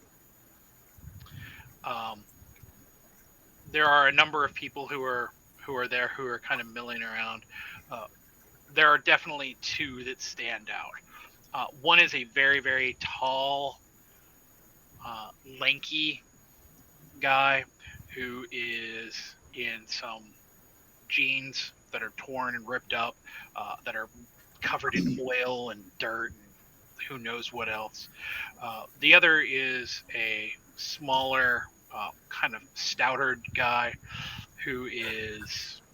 There are a number of people who are there who are kind of milling around. There are definitely two that stand out. One is a very, very tall, lanky guy who is in some jeans that are torn and ripped up, that are covered in oil and dirt and who knows what else. The other is a smaller, kind of stouter guy who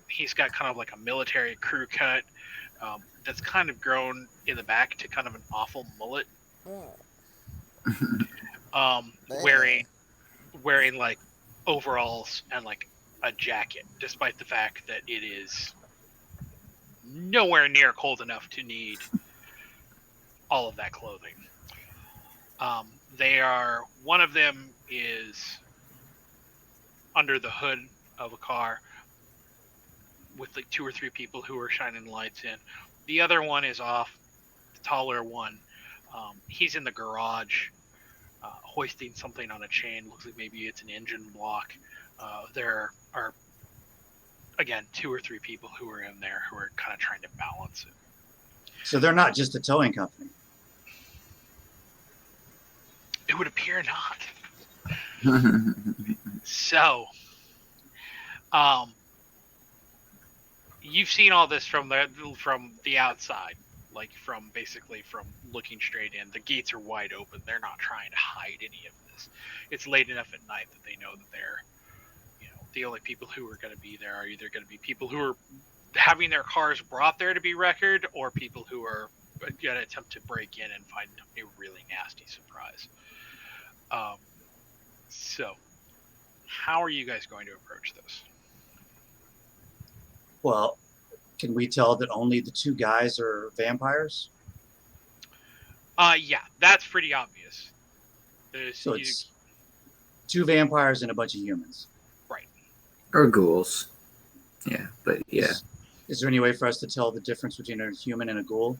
he's got kind of like a military crew cut that's kind of grown in the back to kind of an awful mullet. Wearing like overalls and like a jacket, despite the fact that it is nowhere near cold enough to need all of that clothing. One of them is under the hood of a car with like 2 or 3 people who are shining lights in. The other one is off, the taller one. He's in the garage, hoisting something on a chain. Looks like maybe it's an engine block. There are, again, 2 or 3 people who are in there who are kind of trying to balance it. So they're not just a towing company. It would appear not. So, you've seen all this from the outside, like from looking straight in. The gates are wide open. They're not trying to hide any of this. It's late enough at night that they know that they're, the only people who are going to be there are either going to be people who are having their cars brought there to be wrecked, or people who are going to attempt to break in and find a really nasty surprise. So, how are you guys going to approach this? Well, can we tell that only the 2 guys are vampires? Yeah, that's pretty obvious. So it's 2 vampires and a bunch of humans. Right. Or ghouls. Yeah, but yeah. Is there any way for us to tell the difference between a human and a ghoul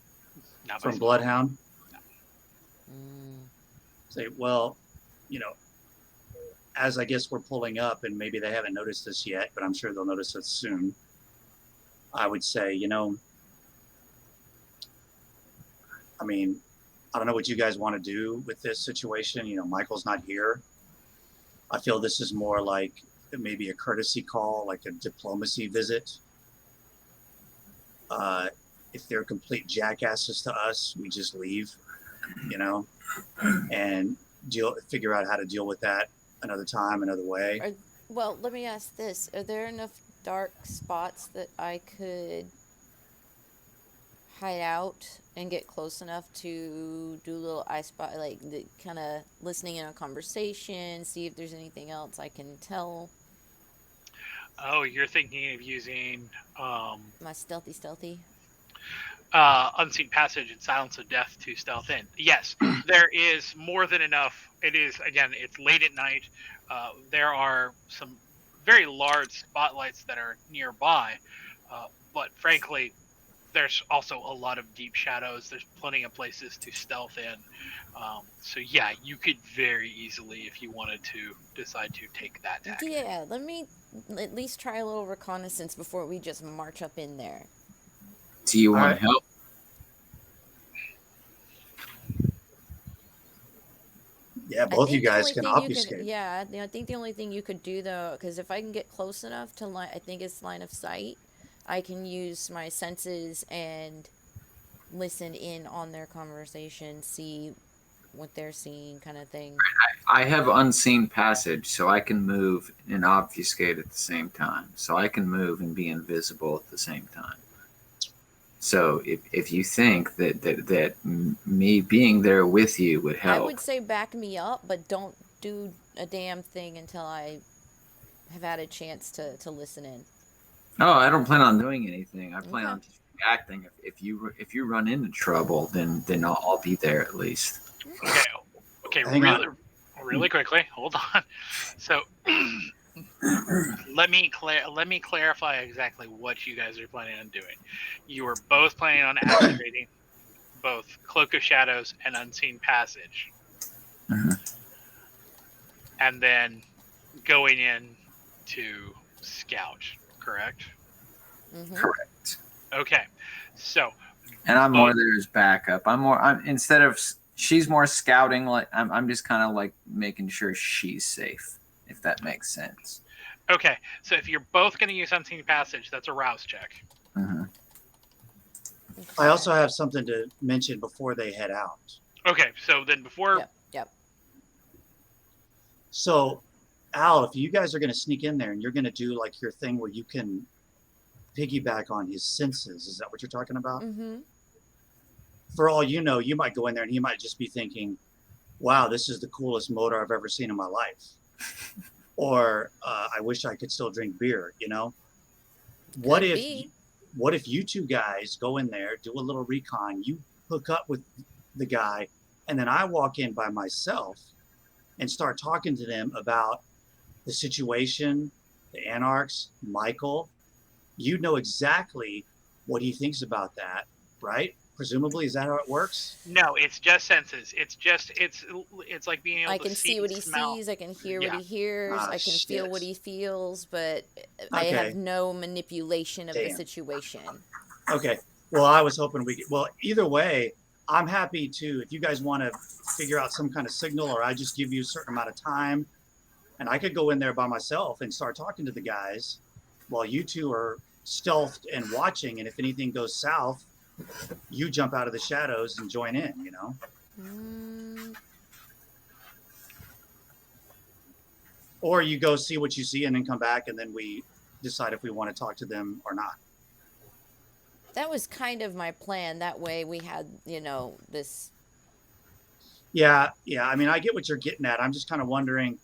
Not from myself. Bloodhound? No. Say, well, as I guess we're pulling up, and maybe they haven't noticed us yet, but I'm sure they'll notice us soon. I would say, I mean, I don't know what you guys want to do with this situation. Michael's not here. I feel this is more like maybe a courtesy call, like a diplomacy visit. If they're complete jackasses to us, we just leave, and figure out how to deal with that another time, another way. Well, let me ask this. Are there enough dark spots that I could hide out and get close enough to do a little eye spot, like kind of listening in on conversation, see if there's anything else I can tell. Oh, you're thinking of using My stealthy. Unseen Passage and Silence of Death to stealth in. Yes, there is more than enough. It is, again, it's late at night. There are some very large spotlights that are nearby, but frankly, there's also a lot of deep shadows. There's plenty of places to stealth in. So yeah, you could very easily, if you wanted to, decide to take that tactic. Yeah, let me at least try a little reconnaissance before we just march up in there. Do you want right. help? Yeah, both you think the guys only can thing you obfuscate. could, yeah, I think the only thing you could do though, because if I can get close enough to I think it's line of sight, I can use my senses and listen in on their conversation, see what they're seeing, kind of thing. I have Unseen Passage, so I can move and obfuscate at the same time. So I can move and be invisible at the same time. So if you think that me being there with you would help, I would say back me up, but don't do a damn thing until I have had a chance to listen in. Oh, I don't plan on doing anything. I plan Okay. on just reacting. If you run into trouble, then I'll be there at least. Okay, Hang really quickly, hold on. So let me clarify exactly what you guys are planning on doing. You are both planning on activating both Cloak of Shadows and Unseen Passage, and then going in to scout. Correct? Mm-hmm. Correct. Okay, so. And I'm more there as backup. I'm instead of she's more scouting. Like I'm just kind of like making sure she's safe, if that makes sense. Okay, so if you're both going to use Unseen Passage, that's a rouse check. Mm-hmm. I also have something to mention before they head out. Okay, so then before. Yep. So, Al, if you guys are going to sneak in there and you're going to do like your thing where you can piggyback on his senses, is that what you're talking about? Mm-hmm. For all you know, you might go in there and he might just be thinking, wow, this is the coolest motor I've ever seen in my life. Or I wish I could still drink beer, you know? What if you two guys go in there, do a little recon, you hook up with the guy, and then I walk in by myself and start talking to them about the situation, the Anarchs, Michael. You know exactly what he thinks about that, right? Presumably, is that how it works? No, it's just senses. It's like being able I to can see what he smell. sees, I can hear what he hears, I can feel what he feels, but I have no manipulation of the situation. Okay. Well, I was hoping either way, I'm happy to, if you guys want to figure out some kind of signal, or I just give you a certain amount of time, and I could go in there by myself and start talking to the guys while you two are stealthed and watching, and if anything goes south, you jump out of the shadows and join in, you know? Or you go see what you see and then come back, and then we decide if we want to talk to them or not. That was kind of my plan. That way we had, this. Yeah. I mean, I get what you're getting at. I'm just kind of wondering.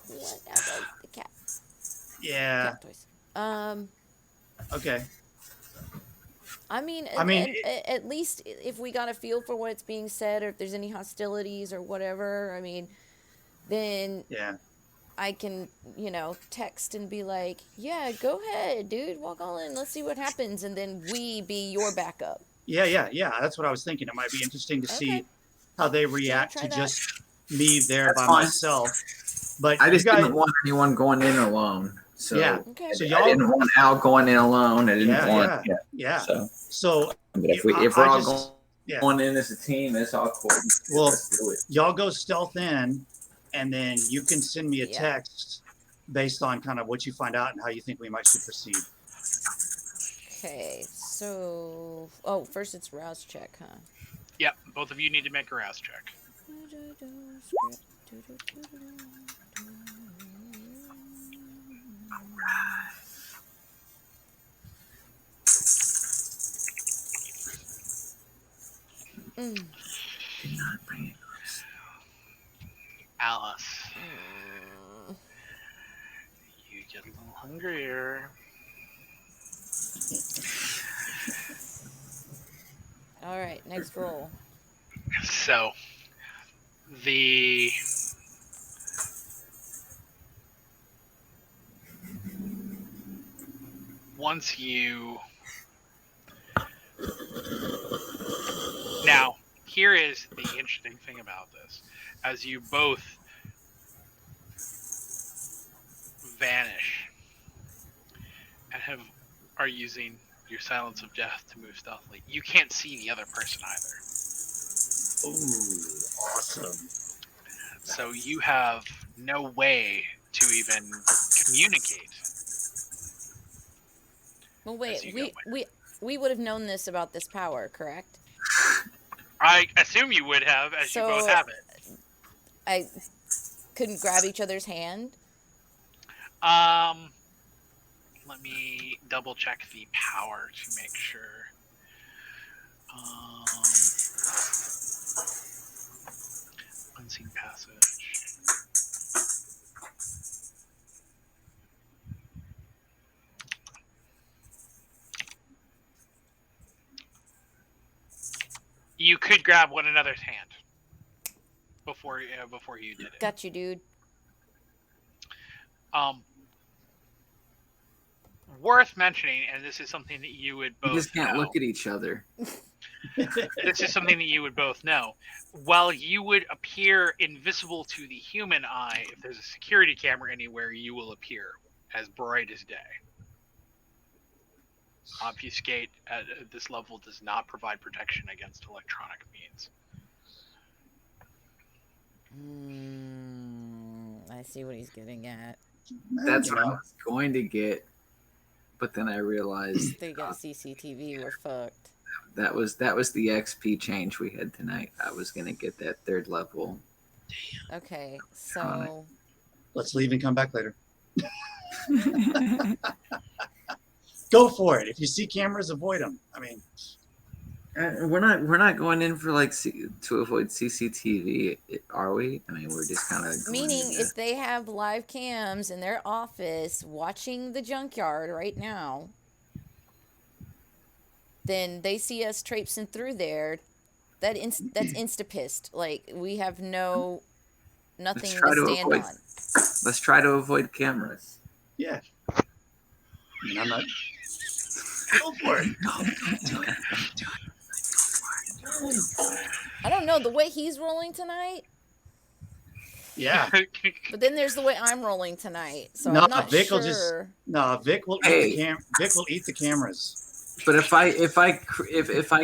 What about the cat? Yeah. Cat toys. Okay. I mean, at least if we got a feel for what's being said, or if there's any hostilities or whatever, I mean, then I can, text and be like, yeah, go ahead, dude, walk all in, let's see what happens, and then we be your backup. Yeah. That's what I was thinking. It might be interesting to see how they react to just me there by myself. But I just didn't want anyone going in alone. So So I didn't want Al going in alone. I didn't want. So if we're all going in as a team, it's all cool. Well, y'all go stealth in, and then you can send me a text based on kind of what you find out and how you think we might should proceed. Okay, so first it's rouse check, huh? Yep, both of you need to make a rouse check. Mm. Did not bring it. Alice, you get a little hungrier. All right, next roll. So, the once you now here is the interesting thing about this: as you both vanish and are using your silence of death to move stealthily, you can't see the other person either. Ooh, awesome. So you have no way to even communicate. Well, wait, we would have known this about this power, correct? I assume you would have, as you both have it. I couldn't grab each other's hand. Let me double check the power to make sure. Unseen passage. You could grab one another's hand before you did it. Got you, dude. Worth mentioning, and this is something that you would both You just can't know. look at each other. This is something that you would both know. While you would appear invisible to the human eye, if there's a security camera anywhere, you will appear as bright as day. Obfuscate at this level does not provide protection against electronic means. I see what he's getting at. That's what I was going to get, but then I realized They got CCTV. We're fucked. that was the XP change we had tonight. I was going to get that 3rd level. Okay, so let's leave and come back later. Go for it. If you see cameras, avoid them. I mean, we're not going in for like to avoid CCTV, are we? I mean, we're just kind of meaning if they have live cams in their office watching the junkyard right now, then they see us traipsing through there. That's insta-pissed. Like, we have nothing to stand on. Let's try to avoid cameras. Yeah. I mean, I'm not. Go for it. Do it. I don't know, the way he's rolling tonight. Yeah. But then there's the way I'm rolling tonight. So no, I'm not Vic sure. will just Vic will eat Vic will eat the cameras. But if I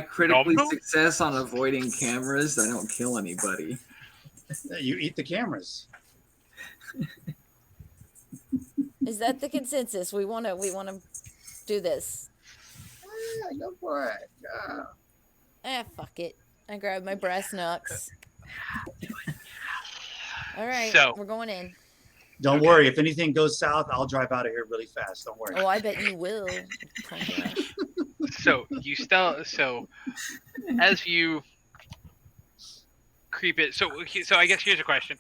critically success on avoiding cameras, I don't kill anybody. You eat the cameras. Is that the consensus? We want to do this. Yeah, go for it. Fuck it. I grabbed my brass knucks. All right, so, we're going in. Don't worry. If anything goes south, I'll drive out of here really fast. Don't worry. Oh, I bet you will. So as you creep it, so I guess here's a question: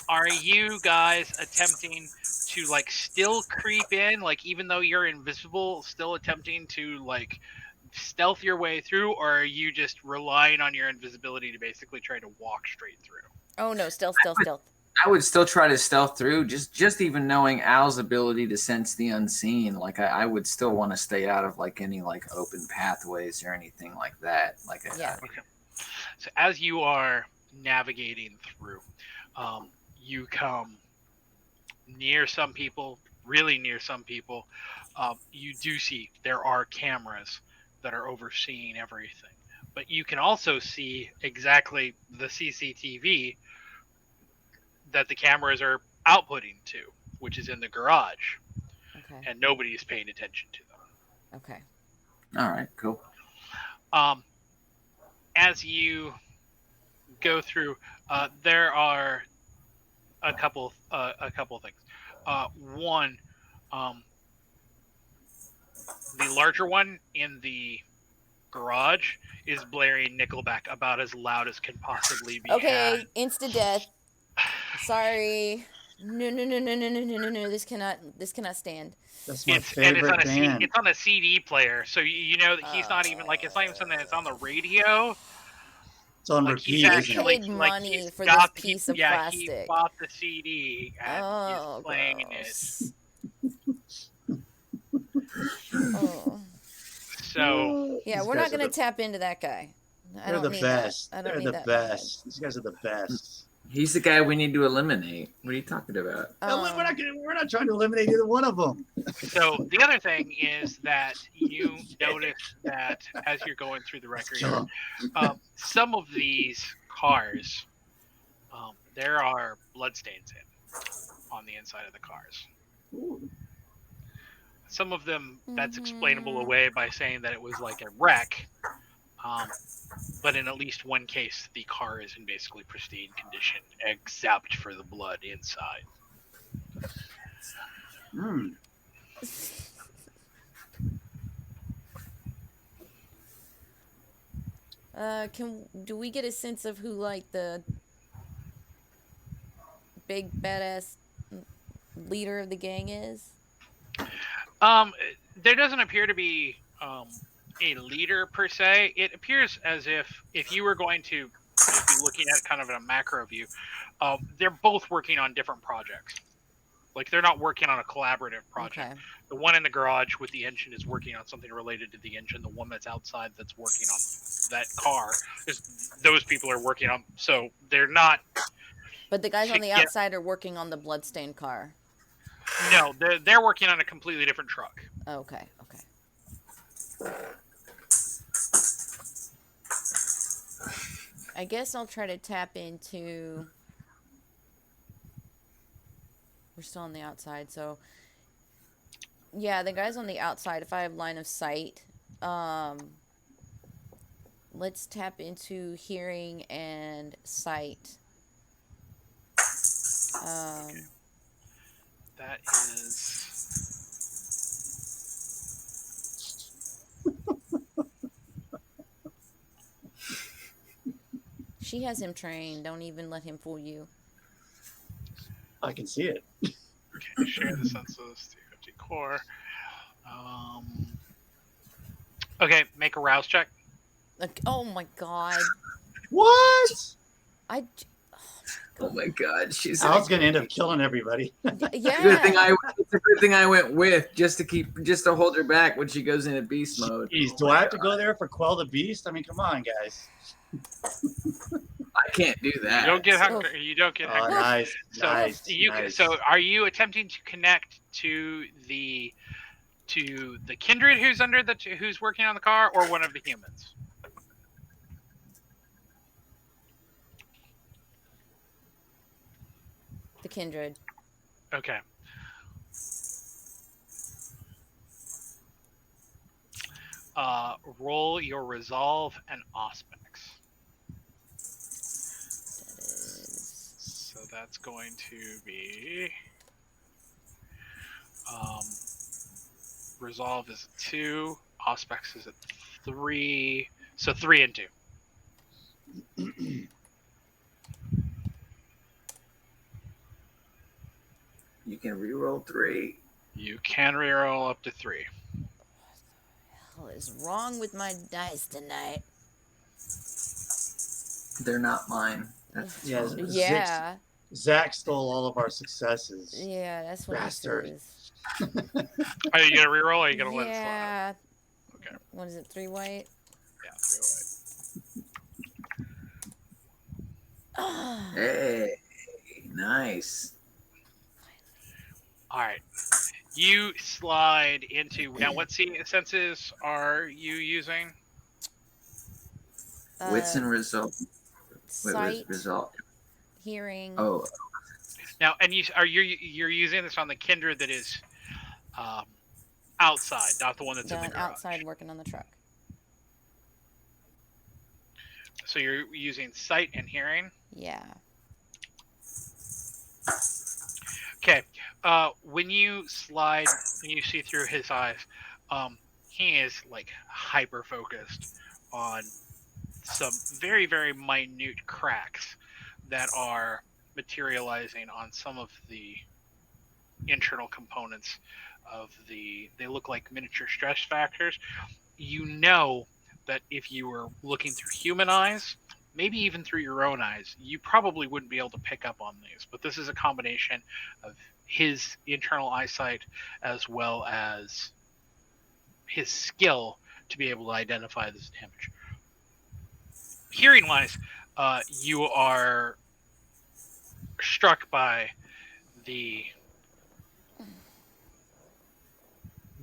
are you guys attempting to like still creep in, like even though you're invisible, still attempting to like stealth your way through, or are you just relying on your invisibility to basically try to walk straight through? Oh no, stealth. I would still try to stealth through, just even knowing Al's ability to sense the unseen. Like I would still want to stay out of like any like open pathways or anything like that. Like yeah. Okay. So as you are navigating through, you come near some people, really near some people. You do see there are cameras that are overseeing everything, but you can also see exactly the CCTV that the cameras are outputting to, which is in the garage. Okay. And nobody is paying attention to them. Okay. All right, cool. As you go through, there are a couple things. One, the larger one in the garage is blaring Nickelback about as loud as can possibly be Okay, insta death. Sorry. No, no, no, no, no, no, no, no, no. This cannot stand. That's my It's favorite on a CD, band. it's on a CD player, so you know that he's not even like it's not even something that's on the radio. It's on Like he's repeat, isn't He it? paid actually like money he's for this got piece of he plastic. bought the CD and he's Oh, playing it. gross. Oh. So Yeah, These we're guys not are gonna the- tap into that guy. I They're don't the need best. that. I don't They're need the that. best. These guys are the best. He's the guy we need to eliminate. What are you talking about? We're not trying to eliminate either one of them. So the other thing is that you notice that as you're going through the record, some of these cars, there are bloodstains on the inside of the cars. Ooh. Some of them that's explainable away by saying that it was like a wreck, but in at least one case, the car is in basically pristine condition except for the blood inside. Hmm. Do we get a sense of who like the big badass leader of the gang is? There doesn't appear to be a leader per se. It appears as if you were going to just be looking at kind of a macro view, they're both working on different projects. Like they're not working on a collaborative project. Okay. The one in the garage with the engine is working on something related to the engine. The one that's outside that's working on that car those people are working on. So they're not. But the guys on the outside are working on the bloodstained car. No, they're working on a completely different truck. Okay. I guess I'll try to tap into. We're still on the outside, so yeah, the guys on the outside. If I have line of sight, let's tap into hearing and sight. That is. She has him trained. Don't even let him fool you. I can see it. Okay, share the census 250 core. Okay, make a rouse check. Like, oh my god. What? Oh my god, she's. I was gonna end up killing everybody. Yeah. It's a good thing I went with just to hold her back when she goes into beast mode. Jeez, do I have to go there for Quell the Beast? I mean, come on, guys. I can't do that. You don't get hungry. You don't get hungry. Nice, So nice. So are you attempting to connect to the kindred who's working on the car, or one of the humans? The kindred. Okay. Roll your resolve and auspex. That is. So that's going to be resolve is 2, auspex is a 3, so 3 and 2. You can reroll 3. You can reroll up to 3. What is wrong with my dice tonight? They're not mine. That's Yeah, wrong. Yeah. Zack stole all of our successes. Yeah, that's what Bastard. it is. Are you gonna reroll or are you gonna let it slide? Yeah. Okay. What is it? 3 white? Yeah, 3 white. Hey, nice. Alright. You slide into now what senses are you using? Wits and result. Sight, Result. hearing. Oh, Now and you're using this on the kindred that is outside, not the one that's in the garage. Outside working on the truck. So you're using sight and hearing? Yeah. Okay. When you slide and you see through his eyes, he is like hyper focused on some very, very minute cracks that are materializing on some of the internal components of they look like miniature stress factors. You know that if you were looking through human eyes, maybe even through your own eyes, you probably wouldn't be able to pick up on these. But this is a combination of his internal eyesight as well as his skill to be able to identify this damage. Hearing wise, you are struck by the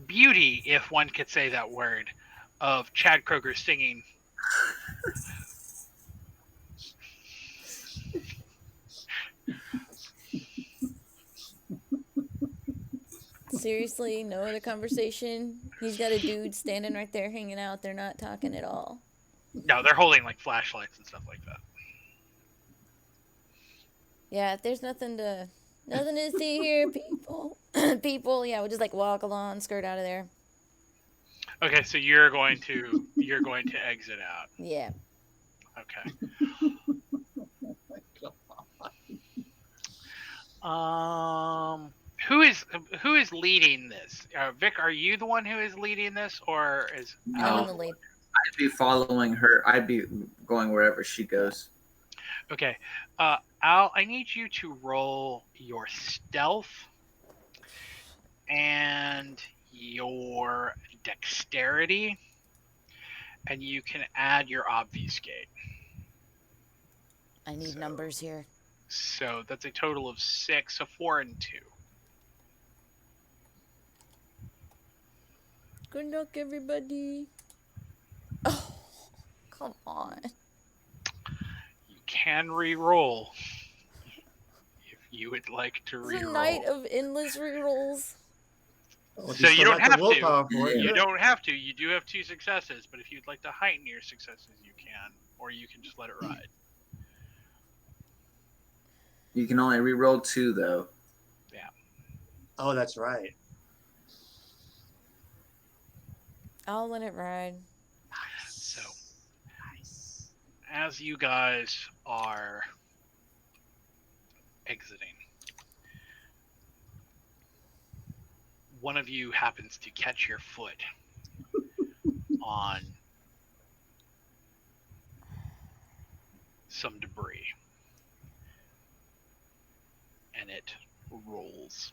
beauty, if one could say that word, of Chad Kroger singing. Seriously, no other conversation. He's got a dude standing right there hanging out. They're not talking at all. No, they're holding like flashlights and stuff like that. Yeah, if there's nothing to see here, people. People, yeah, we'll just like walk along, skirt out of there. Okay, so you're going to exit out. Yeah. Okay. Who is leading this? Vic, are you the one who is leading this, or is I'm in the lead. I'd be following her. I'd be going wherever she goes. Okay. Al, I need you to roll your stealth and your dexterity, and you can add your obfuscate. I need numbers here. So that's a total of 6, so 4 and 2. Good luck, everybody. Oh, come on. You can re-roll if you would like to It's a re-roll. night of endless rerolls. Well, So you still don't got the have to. willpower for it. You don't have to. You do have 2 successes, but if you'd like to heighten your successes, you can, or you can just let it ride. You can only re-roll 2, though. Yeah. Oh, that's right. I'll let it ride. So, as you guys are exiting, one of you happens to catch your foot on some debris, and it rolls.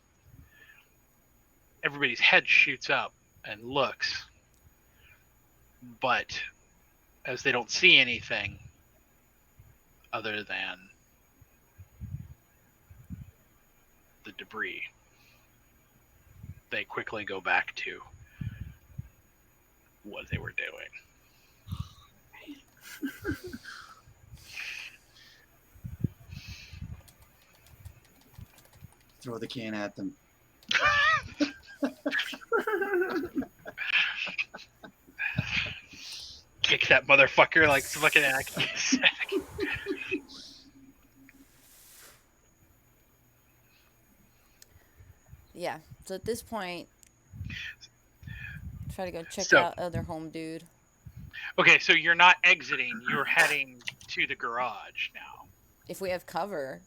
Everybody's head shoots up and looks, but as they don't see anything other than the debris, they quickly go back to what they were doing. Throw the can at them. Kick that motherfucker like fucking act. Yeah. So at this point, try to go check So- out other home dude. Okay, so you're not exiting, you're heading to the garage now. If we have cover.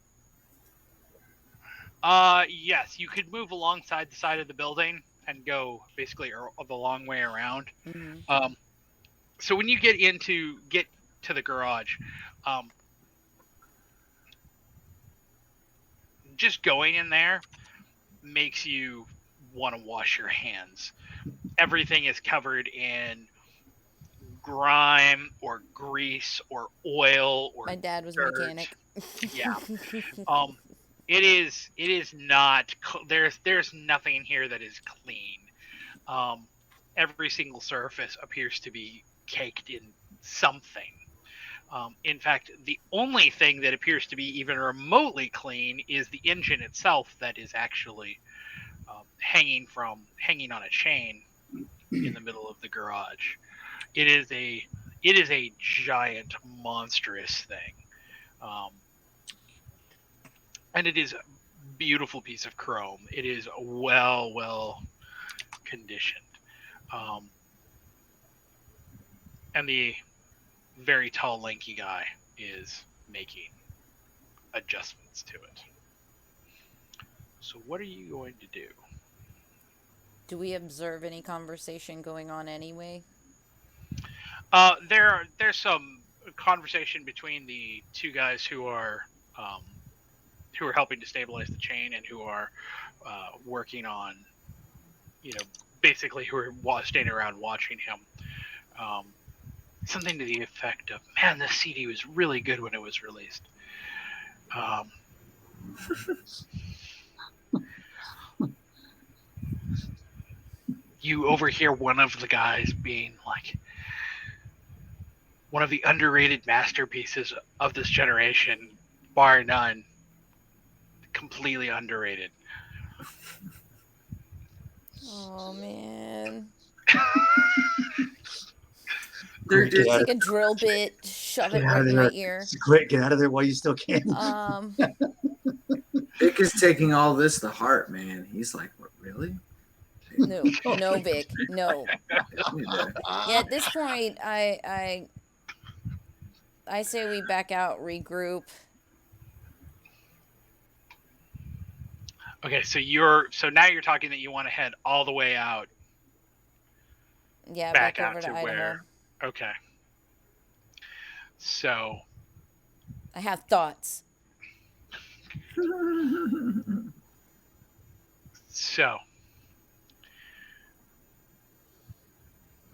Yes, you could move alongside the side of the building and go basically the long way around. Mm-hmm. So when you get to the garage, just going in there makes you want to wash your hands. Everything is covered in grime or grease or oil or My dad was dirt. a mechanic. Yeah. It is not. There's nothing here that is clean. Every single surface appears to be caked in something. In fact, the only thing that appears to be even remotely clean is the engine itself that is actually hanging on a chain in the middle of the garage. It is a giant, monstrous thing, and it is a beautiful piece of chrome. It is well conditioned. And the very tall, lanky guy is making adjustments to it. So what are you going to do? Do we observe any conversation going on anyway? There's some conversation between the two guys who are helping to stabilize the chain and who are working on, basically who are standing around watching him. Something to the effect of, "Man, this CD was really good when it was released." You overhear one of the guys being like, "One of the underrated masterpieces of this generation, bar none. Completely underrated." Oh man. They're Get just out Take a drill bit, shove it Get out right of in my there. ear. Quick, get out of there while you still can. Vic is taking all this to heart, man. He's like, "What, really?" No, Vic, no. Yeah. Yeah, at this point, I say we back out, regroup. Okay, so now you're talking that you want to head all the way out, Yeah, back back over out to to Idaho. where? Okay. So I have thoughts. So,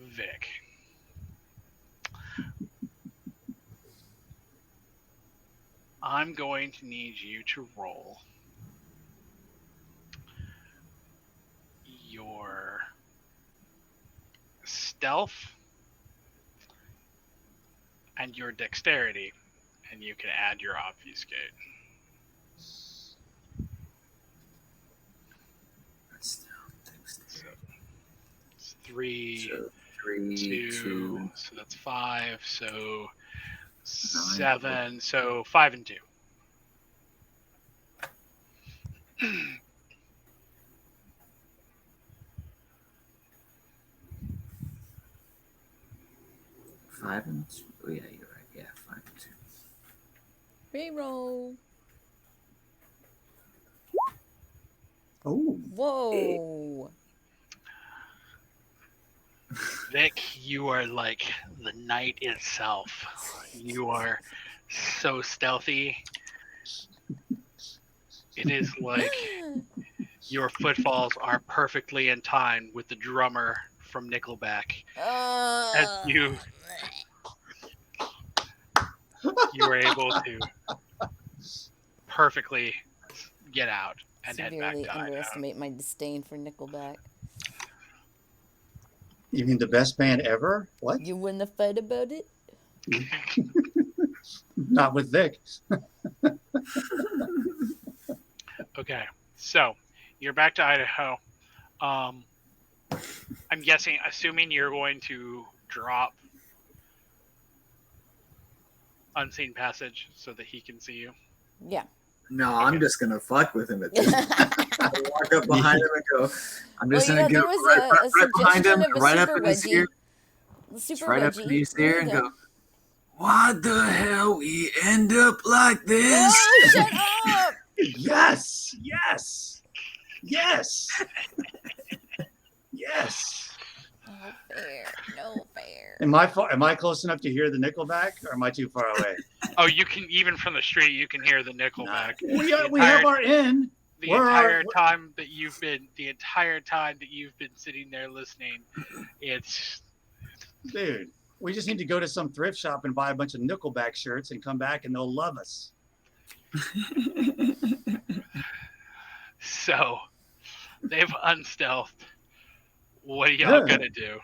Vic. I'm going to need you to roll your stealth and your dexterity, and you can add your obfuscate. That's So it's 3, so 3, 2, 2, so that's 5, so 9, 7, so 5 and 2. Five and 2. Oh yeah, you're right. Yeah, 5 and 2. Reroll. Oh, Whoa. Vic, you are like the night itself. You are so stealthy. It is like your footfalls are perfectly in time with the drummer from Nickelback. As you were able to perfectly get out and head back severely to Idaho. underestimate my disdain for Nickelback. you mean the best band ever? What? You win the fight about it? Not with Vic. Okay, so you're back to Idaho. I'm assuming you're going to drop Unseen Passage so that he can see you. Yeah. No, I'm just gonna fuck with him at this point. I'll walk up behind him and go. I'm just Well, gonna there go was right a behind him, suggestion of a right up super in his ear, wedgie. Super right up wedgie. in his There ear, you and go. go. Why the hell we end up like this? Oh, shut up! Yes, yes, yes, yes. No fair. No fair. Am I close enough to hear the Nickelback, or am I too far away? Oh, you can, even from the street, you can hear the Nickelback. We have our inn. The entire time that you've been sitting there listening, it's Dude, we just need to go to some thrift shop and buy a bunch of Nickelback shirts and come back and they'll love us. so they've unstealthed. What are y'all gonna do?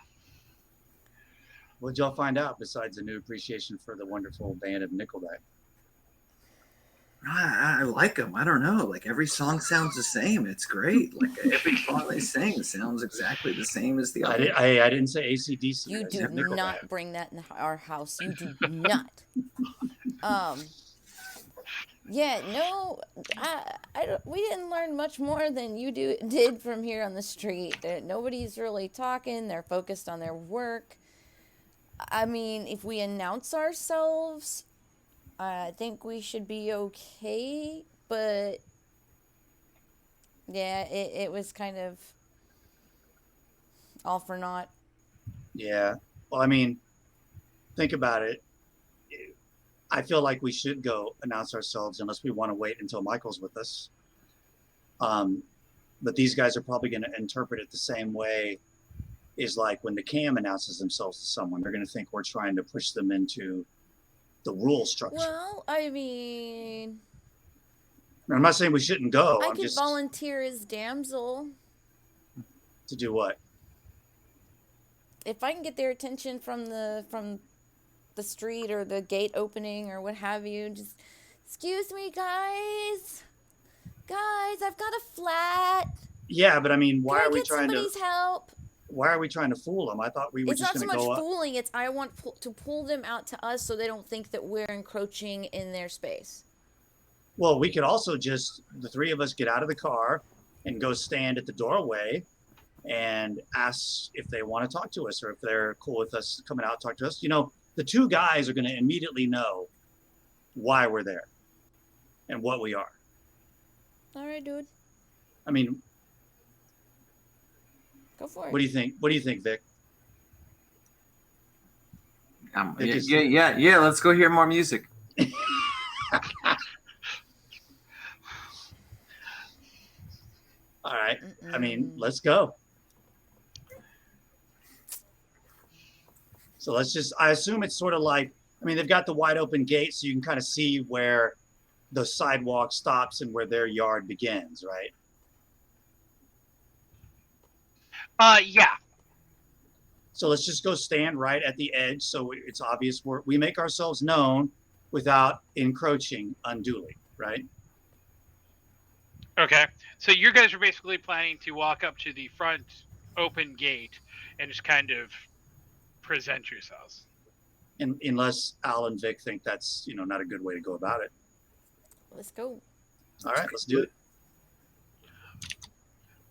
What'd y'all find out besides a new appreciation for the wonderful band of Nickelback? I like them. I don't know. Like every song sounds the same. It's great. Like every song they sing sounds exactly the same as the other. I didn't say AC/DC. You I do said Nickelback. not bring that in our house. You do not. Yeah, no, we didn't learn much more than you did from here on the street. Nobody's really talking. They're focused on their work. I mean, if we announce ourselves, I think we should be okay. But yeah, it was kind of all for naught. Yeah. Well, I mean, think about it. I feel like we should go announce ourselves unless we want to wait until Michael's with us. Um, but these guys are probably going to interpret it the same way is like when the cam announces themselves to someone, they're going to think we're trying to push them into the rule structure. Well, I mean, I'm not saying we shouldn't go. I I'm could just volunteer as damsel to do what? if I can get their attention from the street or the gate opening or what have you. Just excuse me, guys. Guys, I've got a flat. Yeah, but I mean, Can I get somebody's help? why are we trying to fool them? I thought we were It's just not so going to much go up. fooling, it's I want to pull them out to us so they don't think that we're encroaching in their space. Well, we could also just the three of us get out of the car and go stand at the doorway and ask if they want to talk to us or if they're cool with us coming out to talk to us. You know, the two guys are going to immediately know why we're there and what we are. All right, dude. I mean, Go for it. what do you think? What do you think, Vic? Vic is- Yeah. Let's go hear more music. All right. I mean, let's go. So let's just, I assume it's sort of like, I mean, they've got the wide open gate so you can kind of see where the sidewalk stops and where their yard begins, right? Yeah. So let's just go stand right at the edge so it's obvious we make ourselves known without encroaching unduly, right? Okay. So you guys are basically planning to walk up to the front open gate and just kind of present yourselves. And unless Al and Vic think that's, you know, not a good way to go about it. Let's go. All right, let's do it.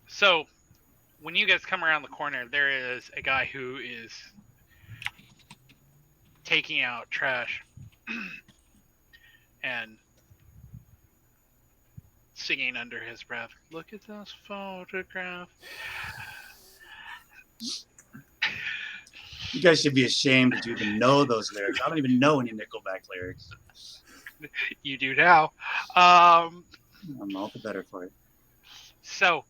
So when you guys come around the corner, there is a guy who is taking out trash and singing under his breath, "Look at this photograph." You guys should be ashamed to even know those lyrics. I don't even know any Nickelback lyrics. You do now. I'm all the better for it. So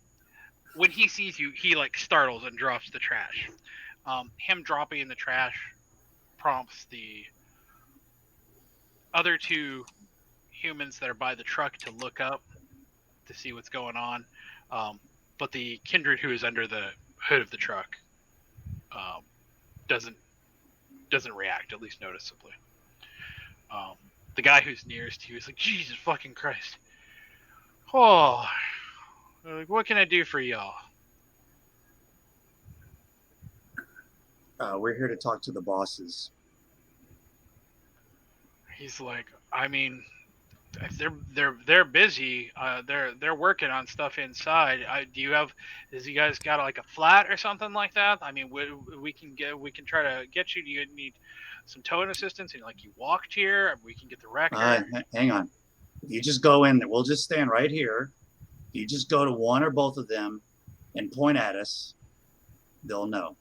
when he sees you, he like startles and drops the trash. Him dropping the trash prompts the other two humans that are by the truck to look up to see what's going on. But the kindred who is under the hood of the truck doesn't react, at least noticeably. The guy who's nearest to you is like, "Jesus fucking Christ. Oh, like, what can I do for y'all?" We're here to talk to the bosses. He's like, "I mean, they're busy. They're working on stuff inside. Does you guys got like a flat or something like that? I mean, we can try to get you. Do you need some towing assistance? And like, you walked here, we can get the record." Hang on. If you just go in, we'll just stand right here. If you just go to one or both of them and point at us, they'll know.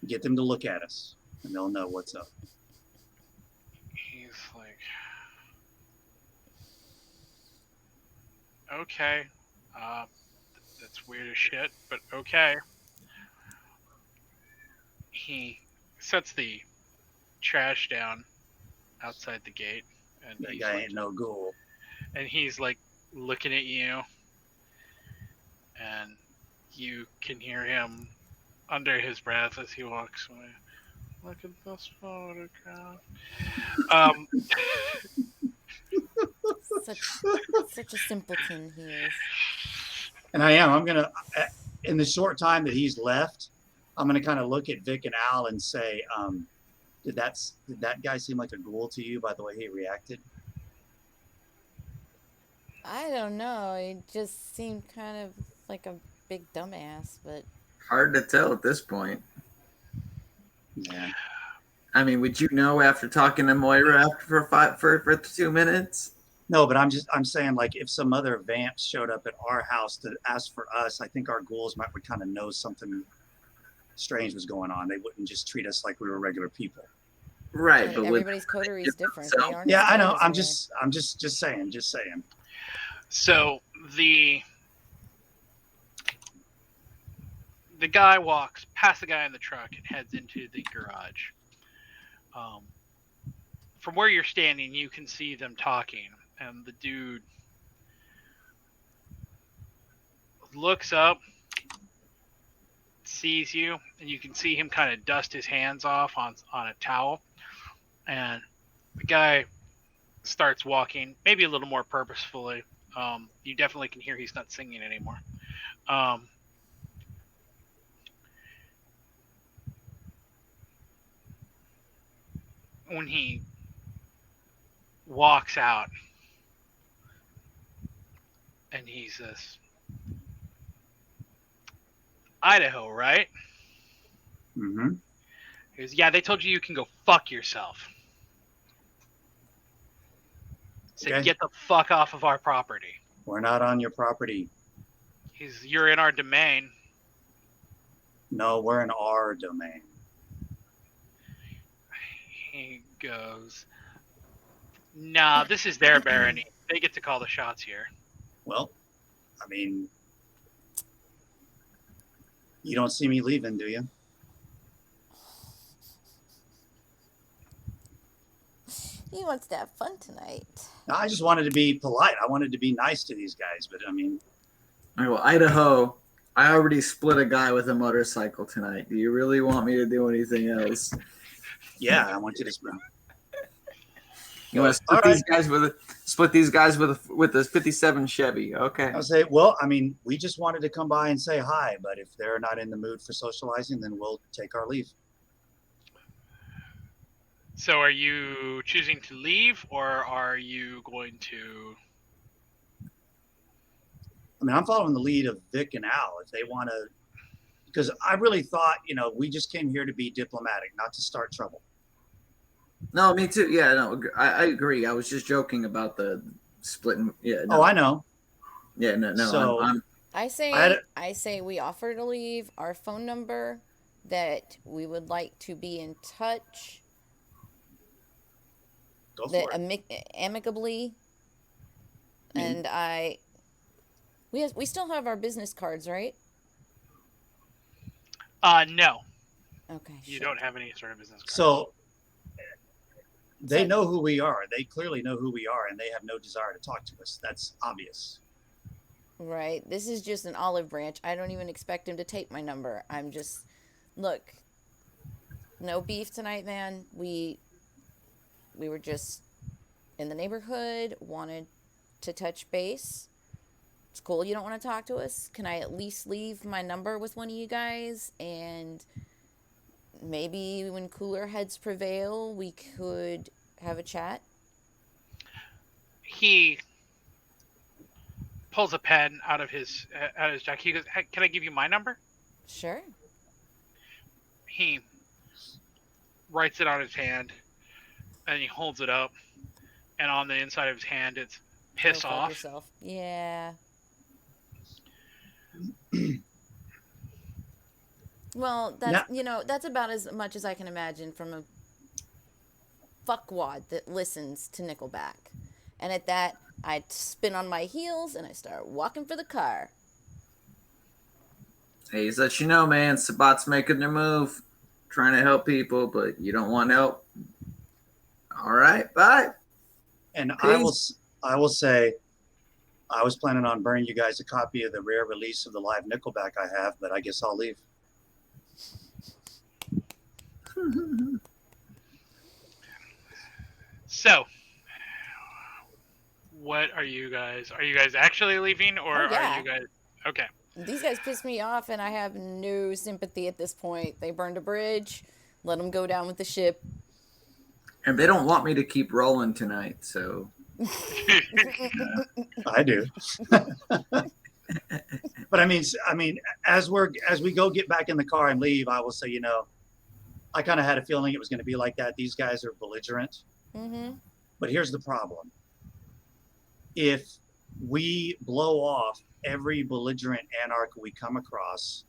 Get them to look at us, and they'll know what's up. He's like, "Okay, that's weird as shit, but okay." He sets the trash down outside the gate, and That guy ain't no ghoul. And he's like looking at you, and you can hear him under his breath as he walks away. "Look at this photograph." Such a simpleton he is. And I am. I'm gonna, in the short time that he's left, I'm gonna kind of look at Vic and Al and say, did that guy seem like a ghoul to you by the way he reacted? I don't know. He just seemed kind of like a big dumbass, but Hard to tell at this point. Yeah. I mean, would you know after talking to Moira for 2 minutes? No, but I'm saying, like, if some other vamps showed up at our house to ask for us, I think our ghouls would kind of know something strange was going on. They wouldn't just treat us like we were regular people. Right, And but everybody's coterie is different. They aren't Yeah, as I tight know. as I'm we are. just saying. So the guy walks past the guy in the truck and heads into the garage. From where you're standing, you can see them talking, and the dude looks up, sees you, and you can see him kind of dust his hands off on a towel, and the guy starts walking, maybe a little more purposefully. You definitely can hear he's not singing anymore. When he walks out, and he says, "Idaho, right?" Mm-hmm. He goes, "Yeah, they told you can go fuck yourself. Said, Okay. get the fuck off of our property." We're not on your property. You're in our domain. No, we're in our domain. He goes, "Nah, this is their barony. They get to call the shots here." Well, I mean, you don't see me leaving, do you? He wants to have fun tonight. No, I just wanted to be polite. I wanted to be nice to these guys, but I mean, All right, well, Idaho, I already split a guy with a motorcycle tonight. Do you really want me to do anything else? yeah, I want you to. You want to split these guys with a 57 Chevy? Okay. I'll say, well, I mean, we just wanted to come by and say hi, but if they're not in the mood for socializing, then we'll take our leave. So are you choosing to leave, or are you going to... I mean, I'm following the lead of Vic and Al. If they want to, because I really thought, we just came here to be diplomatic, not to start trouble. No, me too. Yeah, no, I agree. I was just joking about the splitting. Yeah. No. Oh, I know. Yeah, no. So, I say we offer to leave our phone number, that we would like to be in touch. Go for it. Amicably. And we still have our business cards, right? No. Okay. You don't have any sort of business card. So they know who we are. They clearly know who we are, and they have no desire to talk to us. That's obvious. Right. This is just an olive branch. I don't even expect him to take my number. I'm just, look, no beef tonight, man. We were just in the neighborhood, wanted to touch base. It's cool you don't want to talk to us. Can I at least leave my number with one of you guys? And maybe when cooler heads prevail, we could have a chat. He pulls a pen out of his jacket. He goes, "Hey, can I give you my number?" Sure. He writes it on his hand, and he holds it up. And on the inside of his hand, it's "piss Go fuck off." yourself. Yeah. Well, that's about as much as I can imagine from a fuckwad that listens to Nickelback. And at that, I spin on my heels and I start walking for the car. Hey, just let you know, man, Sabat's making their move, trying to help people, but you don't want help. All right, bye. And Peace. I will say, I was planning on burning you guys a copy of the rare release of the live Nickelback I have, but I guess I'll leave. So, what are you guys? Are you guys actually leaving, or are you guys... Okay. These guys piss me off, and I have no sympathy at this point. They burned a bridge. Let them go down with the ship. And they don't want me to keep rolling tonight, so... I do. But I mean, as we go get back in the car and leave, I will say, I kind of had a feeling it was going to be like that. These guys are belligerent. Mm-hmm. But here's the problem. If we blow off every belligerent anarch we come across,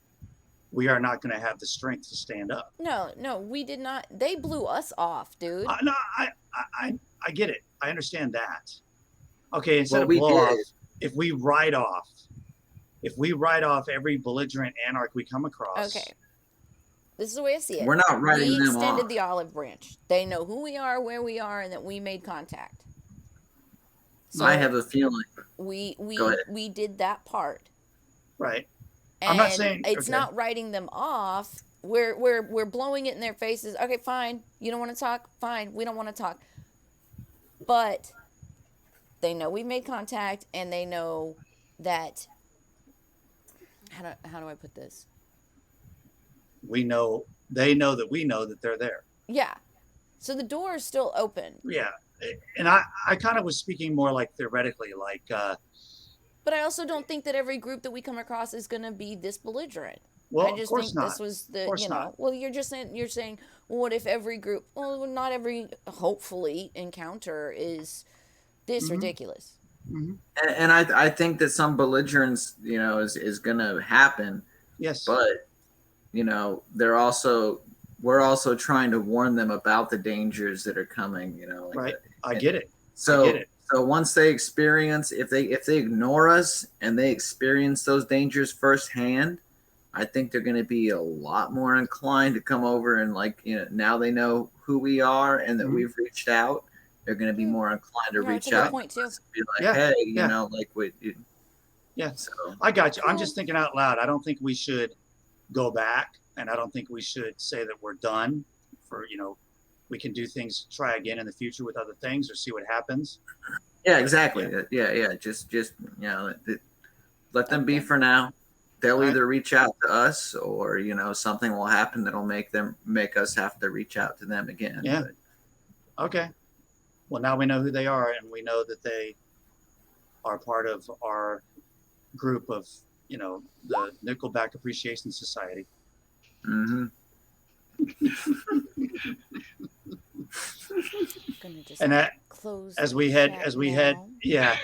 we are not going to have the strength to stand up. No, we did not. They blew us off, dude. No, I get it. I understand that. Okay, instead Well, of we blow off, did. if we write off every belligerent anarch we come across, Okay. This is the way I see it. We're not writing We them extended off. the olive branch. They know who we are, where we are, and that we made contact. So I have a feeling. Go ahead. we did that part. right? And I'm not saying it's okay. not writing them off. We're blowing it in their faces. Okay, fine. You don't want to talk? Fine. We don't want to talk. But they know we've made contact, and they know that. How do I put this? We know they know that we know that they're there. Yeah. So the door is still open. Yeah, and I kind of was speaking more like theoretically, like But I also don't think that every group that we come across is going to be this belligerent. well, I of just course think not. this was the, Of course not. well, you're saying, well, what if every group, well, not every, hopefully, encounter is this ridiculous. Mm-hmm. And I think that some belligerence, is going to happen. Yes, But, we're also trying to warn them about the dangers that are coming, like right. I get it. So, I get it. So once they experience, if they ignore us and they experience those dangers firsthand, I think they're going to be a lot more inclined to come over and now they know who we are and that we've reached out. They're going to be more inclined to reach out point too. and be like, Yeah, hey, yeah. Yeah, So I got you. I'm just thinking out loud. I don't think we should go back, and I don't think we should say that we're done. We can do things, try again in the future with other things, or see what happens. yeah, exactly. Yeah. Just let them be for now. They'll Right. either reach out to us, or something will happen that'll make us have to reach out to them again. Yeah. Okay. Well, now we know who they are, and we know that they are part of our group of, the Nickelback Appreciation Society. Mm-hmm. Gonna just And that, close as the we head, chat now. yeah.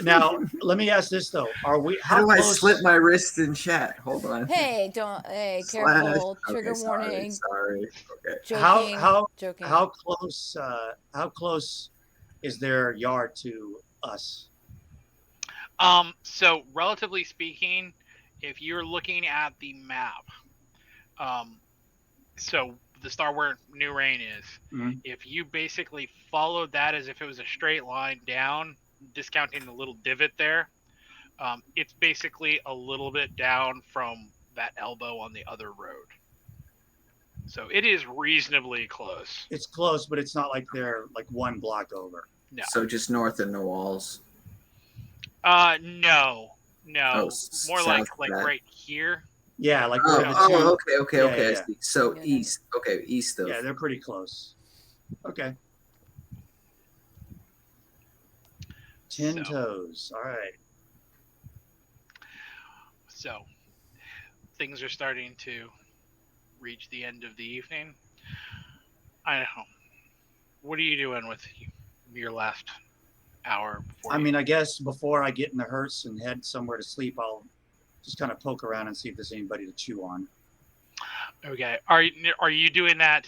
Now, let me ask this though: How do I slip my wrist in chat? Hold on. Hey, careful! Trigger Okay, warning. Sorry. Okay. Joking. Joking. How close is their yard to us? So relatively speaking, if you're looking at the map, so the star where New Rain is, if you basically followed that as if it was a straight line down, discounting the little divot there, it's basically a little bit down from that elbow on the other road. So it is reasonably close. It's close, but it's not like they're like one block over. No. So just north of the walls. No. More south like right here. Yeah, like okay. Yeah. So east. Okay, east of. Yeah, they're pretty close. Okay. 10 toes. All right. So things are starting to reach the end of the evening. I don't know. What are you doing with your last hour? I guess before I get in the hearse and head somewhere to sleep, I'll just kind of poke around and see if there's anybody to chew on. Okay. Are you doing that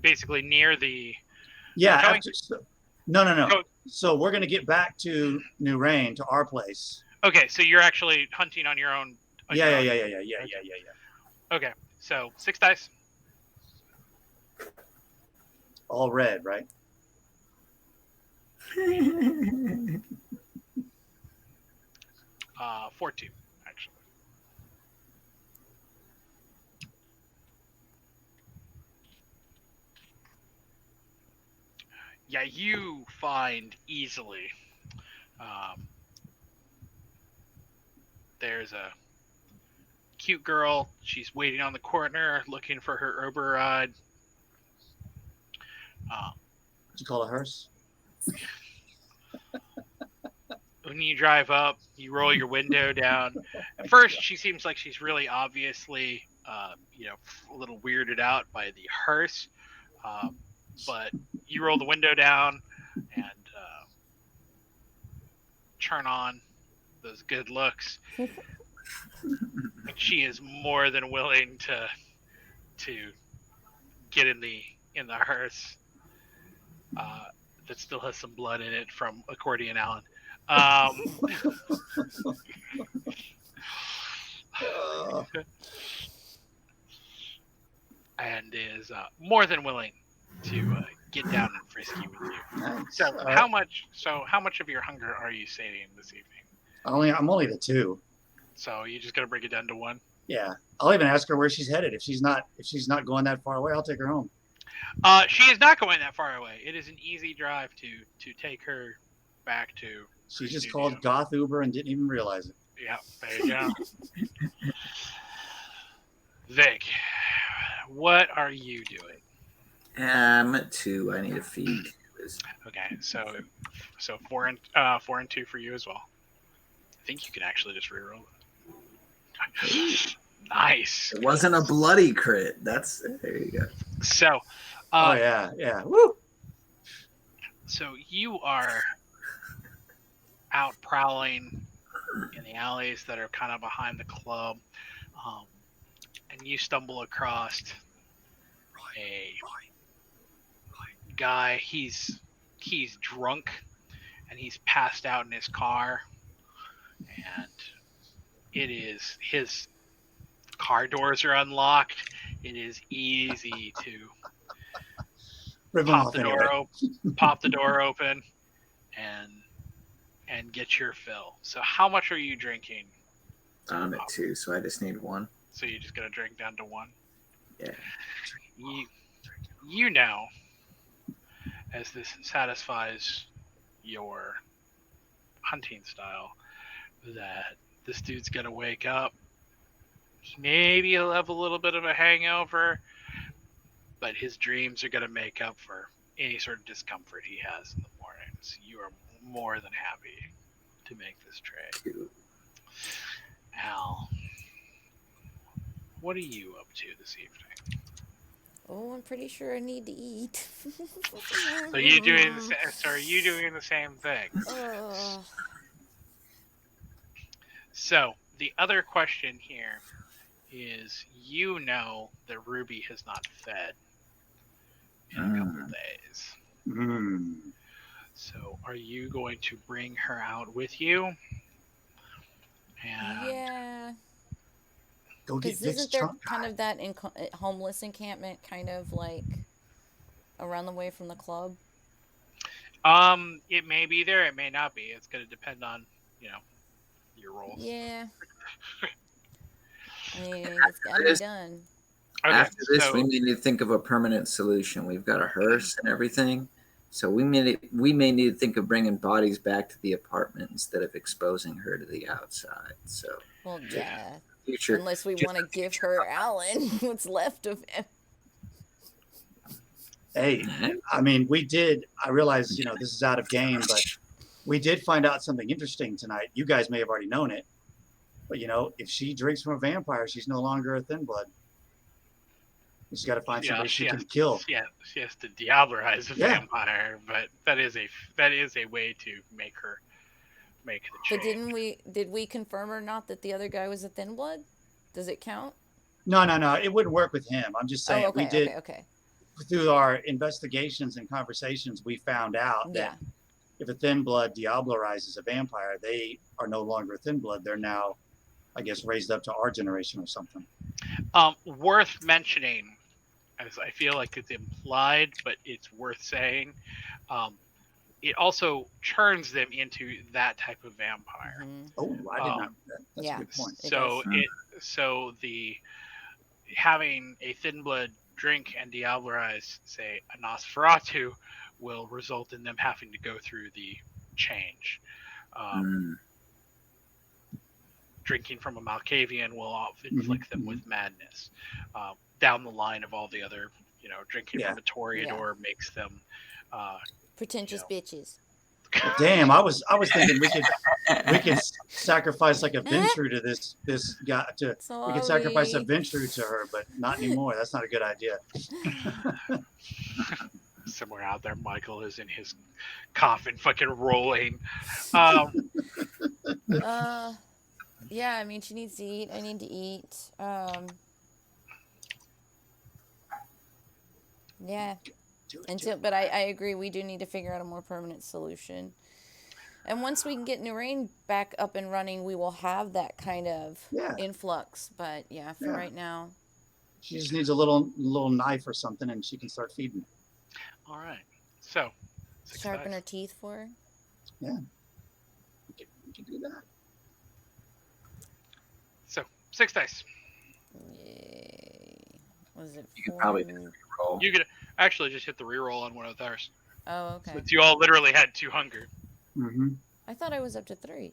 basically near the... Yeah. No. So we're going to get back to New Rain, to our place. Okay, so you're actually hunting on your own. Yeah. Okay, so 6 dice. All red, right? 14, actually. Yeah, you find easily. There's a cute girl. She's waiting on the corner, looking for her Uber ride. Would you call a hearse? When you drive up, you roll your window down. At first, she seems like she's really obviously a little weirded out by the hearse. But you roll the window down and turn on those good looks, and she is more than willing to get in the hearse that still has some blood in it from accordion Alan. And is more than willing to get down and frisky with you. Nice. So how much of your hunger are you sating this evening? I'm only the 2. So you just gonna bring it down to 1? Yeah, I'll even ask her where she's headed. If she's not going that far away, I'll take her home. She is not going that far away. It is an easy drive to take her back to. She just called Goth Uber and didn't even realize it. Yeah, there you go. Vic, what are you doing? I'm at 2. I need to feed. Okay, so 4 and 2 for you as well. I think you can actually just reroll it. Nice. It wasn't a bloody crit. There you go. So. Oh yeah. Woo. So you are out prowling in the alleys that are kind of behind the club, and you stumble across a guy. He's drunk, and he's passed out in his car, and it is his car doors are unlocked. It is easy to pop the door open, and get your fill. So how much are you drinking? I'm at 2, so I just need 1. So you're just gonna drink down to 1? Yeah. You know, as this satisfies your hunting style, that this dude's gonna wake up. Maybe he'll have a little bit of a hangover, but his dreams are gonna make up for any sort of discomfort he has in the morning. So you are more than happy to make this trade. Al, what are you up to this evening? Oh, I'm pretty sure I need to eat. So you doing are you doing the same thing? So the other question here is, that Ruby has not fed in a couple days. So are you going to bring her out with you? And yeah. Go get Because Vic's isn't there trunk kind guy. of that homeless encampment kind of like around the way from the club? It may be there, it may not be. It's going to depend on, your roles. Yeah. I mean, it's got to be done. Okay, After this, we need to think of a permanent solution. We've got a hearse and everything, so we may need to think of bringing bodies back to the apartment instead of exposing her to the outside. So, well, yeah. Future, unless we want to give her Alan what's left of him. Hey, I mean, I realize, this is out of game, but we did find out something interesting tonight. You guys may have already known it, but if she drinks from a vampire, she's no longer a thin blood. She's got to find somebody she can kill. Yeah, she has to diablerize a vampire, but that is a way to make the change. But did we confirm or not that the other guy was a thin blood? Does it count? No, it wouldn't work with him. I'm just saying we did. Okay. Through our investigations and conversations, we found out that if a thin blood diablerizes a vampire, they are no longer a thin blood. They're now, I guess, raised up to our generation or something. Worth mentioning, as I feel like it's implied, but it's worth saying. It also turns them into that type of vampire. Mm-hmm. Oh, I did not. That's a good point. So having a thin blood drink and diablerize, say, a Nosferatu, will result in them having to go through the change. Drinking from a Malkavian will inflict them with madness. Down the line of all the other, drinking from a Toreador makes them pretentious bitches. Well, damn, I was thinking we could sacrifice like a Ventru to this guy we could sacrifice a Sorry. Ventru to her, but not anymore. That's not a good idea. Somewhere out there, Michael is in his coffin, fucking rolling. Um, Yeah, I mean, she needs to eat. I need to eat. Yeah. But I agree, we do need to figure out a more permanent solution. And once we can get Nurain back up and running, we will have that kind of influx. But yeah, for right now, she just needs a little knife or something, and she can start feeding. All right. So, sharpen her teeth for her. Yeah, we can do that. So 6 dice. Yay! Was it? You could probably do the reroll. You could actually just hit the reroll on one of theirs. Oh, okay. Since you all literally had 2 hunger. Mm-hmm. I thought I was up to 3.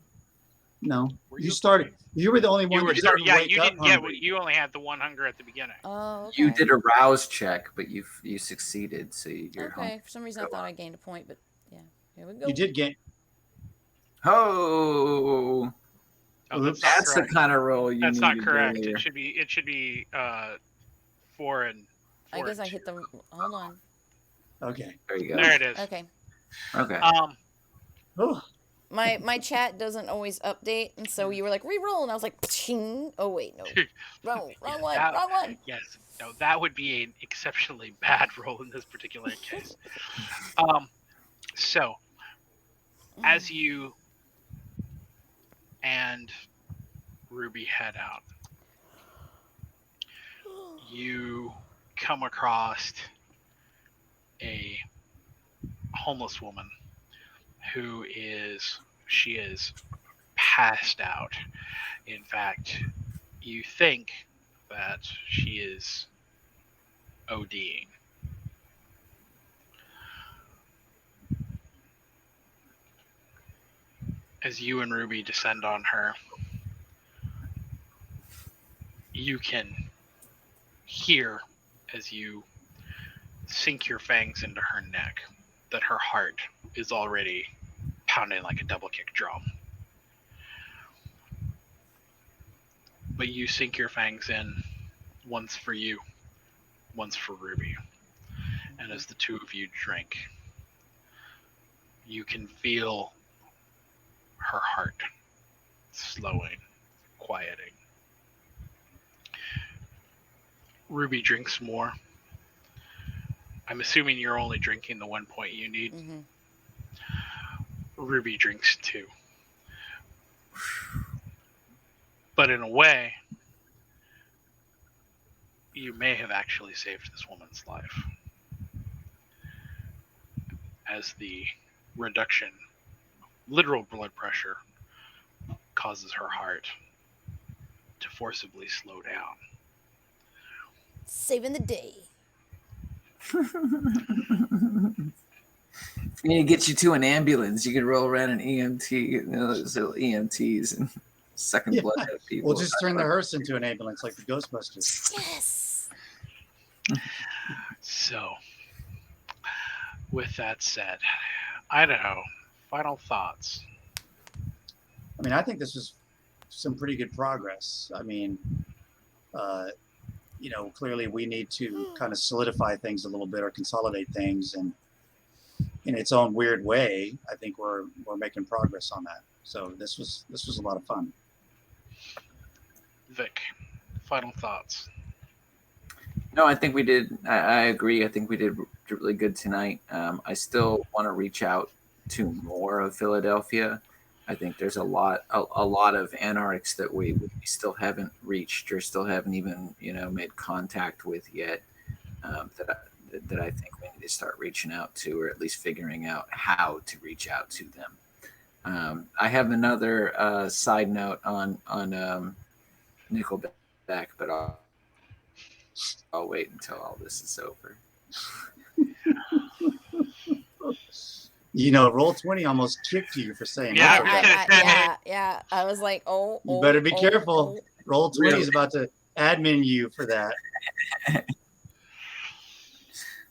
No, you started. You were the only one. You were starting. Yeah, you didn't get. You only had the 1 hunger at the beginning. Oh, okay. You did a rouse check, but you succeeded, so you're okay. For some reason, I thought I gained a point, but yeah, here we go. You did gain. Oh, that's the kind of roll you. That's not correct. Earlier. It should be 4 and. 4 I guess I hit the. Hold on. Okay. There you go. There it is. Okay. Okay. Oh. My chat doesn't always update, and so you were like re-roll, and I was like, Pching! Oh wait, no, wrong one, wrong one. Yes, no, that would be an exceptionally bad roll in this particular case. So, as you and Ruby head out, you come across a homeless woman who is passed out. In fact, you think that she is ODing. As you and Ruby descend on her, you can hear as you sink your fangs into her neck that her heart is already pounding like a double kick drum. But you sink your fangs in, once for you, once for Ruby. And as the two of you drink, you can feel her heart slowing, quieting. Ruby drinks more. I'm assuming you're only drinking the 1 point you need. Mm-hmm. Ruby drinks 2. But in a way, you may have actually saved this woman's life. As the reduction, literal blood pressure, causes her heart to forcibly slow down. Saving the day. We need to get you to an ambulance. You could roll around an EMT, those little EMTs and sucking blood out of people. We'll just turn the hearse into an ambulance like the Ghostbusters. Yes. So, with that said, Idaho, final thoughts. I mean, I think this was some pretty good progress. I mean, clearly we need to kind of solidify things a little bit or consolidate things, and in its own weird way, I think we're making progress on that. So this was a lot of fun. Vic, final thoughts. No, I think we did. I agree. I think we did really good tonight. I still want to reach out to more of Philadelphia. I think there's a lot of anarchs that we still haven't reached or still haven't even made contact with yet. That I think we need to start reaching out to, or at least figuring out how to reach out to them. I have another side note on Nickelback, but I'll wait until all this is over. Roll20 almost kicked you for saying that. Yeah. I was like, oh. You better be careful. Roll20 is about to admin you for that.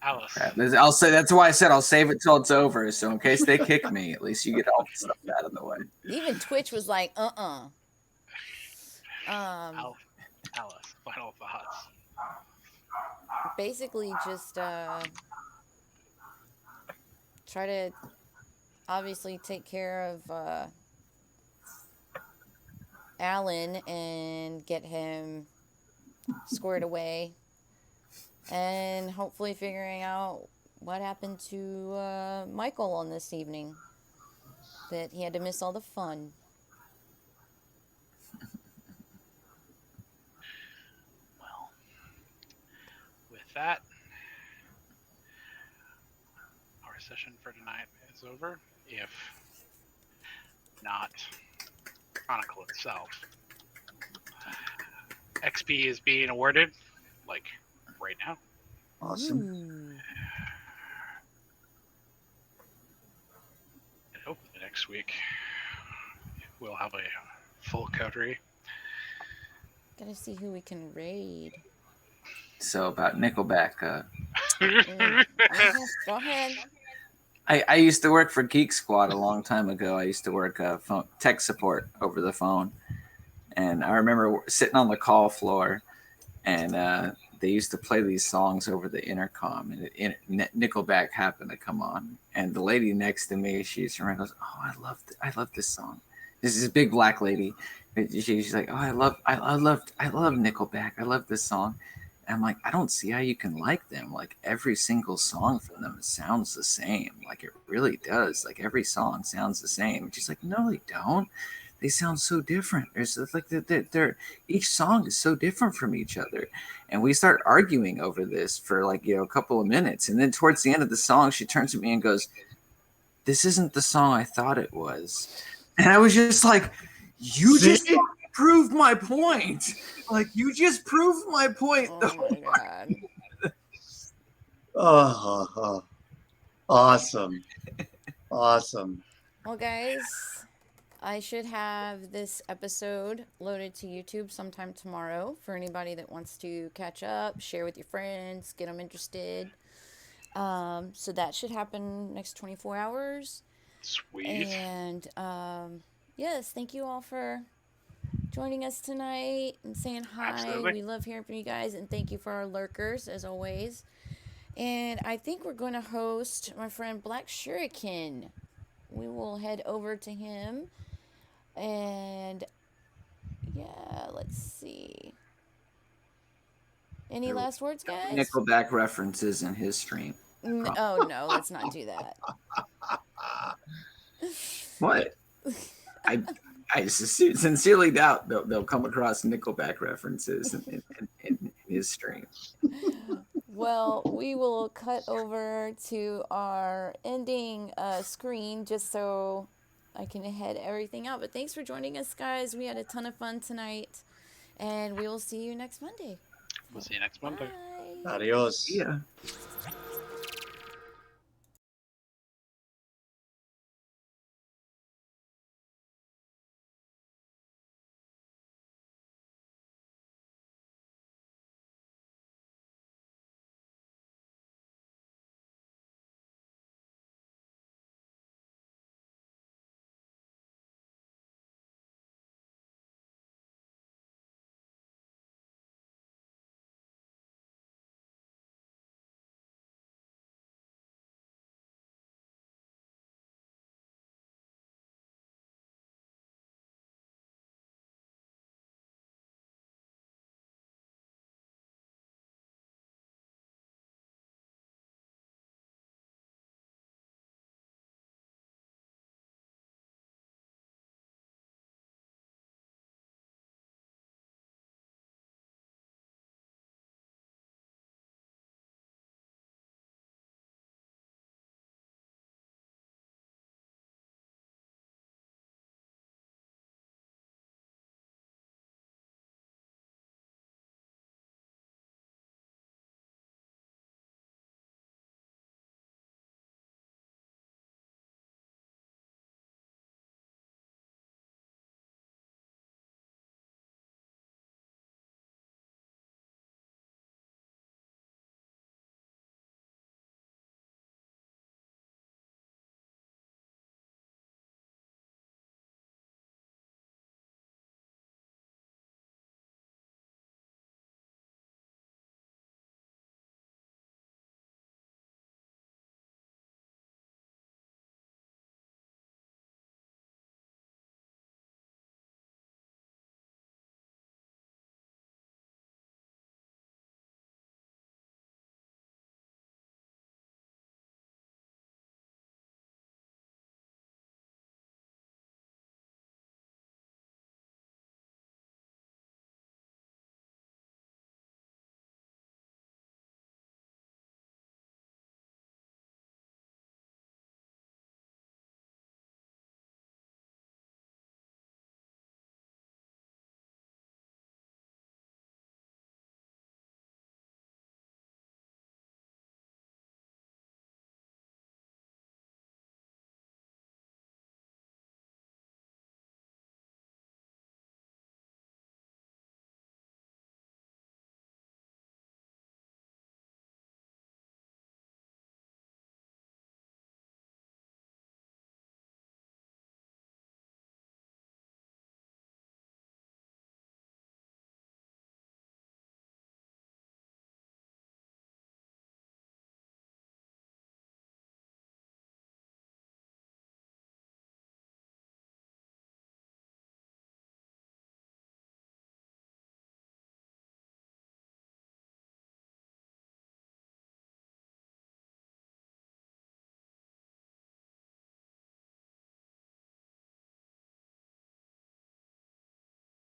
Alice. Crap. I'll say that's why I said I'll save it till it's over. So in case they kick me, at least you get all the stuff out of the way. Even Twitch was like, Alice, final thoughts. Basically just try to obviously take care of Alan and get him squared away, and hopefully figuring out what happened to Michael on this evening, that he had to miss all the fun. Well, with that, our session for tonight is over. If not Chronicle itself, XP is being awarded, like right now. Awesome. Ooh. And hopefully next week we'll have a full coterie. Gotta see who we can raid. So about Nickelback, Go ahead. I used to work for Geek Squad a long time ago. I used to work phone tech support over the phone, and I remember sitting on the call floor, and they used to play these songs over the intercom, and Nickelback happened to come on, and the lady next to me, she's around, goes, "Oh, I love this song." This is a big black lady. She's like, "Oh, I love Nickelback. I love this song." And I'm like, I don't see how you can like them. Like every single song from them sounds the same. Like it really does. Like every song sounds the same. And she's like, no, they don't. They sound so different. There's like they're each song is so different from each other. And we start arguing over this for like, a couple of minutes. And then towards the end of the song, she turns to me and goes, "This isn't the song I thought it was." And I was just like, you just proved my point. Like you just proved my point. Oh my god. Oh, awesome. Awesome. Well, guys, I should have this episode loaded to YouTube sometime tomorrow for anybody that wants to catch up, share with your friends, get them interested. So that should happen next 24 hours. Sweet. And yes, thank you all for joining us tonight and saying hi. Absolutely. We love hearing from you guys, and thank you for our lurkers as always. And I think we're going to host my friend Black Shuriken. We will head over to him, and yeah, let's see. Any last words, guys? Nickelback references in his stream. Oh no, let's not do that. What? I sincerely doubt they'll come across Nickelback references in his stream. Well, we will cut over to our ending screen just so I can head everything out. But thanks for joining us, guys. We had a ton of fun tonight, and we will see you next Monday. We'll see you next Monday. Bye. Adios. Yeah.